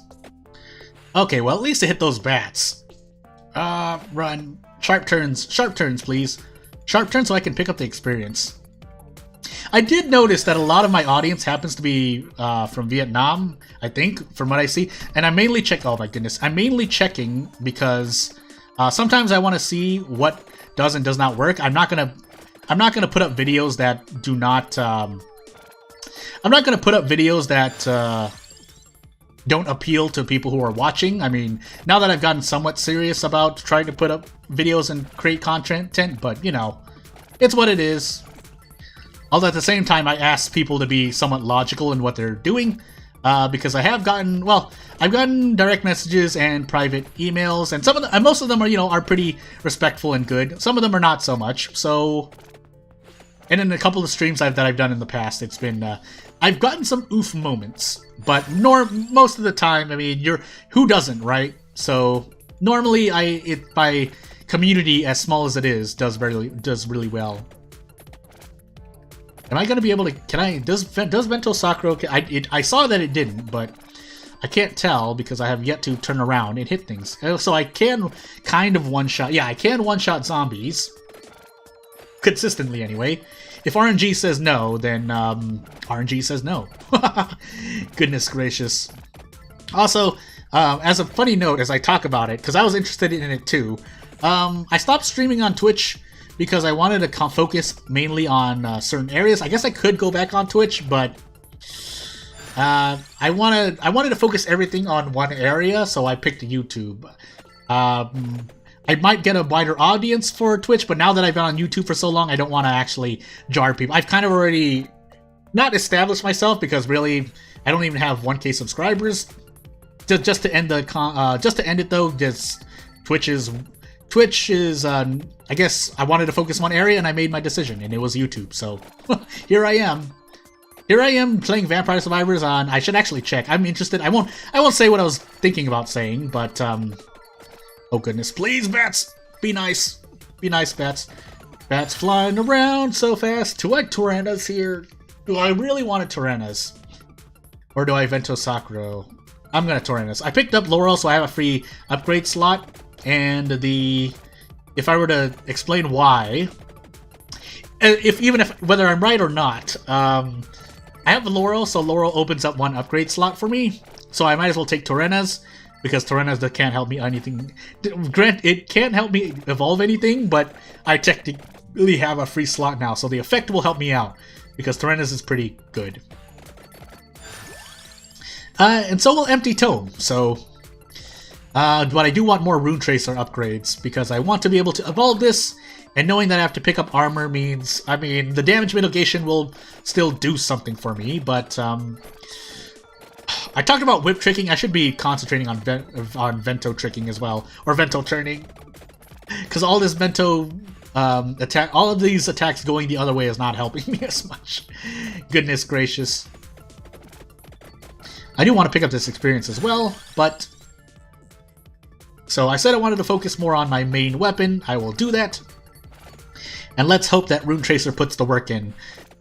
Speaker 2: Okay, well at least I hit those bats. Run. Sharp turns, please. Sharp turns so I can pick up the experience. I did notice that a lot of my audience happens to be from Vietnam, I think, from what I see. And I mainly check, oh my goodness, I'm mainly checking because sometimes I want to see what does and does not work. I'm not gonna put up videos that do not, I'm not gonna put up videos that don't appeal to people who are watching. I mean, now that I've gotten somewhat serious about trying to put up videos and create content, but you know, it's what it is. Although at the same time, I ask people to be somewhat logical in what they're doing, because I have gotten, well, I've gotten direct messages and private emails, and some of them, and most of them are, you know, are pretty respectful and good. Some of them are not so much. So, and in a couple of streams that I've done in the past, it's been, I've gotten some oof moments, but most of the time, I mean, who doesn't, right? So normally, my community, as small as it is, does really well. Am I gonna be able to? Does Vento Sakura? I saw that it didn't, but I can't tell because I have yet to turn around and hit things. So I can kind of one-shot. Yeah, I can one-shot zombies consistently anyway. If RNG says no, then RNG says no. Goodness gracious. Also, as a funny note, as I talk about it, because I was interested in it too, I stopped streaming on Twitch because I wanted to focus mainly on certain areas. I guess I could go back on Twitch, but I wanted to focus everything on one area, so I picked YouTube. I might get a wider audience for Twitch, but now that I've been on YouTube for so long, I don't want to actually jar people. I've kind of already not established myself because really I don't even have 1K subscribers. Just to end it though, Twitch is I guess I wanted to focus one area and I made my decision, and it was YouTube. So here I am. Here I am playing Vampire Survivors on. I should actually check. I'm interested. I won't say what I was thinking about saying, but oh goodness, please, bats! Be nice. Be nice, bats. Bats flying around so fast. Do I Tyrannas here? Do I really want a Tyrannas? Or do I Vento Sakura? I'm gonna Tyrannas. I picked up Laurel, so I have a free upgrade slot. And if I were to explain why, whether I'm right or not, I have Laurel, so Laurel opens up one upgrade slot for me. So I might as well take Tyrannas, because Tyrannas can't help me anything. Grant, it can't help me evolve anything, but I technically have a free slot now, so the effect will help me out, because Tyrannas is pretty good. And so will Empty Tome, so... but I do want more Rune Tracer upgrades, because I want to be able to evolve this, and knowing that I have to pick up armor means, I mean, the damage mitigation will still do something for me, but, I talked about whip tricking. I should be concentrating on Vento tricking as well, or Vento turning, because all this Vento attack, all of these attacks going the other way is not helping me as much. Goodness gracious. I do want to pick up this experience as well, but... So I said I wanted to focus more on my main weapon. I will do that. And let's hope that Rune Tracer puts the work in.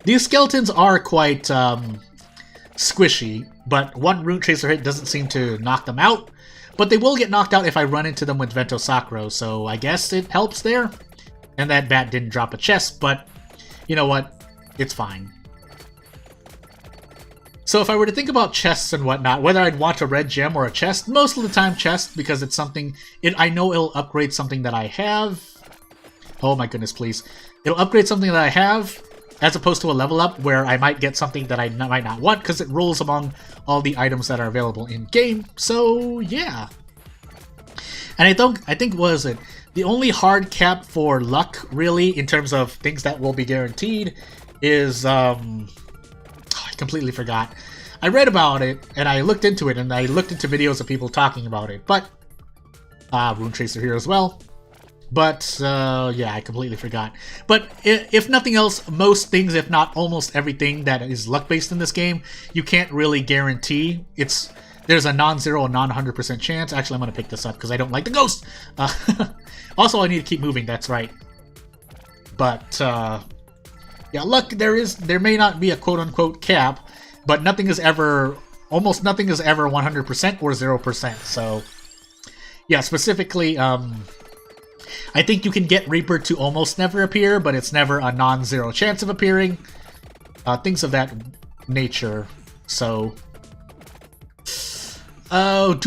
Speaker 2: These skeletons are quite squishy, but one Rune Tracer hit doesn't seem to knock them out. But they will get knocked out if I run into them with Vento Sakura, so I guess it helps there. And that bat didn't drop a chest, but you know what? It's fine. So if I were to think about chests and whatnot, whether I'd want a red gem or a chest, most of the time chest, because it's something, I know it'll upgrade something that I have. Oh my goodness, please. It'll upgrade something that I have, as opposed to a level up where I might get something that I might not want, because it rolls among all the items that are available in-game. So, yeah. And I think was it, the only hard cap for luck, really, in terms of things that will be guaranteed, is, I completely forgot. I read about it, and I looked into it, and I looked into videos of people talking about it, but... Rune Tracer here as well. But, yeah, I completely forgot. But, if nothing else, most things, if not almost everything that is luck-based in this game, you can't really guarantee. There's a non-zero and non-100% chance. Actually, I'm going to pick this up, because I don't like the ghost! Also, I need to keep moving, that's right. But, yeah, luck, there may not be a quote-unquote cap, but almost nothing is ever 100% or 0%, so... Yeah, specifically, I think you can get Reaper to almost never appear, but it's never a non-zero chance of appearing. Things of that nature, so... I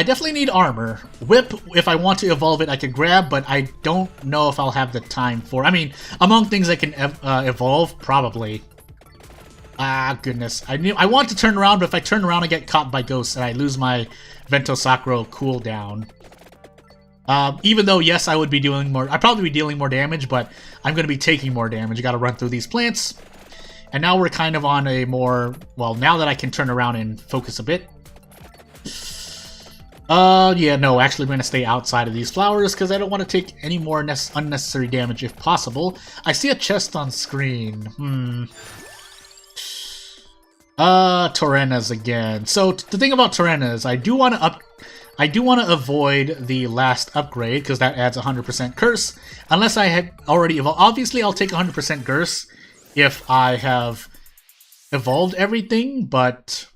Speaker 2: definitely need armor. Whip, if I want to evolve it, I can grab, but I don't know if I'll have the time for... I mean, among things I can evolve, probably. Ah, goodness. I want to turn around, but if I turn around, I get caught by ghosts, and I lose my Vento Sacro cooldown. Even though, yes, I would be dealing more... I'd probably be dealing more damage, but I'm going to be taking more damage. You got to run through these plants. And now we're kind of on a more... Well, now that I can turn around and focus a bit. Yeah, no, actually I'm going to stay outside of these flowers because I don't want to take any more unnecessary damage if possible. I see a chest on screen. Torrentias again. So the thing about Torrentias, I do want to avoid the last upgrade because that adds 100% curse. Unless I had already evolved. Obviously, I'll take 100% curse if I have evolved everything, but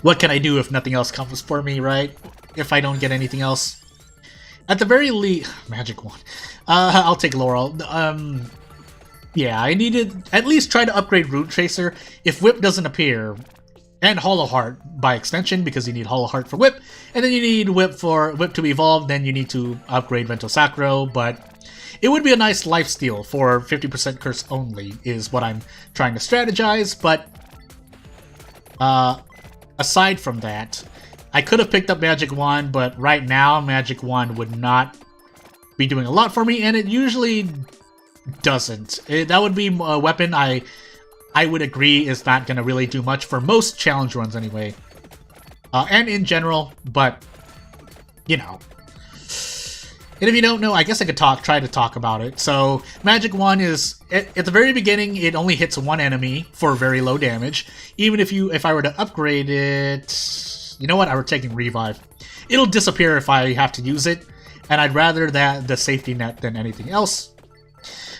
Speaker 2: what can I do if nothing else comes for me, right? If I don't get anything else. At the very least... Magic wand. I'll take Laurel. Yeah, I need to at least try to upgrade Rune Tracer if Whip doesn't appear. And Hollow Heart by extension, because you need Hollow Heart for Whip. And then you need Whip for Whip to evolve, then you need to upgrade Vento Sacro, but it would be a nice lifesteal for 50% curse only, is what I'm trying to strategize, but aside from that, I could have picked up Magic Wand, but right now Magic Wand would not be doing a lot for me, and it usually doesn't. That would be a weapon I would agree is not going to really do much for most challenge runs anyway. And in general, but, you know. And if you don't know, I guess I could try to talk about it. So, Magic Wand is, at the very beginning, it only hits one enemy for very low damage. Even if I were to upgrade it, you know what, I were taking Revive. It'll disappear if I have to use it, and I'd rather the safety net than anything else.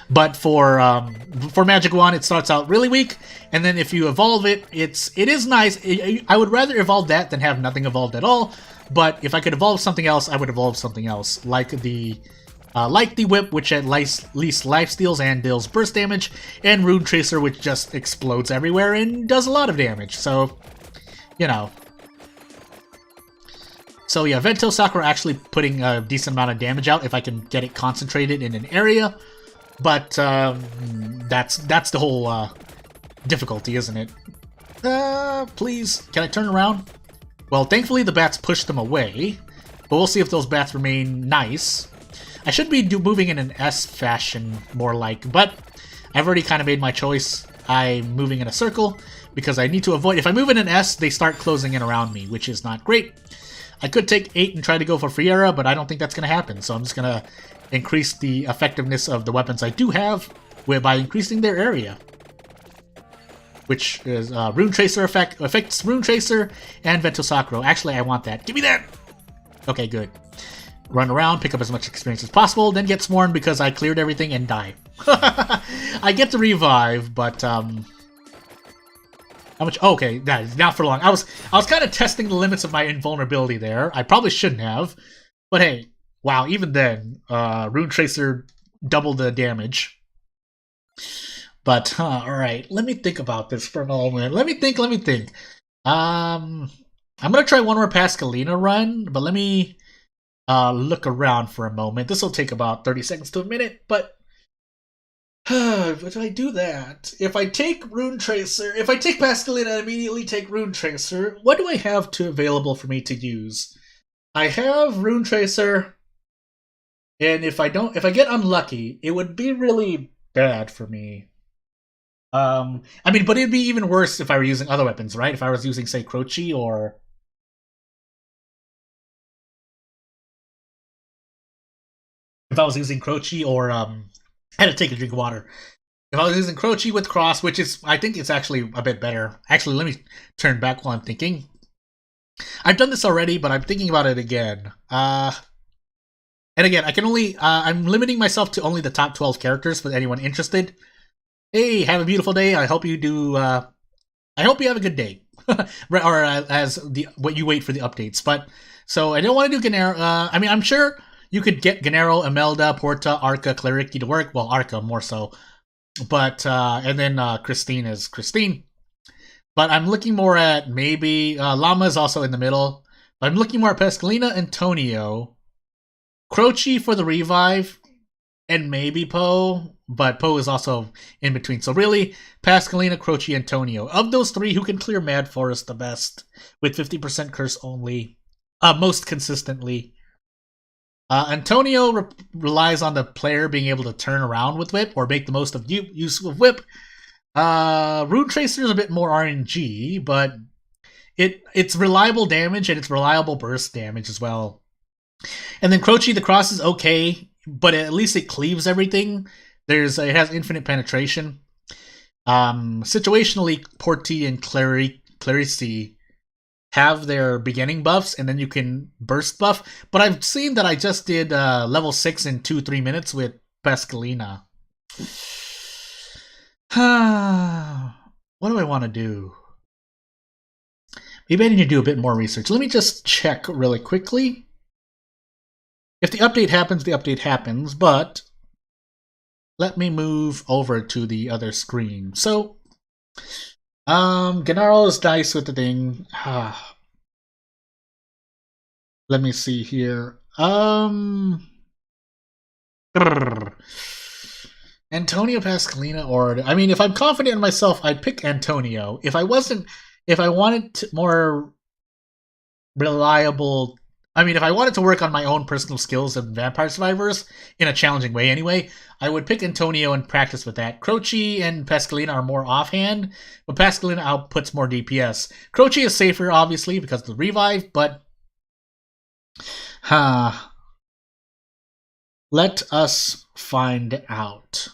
Speaker 2: But for Magic Wand, it starts out really weak, and then if you evolve it, it is nice. I would rather evolve that than have nothing evolved at all. But if I could evolve something else, I would evolve something else, like the Whip, which at least life steals and deals burst damage, and Rune Tracer, which just explodes everywhere and does a lot of damage. So, you know. So yeah, Vento Sacro actually putting a decent amount of damage out if I can get it concentrated in an area. But that's the whole difficulty, isn't it? Please, can I turn around? Well, thankfully the bats pushed them away, but we'll see if those bats remain nice. I should be moving in an S fashion, more like, but I've already kind of made my choice. I'm moving in a circle because I need to avoid... If I move in an S, they start closing in around me, which is not great. I could take 8 and try to go for Friera, but I don't think that's going to happen, so I'm just going to increase the effectiveness of the weapons I do have by increasing their area. Which is Rune Tracer affects Rune Tracer and Vento Sacro. Actually, I want that. Give me that! Okay, good. Run around, pick up as much experience as possible, then get sworn because I cleared everything and die. I get to revive, but how much? Oh, okay, that is not for long. I was kind of testing the limits of my invulnerability there. I probably shouldn't have, but hey, wow. Even then, Rune Tracer doubled the damage. But all right, let me think about this for a moment. Let me think. I'm gonna try one more Pascalina run, but let me look around for a moment. This will take about 30 seconds to a minute, but if I do that, if I take Rune Tracer, if I take Pascalina and immediately take Rune Tracer, what do I have available for me to use? I have Rune Tracer, and if I get unlucky, it would be really bad for me. I mean, but it'd be even worse if I were using other weapons, right? If I was using, say, Croce or... If I was using Croce or, I had to take a drink of water. If I was using Croce with Cross, which is, I think it's actually a bit better. Actually, let me turn back while I'm thinking. I've done this already, but I'm thinking about it again. And again, I can only, I'm limiting myself to only the top 12 characters for anyone interested. Hey, have a beautiful day. I hope you do, I hope you have a good day. Or as what you wait for the updates. But, so I don't want to do Gennaro. I mean, I'm sure you could get Gennaro, Imelda, Porta, Arca, Clerici to work. Well, Arca more so. But, and then Christine is Christine. But I'm looking more at maybe, Llama is also in the middle. But I'm looking more at Pascalina, Antonio, Croce for the revive, and maybe Poe. but Poe is also in between. So really, Pascalina, Croce, Antonio. Of those three, who can clear Mad Forest the best with 50% curse only, most consistently? Antonio relies on the player being able to turn around with Whip or make the most of use of Whip. Rune Tracer is a bit more RNG, but it's reliable damage and it's reliable burst damage as well. And then Croce, the cross is okay, but at least it cleaves everything. It has infinite penetration. Situationally, Porti and Clarice have their beginning buffs, and then you can burst buff. But I've seen that I just did level 6 in 2-3 minutes with Pascalina. What do I want to do? Maybe I need to do a bit more research. Let me just check really quickly. If the update happens, the update happens, but let me move over to the other screen. So, Gennaro's dice with the thing. Let me see here. Antonio, Pascalina, or I mean, if I'm confident in myself, I'd pick Antonio. If I wanted more reliable, I mean, if I wanted to work on my own personal skills of Vampire Survivors in a challenging way anyway, I would pick Antonio and practice with that. Croce and Pascalina are more offhand, but Pascalina outputs more DPS. Croce is safer, obviously, because of the revive, but let us find out.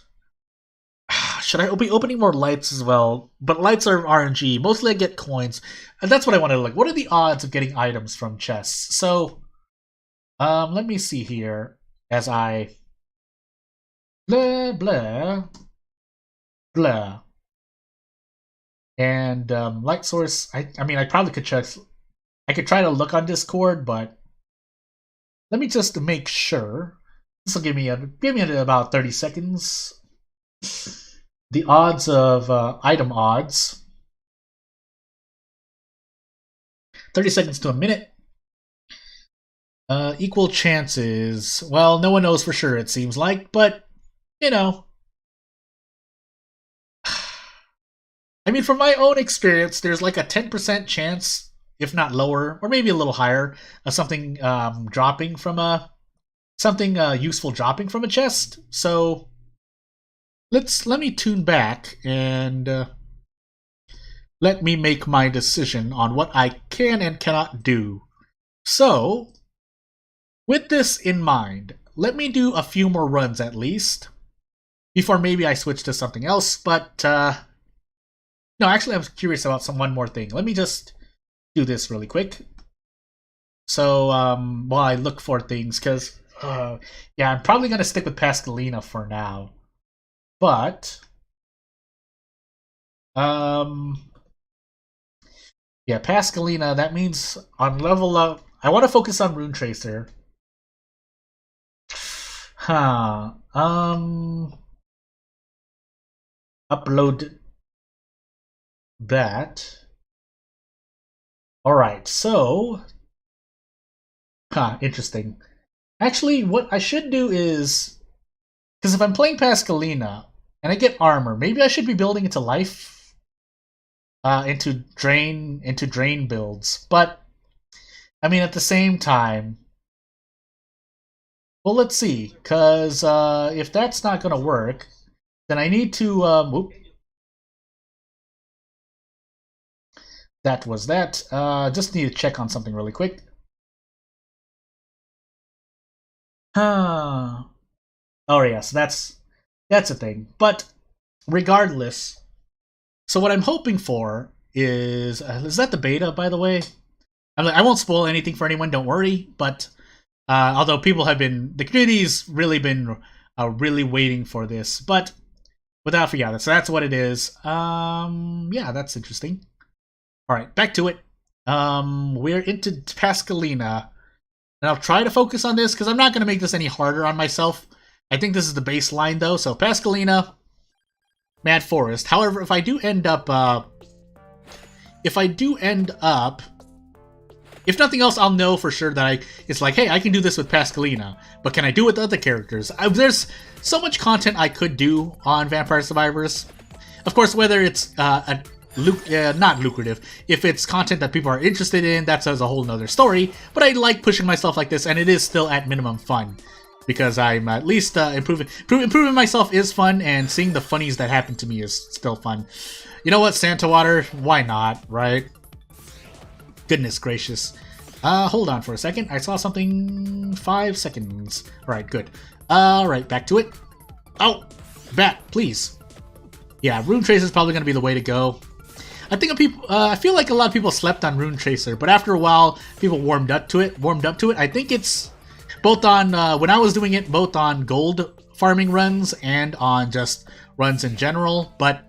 Speaker 2: Should I be opening more lights as well? But lights are RNG. Mostly I get coins. And that's what I want to look. What are the odds of getting items from chests? So, let me see here as I blah. And light source, I mean I probably could check. I could try to look on Discord, but let me just make sure. This will give me about 30 seconds. The odds of item odds. 30 seconds to a minute. Equal chances. Well, no one knows for sure, it seems like, but, you know. I mean, from my own experience, there's like a 10% chance, if not lower, or maybe a little higher, of something dropping from something useful dropping from a chest. So let me tune back and let me make my decision on what I can and cannot do. So, with this in mind, let me do a few more runs at least before maybe I switch to something else. But no, actually, I'm curious about one more thing. Let me just do this really quick. So while I look for things, because yeah, I'm probably gonna stick with Pascalina for now. But yeah, Pascalina, that means on level up, I want to focus on Rune Tracer. Upload that. Alright, so interesting. Actually, what I should do is, because if I'm playing Pascalina and I get armor, maybe I should be building into life, into drain builds. But I mean, at the same time, well, let's see. Because if that's not gonna work, then I need to. That was that. Just need to check on something really quick. Oh yes, that's a thing. But regardless, so what I'm hoping for is that the beta, by the way? I won't spoil anything for anyone, don't worry. But although the community's really been really waiting for this. But without forgetting, so that's what it is. Yeah, that's interesting. All right, back to it. We're into Pascalina. And I'll try to focus on this, because I'm not going to make this any harder on myself. I think this is the baseline, though. So, Pascalina, Mad Forest. However, if I do end up If nothing else, I'll know for sure that it's like, hey, I can do this with Pascalina, but can I do it with other characters? There's so much content I could do on Vampire Survivors. Of course, whether it's not lucrative, if it's content that people are interested in, that's a whole nother story. But I like pushing myself like this, and it is still at minimum fun. Because I'm at least improving myself is fun, and seeing the funnies that happen to me is still fun. You know what, Santa Water? Why not, right? Goodness gracious. Hold on for a second. I saw something. 5 seconds. Alright, good. Alright, back to it. Oh! Bat, please. Yeah, Rune Tracer is probably going to be the way to go. I feel like a lot of people slept on Rune Tracer, but after a while, people warmed up to it. I think it's both on, when I was doing it, both on gold farming runs and on just runs in general, but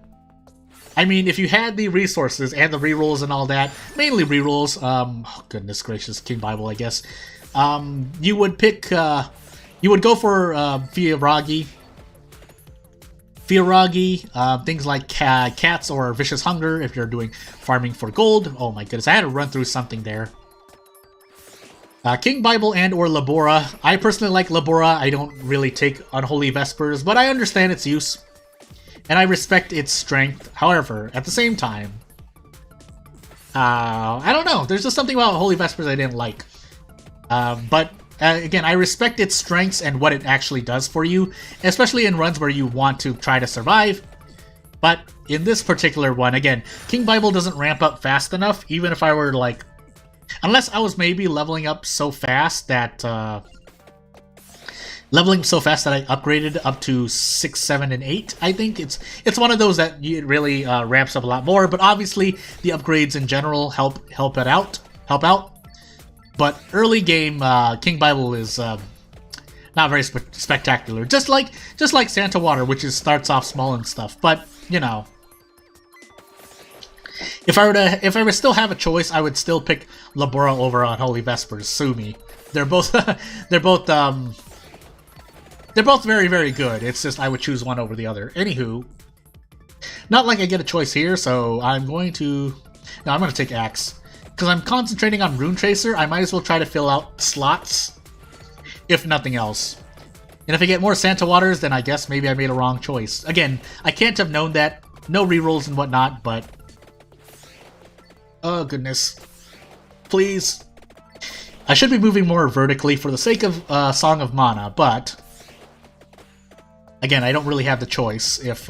Speaker 2: I mean, if you had the resources and the rerolls and all that, mainly rerolls, oh, goodness gracious, King Bible, I guess, you would pick, you would go for Fiyaragi, things like cats or vicious hunger if you're doing farming for gold. Oh my goodness, I had to run through something there. King Bible and or Labora. I personally like Labora. I don't really take Unholy Vespers, but I understand its use. And I respect its strength. However, at the same time, I don't know. There's just something about Holy Vespers I didn't like. But again, I respect its strengths and what it actually does for you, especially in runs where you want to try to survive. But in this particular one, again, King Bible doesn't ramp up fast enough, even if I were like, unless I was maybe leveling so fast that I upgraded up to 6, 7, and 8. I think it's one of those that it really ramps up a lot more. But obviously, the upgrades in general help out. But early game, King Bible is not very spectacular. Just like Santa Water, which starts off small and stuff. But you know, if I were still have a choice, I would still pick Labora over on Holy Vespers. Sue me. They're both very, very good. It's just I would choose one over the other. Anywho, not like I get a choice here, so I'm going to take Axe. Because I'm concentrating on Rune Tracer, I might as well try to fill out slots, if nothing else. And if I get more Santa Waters, then I guess maybe I made a wrong choice. Again, I can't have known that. No rerolls and whatnot, but... oh, goodness. Please. I should be moving more vertically for the sake of Song of Mana, but... again, I don't really have the choice if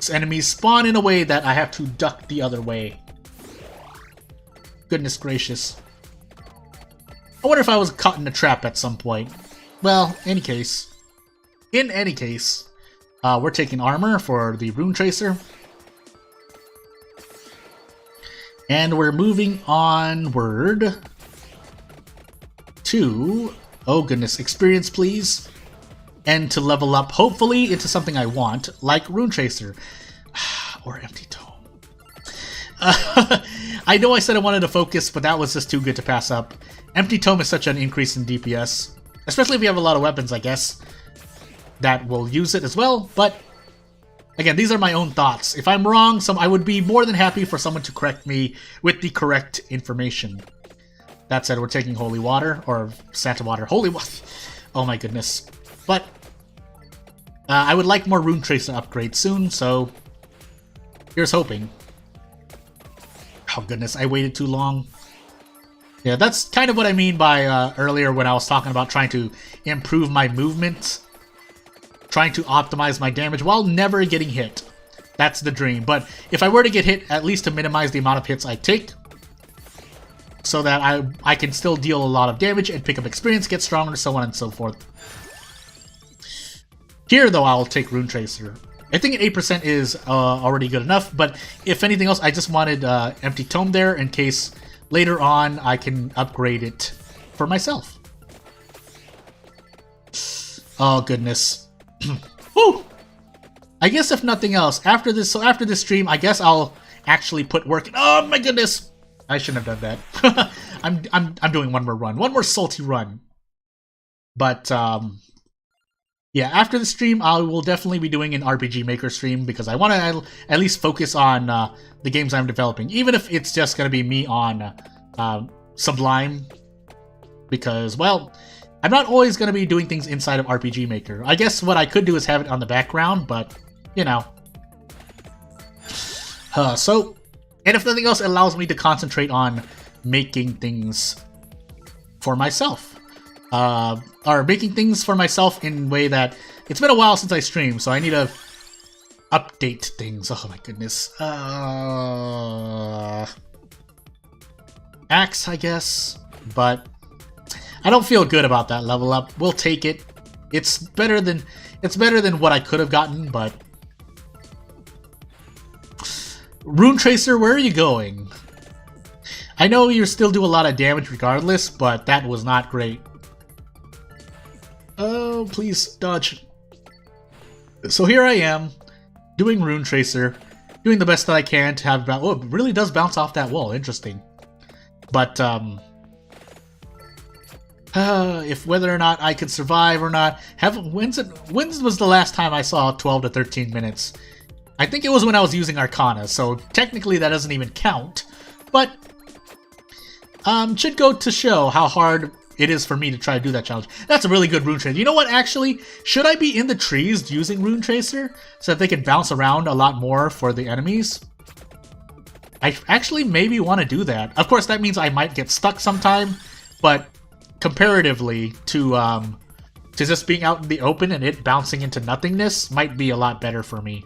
Speaker 2: enemies spawn in a way that I have to duck the other way. Goodness gracious. I wonder if I was caught in a trap at some point. Well, in any case, we're taking armor for the Rune Tracer. And we're moving onward to... oh goodness, experience please. And to level up, hopefully, into something I want, like Rune Tracer. Or Empty Tome. I know I said I wanted to focus, but that was just too good to pass up. Empty Tome is such an increase in DPS. Especially if you have a lot of weapons, I guess, that will use it as well. But, again, these are my own thoughts. If I'm wrong, I would be more than happy for someone to correct me with the correct information. That said, we're taking Holy Water, or Santa Water. Holy Water! Oh my goodness. But I would like more Rune Tracer upgrades soon, so here's hoping. Oh goodness, I waited too long. Yeah, that's kind of what I mean by earlier when I was talking about trying to improve my movement. Trying to optimize my damage while never getting hit. That's the dream. But if I were to get hit, at least to minimize the amount of hits I take. So that I can still deal a lot of damage and pick up experience, get stronger, so on and so forth. Here, though, I'll take Rune Tracer. I think an 8% is already good enough, but if anything else, I just wanted Empty Tome there in case later on I can upgrade it for myself. Oh, goodness. Woo! I guess if nothing else, after this stream, I guess I'll actually put work in. Oh, my goodness! I shouldn't have done that. I'm doing one more run. One more salty run. But, yeah, after the stream, I will definitely be doing an RPG Maker stream because I want to at least focus on the games I'm developing. Even if it's just going to be me on Sublime. Because, well, I'm not always going to be doing things inside of RPG Maker. I guess what I could do is have it on the background, but, you know. And if nothing else, it allows me to concentrate on making things for myself. Or making things for myself in a way that... It's been a while since I streamed, so I need to update things. Oh my goodness. Axe, I guess. But I don't feel good about that level up. We'll take it. It's better than what I could have gotten, but... Rune Tracer, where are you going? I know you still do a lot of damage regardless, but that was not great. Oh, please, dodge. So here I am, doing Rune Tracer, doing the best that I can to have... Oh, it really does bounce off that wall. Interesting. But, if whether or not I could survive or not... When was the last time I saw 12 to 13 minutes? I think it was when I was using Arcana, so technically that doesn't even count. But, should go to show how hard it is for me to try to do that challenge. That's a really good Rune Tracer. You know what, actually? Should I be in the trees using Rune Tracer so that they can bounce around a lot more for the enemies? I actually maybe want to do that. Of course, that means I might get stuck sometime, but comparatively to just being out in the open and it bouncing into nothingness might be a lot better for me.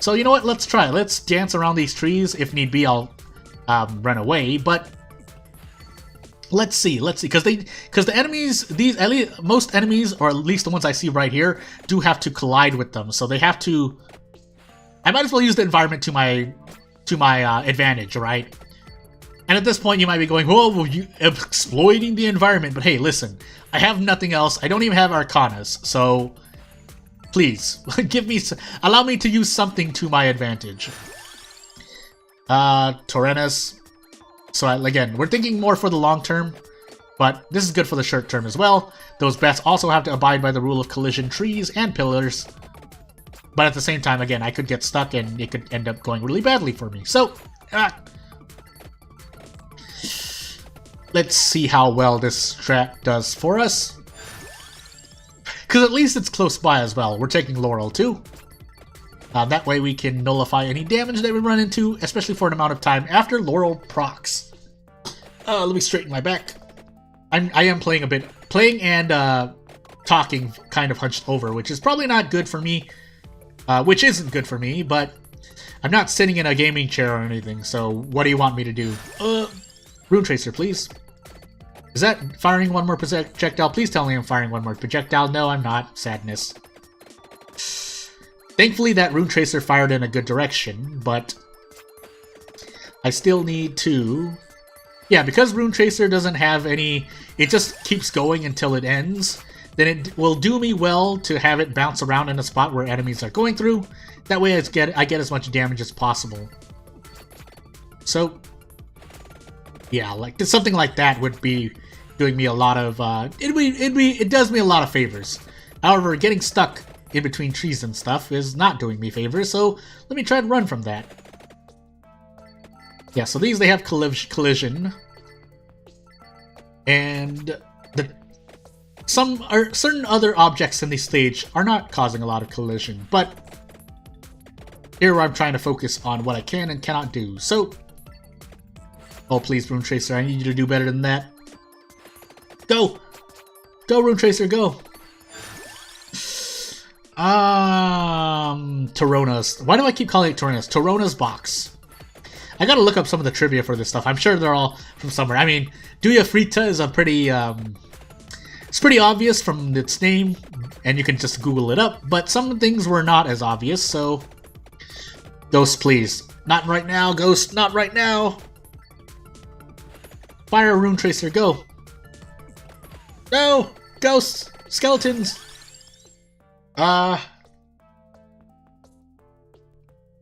Speaker 2: So you know what? Let's try it. Let's dance around these trees. If need be, I'll run away, but... Let's see, because the enemies, most enemies, or at least the ones I see right here, do have to collide with them. So they have to. I might as well use the environment to my advantage, right? And at this point, you might be going, "Whoa, well, you exploiting the environment?" But hey, listen, I have nothing else. I don't even have Arcanas, so please allow me to use something to my advantage. Taurenus. So again, we're thinking more for the long term, but this is good for the short term as well. Those bats also have to abide by the rule of collision trees and pillars. But at the same time, again, I could get stuck and it could end up going really badly for me. So, let's see how well this strat does for us. Because at least it's close by as well. We're taking Laurel too. That way we can nullify any damage that we run into, especially for an amount of time after Laurel procs. Let me straighten my back. I am playing and talking kind of hunched over, which is probably not good for me. Which isn't good for me, but I'm not sitting in a gaming chair or anything, so what do you want me to do? Rune Tracer, please. Is that firing one more projectile? Please tell me I'm firing one more projectile. No, I'm not. Sadness. Thankfully, that Rune Tracer fired in a good direction, but I still need to... Yeah, because Rune Tracer doesn't have any... It just keeps going until it ends, then it will do me well to have it bounce around in a spot where enemies are going through. That way I get as much damage as possible. So, yeah, like something like that would be doing me a lot of... It does me a lot of favors. However, getting stuck in between trees and stuff is not doing me favors, so let me try to run from that. Yeah, so these, they have collision. And certain other objects in the stage are not causing a lot of collision, but here I'm trying to focus on what I can and cannot do. So, oh please, Rune Tracer, I need you to do better than that. Go! Go, Rune Tracer, go! Torrona's. Why do I keep calling it Torrona's? Torrona's box. I gotta look up some of the trivia for this stuff. I'm sure they're all from somewhere. I mean, Duya Frita is a pretty, it's pretty obvious from its name, and you can just Google it up, but some things were not as obvious, so... Ghost, please. Not right now, Ghost, not right now! Fire Rune Tracer, go! No! Ghosts! Skeletons!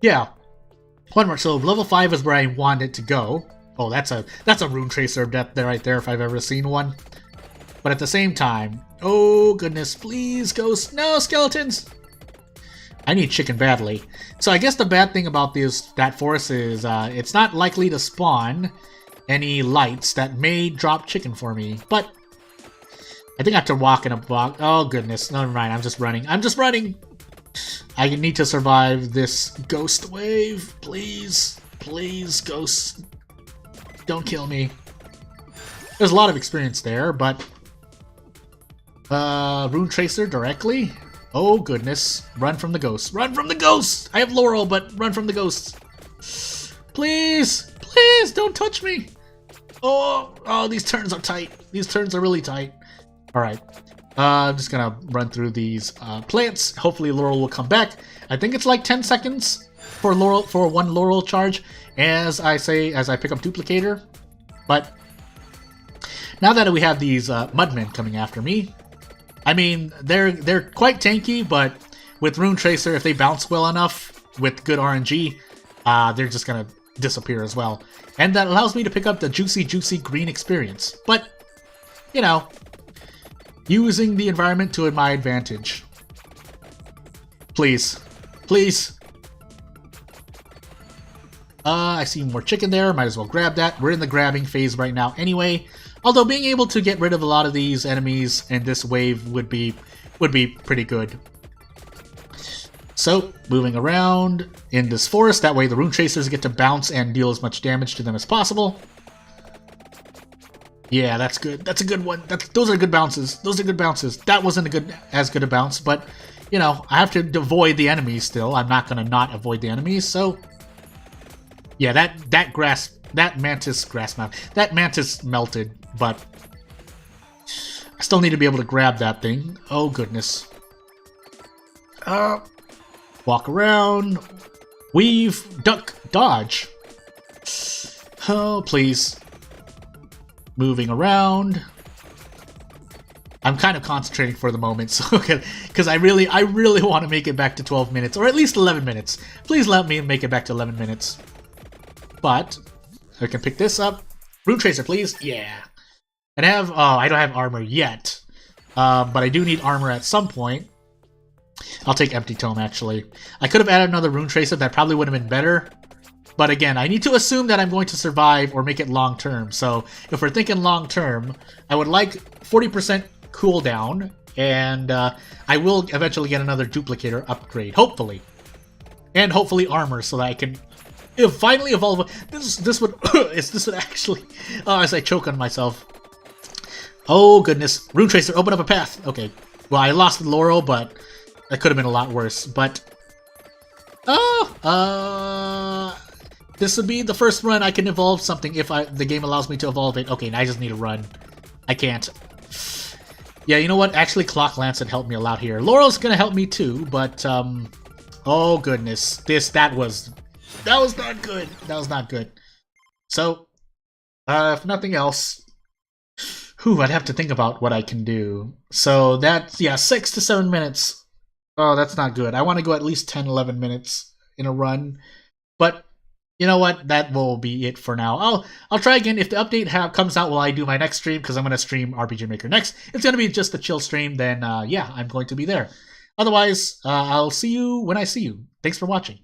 Speaker 2: Yeah. One more. So level 5 is where I want it to go. Oh, that's a Rune Tracer of death there, right there, if I've ever seen one. But at the same time, oh goodness, please, Ghost, no skeletons. I need chicken badly. So I guess the bad thing about that forest is it's not likely to spawn any lights that may drop chicken for me. But I think I have to walk in a block. Oh goodness, never mind. I'm just running. I'm just running. I need to survive this ghost wave. Please, please, ghosts, don't kill me. There's a lot of experience there, but Rune Tracer directly. Oh goodness, run from the ghosts. Run from the ghosts. I have Laurel, but run from the ghosts. Please, please, don't touch me. Oh, these turns are tight. These turns are really tight. All right. I'm just gonna run through these plants. Hopefully Laurel will come back. I think it's like 10 seconds for one Laurel charge, as I pick up Duplicator. But now that we have these Mudmen coming after me, I mean they're quite tanky, but with Rune Tracer, if they bounce well enough with good RNG, they're just gonna disappear as well. And that allows me to pick up the juicy green experience. But you know, using the environment to my advantage. Please. Please. I see more chicken there. Might as well grab that. We're in the grabbing phase right now anyway. Although being able to get rid of a lot of these enemies in this wave would be pretty good. So, moving around in this forest. That way the Rune Tracers get to bounce and deal as much damage to them as possible. Yeah, that's good. That's a good one. Those are good bounces. Those are good bounces. That wasn't as good a bounce, but, you know, I have to avoid the enemies still. I'm not going to not avoid the enemies, so... Yeah, that mantis melted, but... I still need to be able to grab that thing. Oh, goodness. Walk around. Weave. Duck. Dodge. Oh, please. Moving around. I'm kind of concentrating for the moment, so because I really want to make it back to 12 minutes, or at least 11 minutes. Please let me make it back to 11 minutes. But I can pick this up. Rune Tracer, please. Yeah. And I don't have armor yet, but I do need armor at some point. I'll take Empty Tome, actually. I could have added another Rune Tracer. That probably would have been better. But again, I need to assume that I'm going to survive or make it long term. So if we're thinking long term, I would like 40% cooldown, and I will eventually get another Duplicator upgrade, hopefully. And hopefully armor, so that I can finally evolve. This would actually... as I choke on myself. Oh goodness. Rune Tracer, open up a path. Okay. Well, I lost the Laurel, but that could have been a lot worse. But... this would be the first run I can evolve something if the game allows me to evolve it. Okay, now I just need to run. I can't. Yeah, you know what? Actually, Clock Lancet helped me a lot here. Laurel's gonna help me too, but oh goodness, that was not good. That was not good. So, if nothing else, I'd have to think about what I can do. So that's 6 to 7 minutes. Oh, that's not good. I want to go at least 10, 11 minutes in a run, but. You know what? That will be it for now. I'll try again if the update comes out while I do my next stream, because I'm going to stream RPG Maker next. It's going to be just a chill stream, then yeah, I'm going to be there. Otherwise, I'll see you when I see you. Thanks for watching.